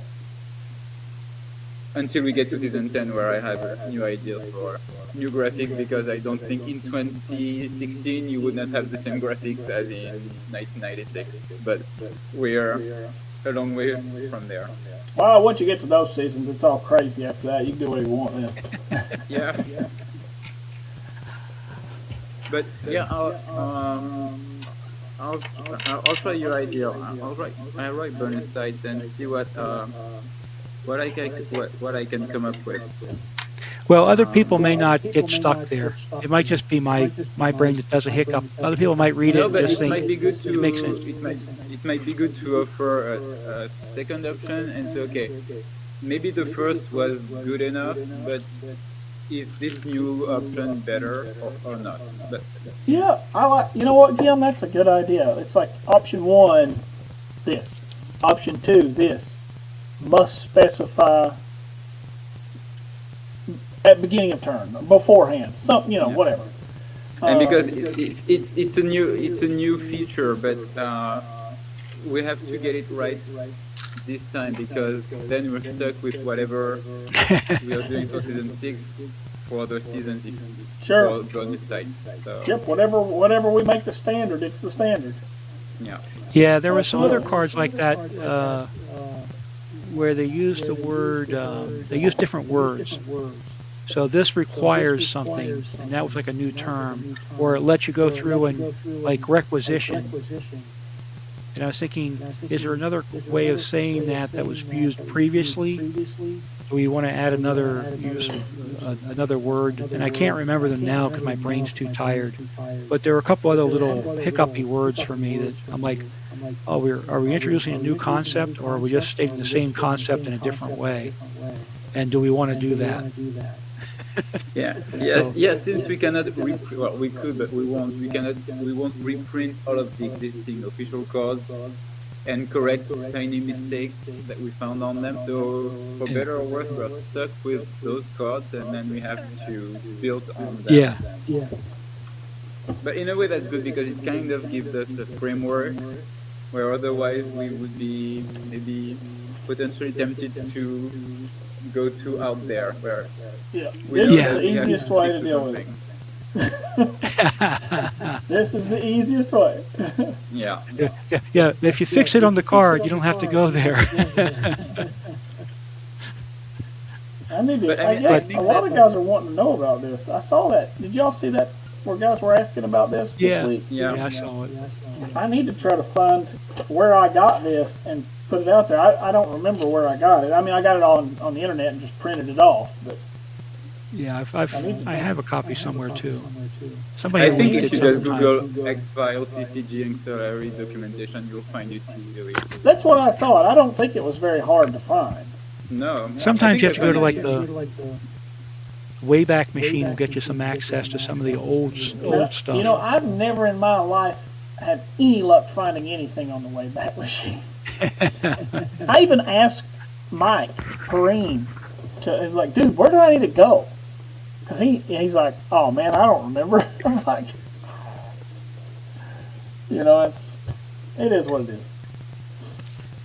Until we get to season 10, where I have new ideas for new graphics, because I don't think in 2016 you would not have the same graphics as in 1996. But we're a long way from there. Well, once you get to those seasons, it's all crazy after that. You can do what you want then. Yeah. But yeah, I'll try your idea. I'll write bonus sites and see what I can come up with. Well, other people may not get stuck there. It might just be my brain that does a hiccup. Other people might read it No, and but just it think might be good to. it makes sense. It might be good to offer a second option and say, okay, maybe the first was good enough, but is this new option better or not? But Yeah, I like. You know what, Jim? That's a good idea. It's like option 1, this. Option 2, this. Must specify at beginning of turn, beforehand, something, whatever. and because it's a new feature, but we have to get it right this time, because then we're stuck with whatever we are doing for season 6 for other seasons Sure. for bonus sites. So Yep. Whatever we make the standard, it's the standard. yeah. Yeah, there were some other cards like that where they used the word, they used different words. So this requires something, and that was like a new term, or it lets you go through and like requisition. And I was thinking, is there another way of saying that was used previously? Do we want to add another word? And I can't remember them now because my brain's too tired. But there are a couple other little hiccupy words for me that I'm like, oh, are we introducing a new concept, or are we just stating the same concept in a different way? And do we want to do that? Yeah. Yes. Yes. Since we cannot we could, but we won't. We won't reprint all of the existing official cards and correct tiny mistakes that we found on them. So for better or worse, we're stuck with those cards, and then we have to build on them. Yeah. But in a way, that's good because it kind of gives us a framework where otherwise we would be maybe potentially tempted to go too out there, where Yeah. we This know is that the we have to easiest way stick to deal with something. it. This is the easiest way. Yeah. Yeah. If you fix it on the card, you don't have to go there. I need to. But I I guess think a lot that- of guys are wanting to know about this. I saw that. Did y'all see that where guys were asking about this Yeah. week? Yeah. Yeah, I saw it. I need to try to find where I got this and put it out there. I don't remember where I got it. I mean, I got it on the internet and just printed it off. But Yeah, I have a copy somewhere too. Somebody I think linked if it you just sometime. Google X-Files CCG 𝐗-𝐅i𝐥e𝐬 documentation, you'll find it easily. that's what I thought. I don't think it was very hard to find. No. Sometimes you have to go to like the. the Wayback Machine will get you some access to some of the old stuff. You know, I've never in my life had any luck finding anything on the Wayback Machine. I even asked Mike Perrine he's like, dude, where do I need to go? Because he's like, oh man, I don't remember. I'm like, you know, it is what it is.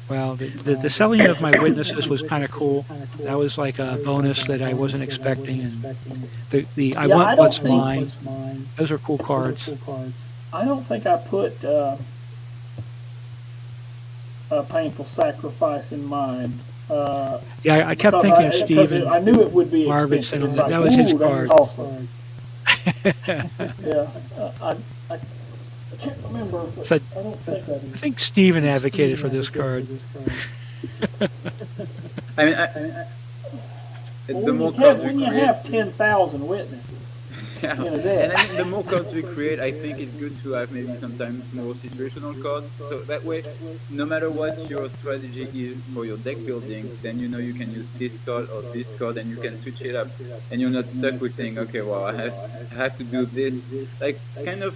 Well, the selling of my witnesses was kind of cool. That was like a bonus that I wasn't expecting. And I want what's mine. Those are cool cards. I don't think I put a painful sacrifice in mine. Yeah, I kept thinking of Steven. I knew it would be Marvin expensive. sent him. It's That was his that's card. costly. Yeah, I can't remember. But So, I don't think I I did. think Steven advocated for this card. I mean, the more cards we When you create, have 10,000 witnesses yeah. in a day. And I mean, the more cards we create, I think it's good to have maybe sometimes more situational cards. So that way, no matter what your strategy is for your deck building, then you know you can use this card or this card, and you can switch it up. And you're not stuck with saying, okay, well, I have to do this. Like kind of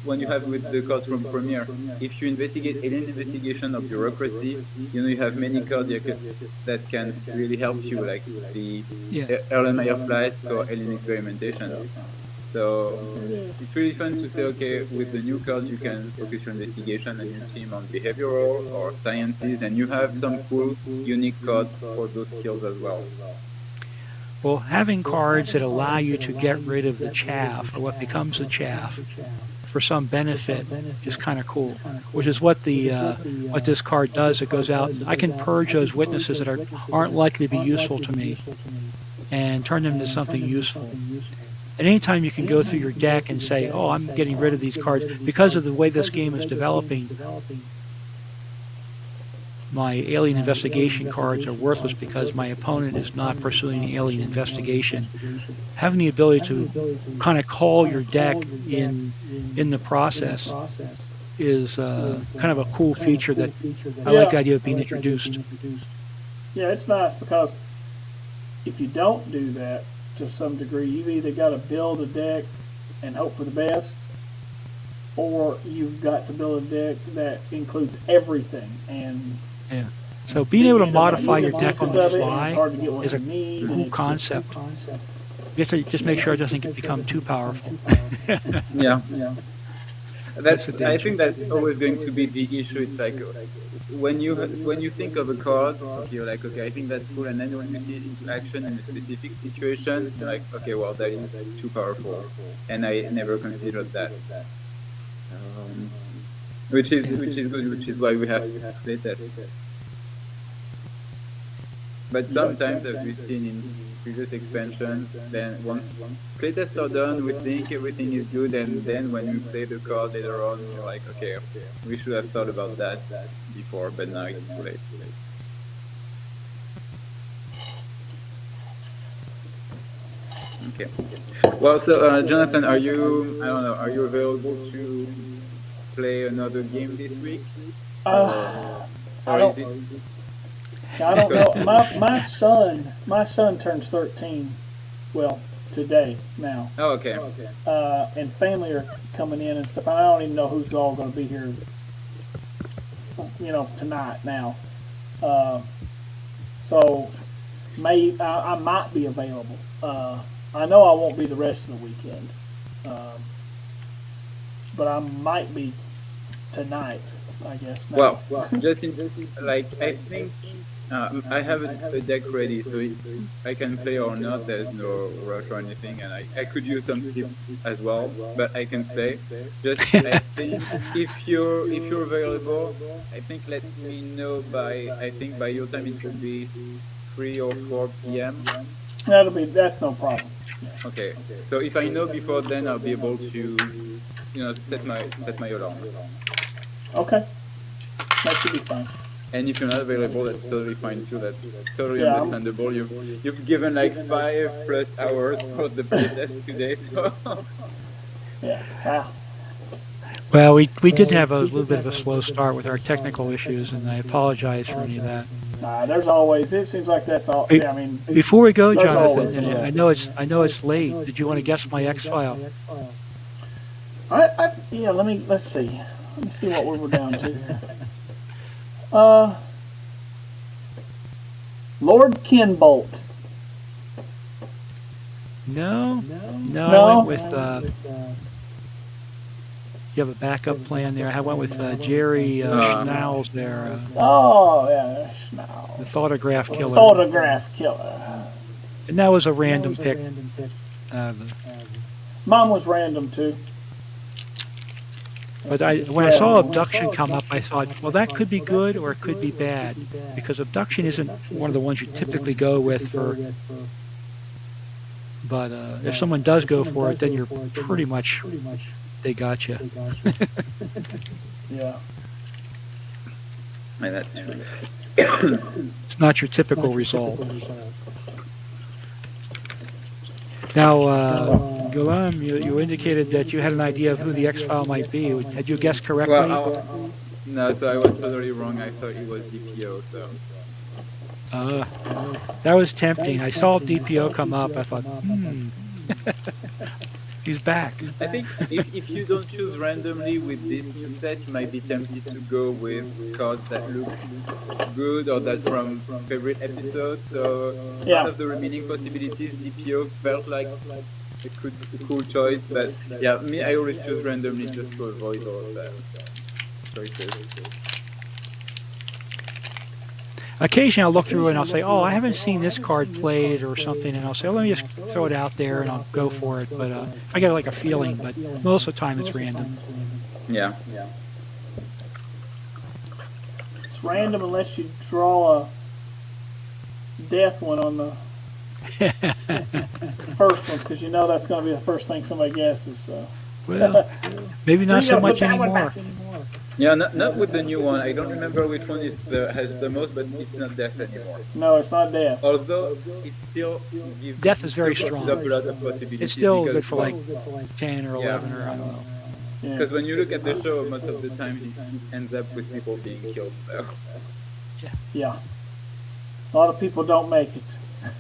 when you have with the cards from Premiere, if you investigate alien investigation of bureaucracy, you know you have many cards that can really help you, like the Erlenmeyer Flask or alien experimentation. So it's really fun to say, okay, with the new cards you can focus your investigation and your team on behavioral or sciences, and you have some cool, unique cards for those skills as well. Well, having cards that allow you to get rid of the chaff, or what becomes the chaff, for some benefit is kind of cool. Which is what what this card does. It goes out. I can purge those witnesses that aren't likely to be useful to me, and turn them into something useful. And anytime you can go through your deck and say, oh, I'm getting rid of these cards, because of the way this game is developing, my alien investigation cards are worthless because my opponent is not pursuing the alien investigation. Having the ability to kind of call your deck in the process is kind of a cool feature that I like the idea of being introduced. Yeah, it's nice because if you don't do that to some degree, you've either got to build a deck and hope for the best, or you've got to build a deck that includes everything. And yeah. So being able to modify your deck on the pieces of it, fly it's hard to get what is a you need, cool concept. You have to just make sure it doesn't become too powerful. Yeah. That's the I danger. think that's always going to be the issue. It's like when you think of a card, okay, you're like, okay, I think that's cool, and then when you see it into action in a specific situation, you're like, okay, well, that is too powerful, and I never considered that. Which is good, which is why we have playtests. But sometimes, as we've seen in previous expansions, then once playtests are done, we think everything is good, and then when you play the card later on, you're like, okay, we should have thought about that before, but now it's too late. Okay. Well, so Jonathan, are you available to play another game this week? I Or don't, is it? I don't know. My son turns 13. Well, today now. Oh, okay. And family are coming in and stuff. I don't even know who's all going to be here. You know, tonight now. So I might be available. I know I won't be the rest of the weekend, but I might be tonight, I guess. Now. Well, just like I think I have a deck ready, so I can play or not. There's no rush or anything, and I could use some sleep as well, but I can play. Just I think if you're available, I think let me know by your time it will be 3 or 4 p.m. That's no problem. Okay. So if I know before then, I'll be able to, set my alarm. Okay. That should be fine. And if you're not available, that's totally fine too. That's totally Yeah, understandable. You've given like 5+ hours for the playtest today, so Yeah. Ah, Well, we did have a little bit of a slow start with our technical issues, and I apologize for any of that. nah, there's always. It seems like that's all. Yeah, I mean, Before we go, There's Jonathan, always and that. I know it's late. Did you want to guess my X-File? yeah. Let's see. Let me see what we were down to here. Lord Kinbolt. No, No? I went with. You have a backup plan there. I went with 𝐗-𝐅i𝐥e𝐬 there, Oh yeah, no. the photograph killer, Photograph killer. and that was a random pick. Mine was random too. But when I saw abduction come up, I thought, well, that could be good or it could be bad, because abduction isn't one of the ones you typically go with for. But if someone does go for it, then you're pretty much they got you. Yeah. and that's true. It's not your typical result. Now, 𝐗-𝐅i𝐥e𝐬, you indicated that you had an idea of who the X-File might be. Had you guessed correctly? Well, no, so I was totally wrong. I thought it was DPO. So That was tempting. I saw DPO come up. I thought, he's back. I think if you don't choose randomly with this new set, you might be tempted to go with cards that look good or that from favorite episodes. So Yeah. out of the remaining possibilities, DPO felt like a cool choice. But yeah, me, I always choose randomly just to avoid all of that choices. Occasionally I'll look through and I'll say, oh, I haven't seen this card played or something, and I'll say, let me just throw it out there and I'll go for it. But I get like a feeling, but most of the time it's random. Yeah. It's random unless you draw a death one on the first one, because you know that's going to be the first thing somebody guesses. So. Well, maybe not You so gotta much put that one anymore. back. Yeah, not with the new one. I don't remember which one has the most, but it's not death anymore. No, it's not death. Although it still gives Death is very still strong. opens up a lot of possibilities. It's still because, good for like 10 or 11 or I don't know. Yeah. Because when you look at the show, most of the time it ends up with people being killed. So Yeah. A lot of people don't make it.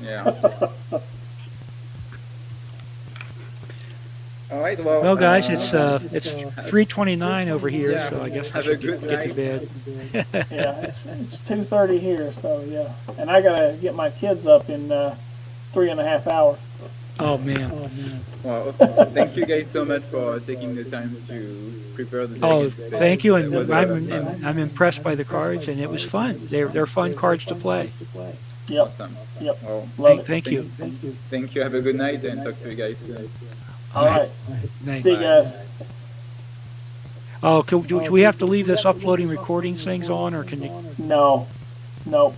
yeah. All right. Well, guys, it's 3:29 over here, yeah, so I guess I have a should good get to night. bed. Yeah, it's 2:30 here, so yeah. And I gotta get my kids up in 3.5 hours. Oh man. Well, thank you guys so much for taking the time to prepare the deck. Oh, thank you, and It was a lot of fun. I'm impressed by the cards, and it was fun. They're fun cards to play. Yep. Awesome. Yep. Well, Love it. Thank you. thank you. Have a good night, and talk to you guys soon. All right. Night. See you guys. Oh, do we have to leave this uploading recording things on, or can you? No. No.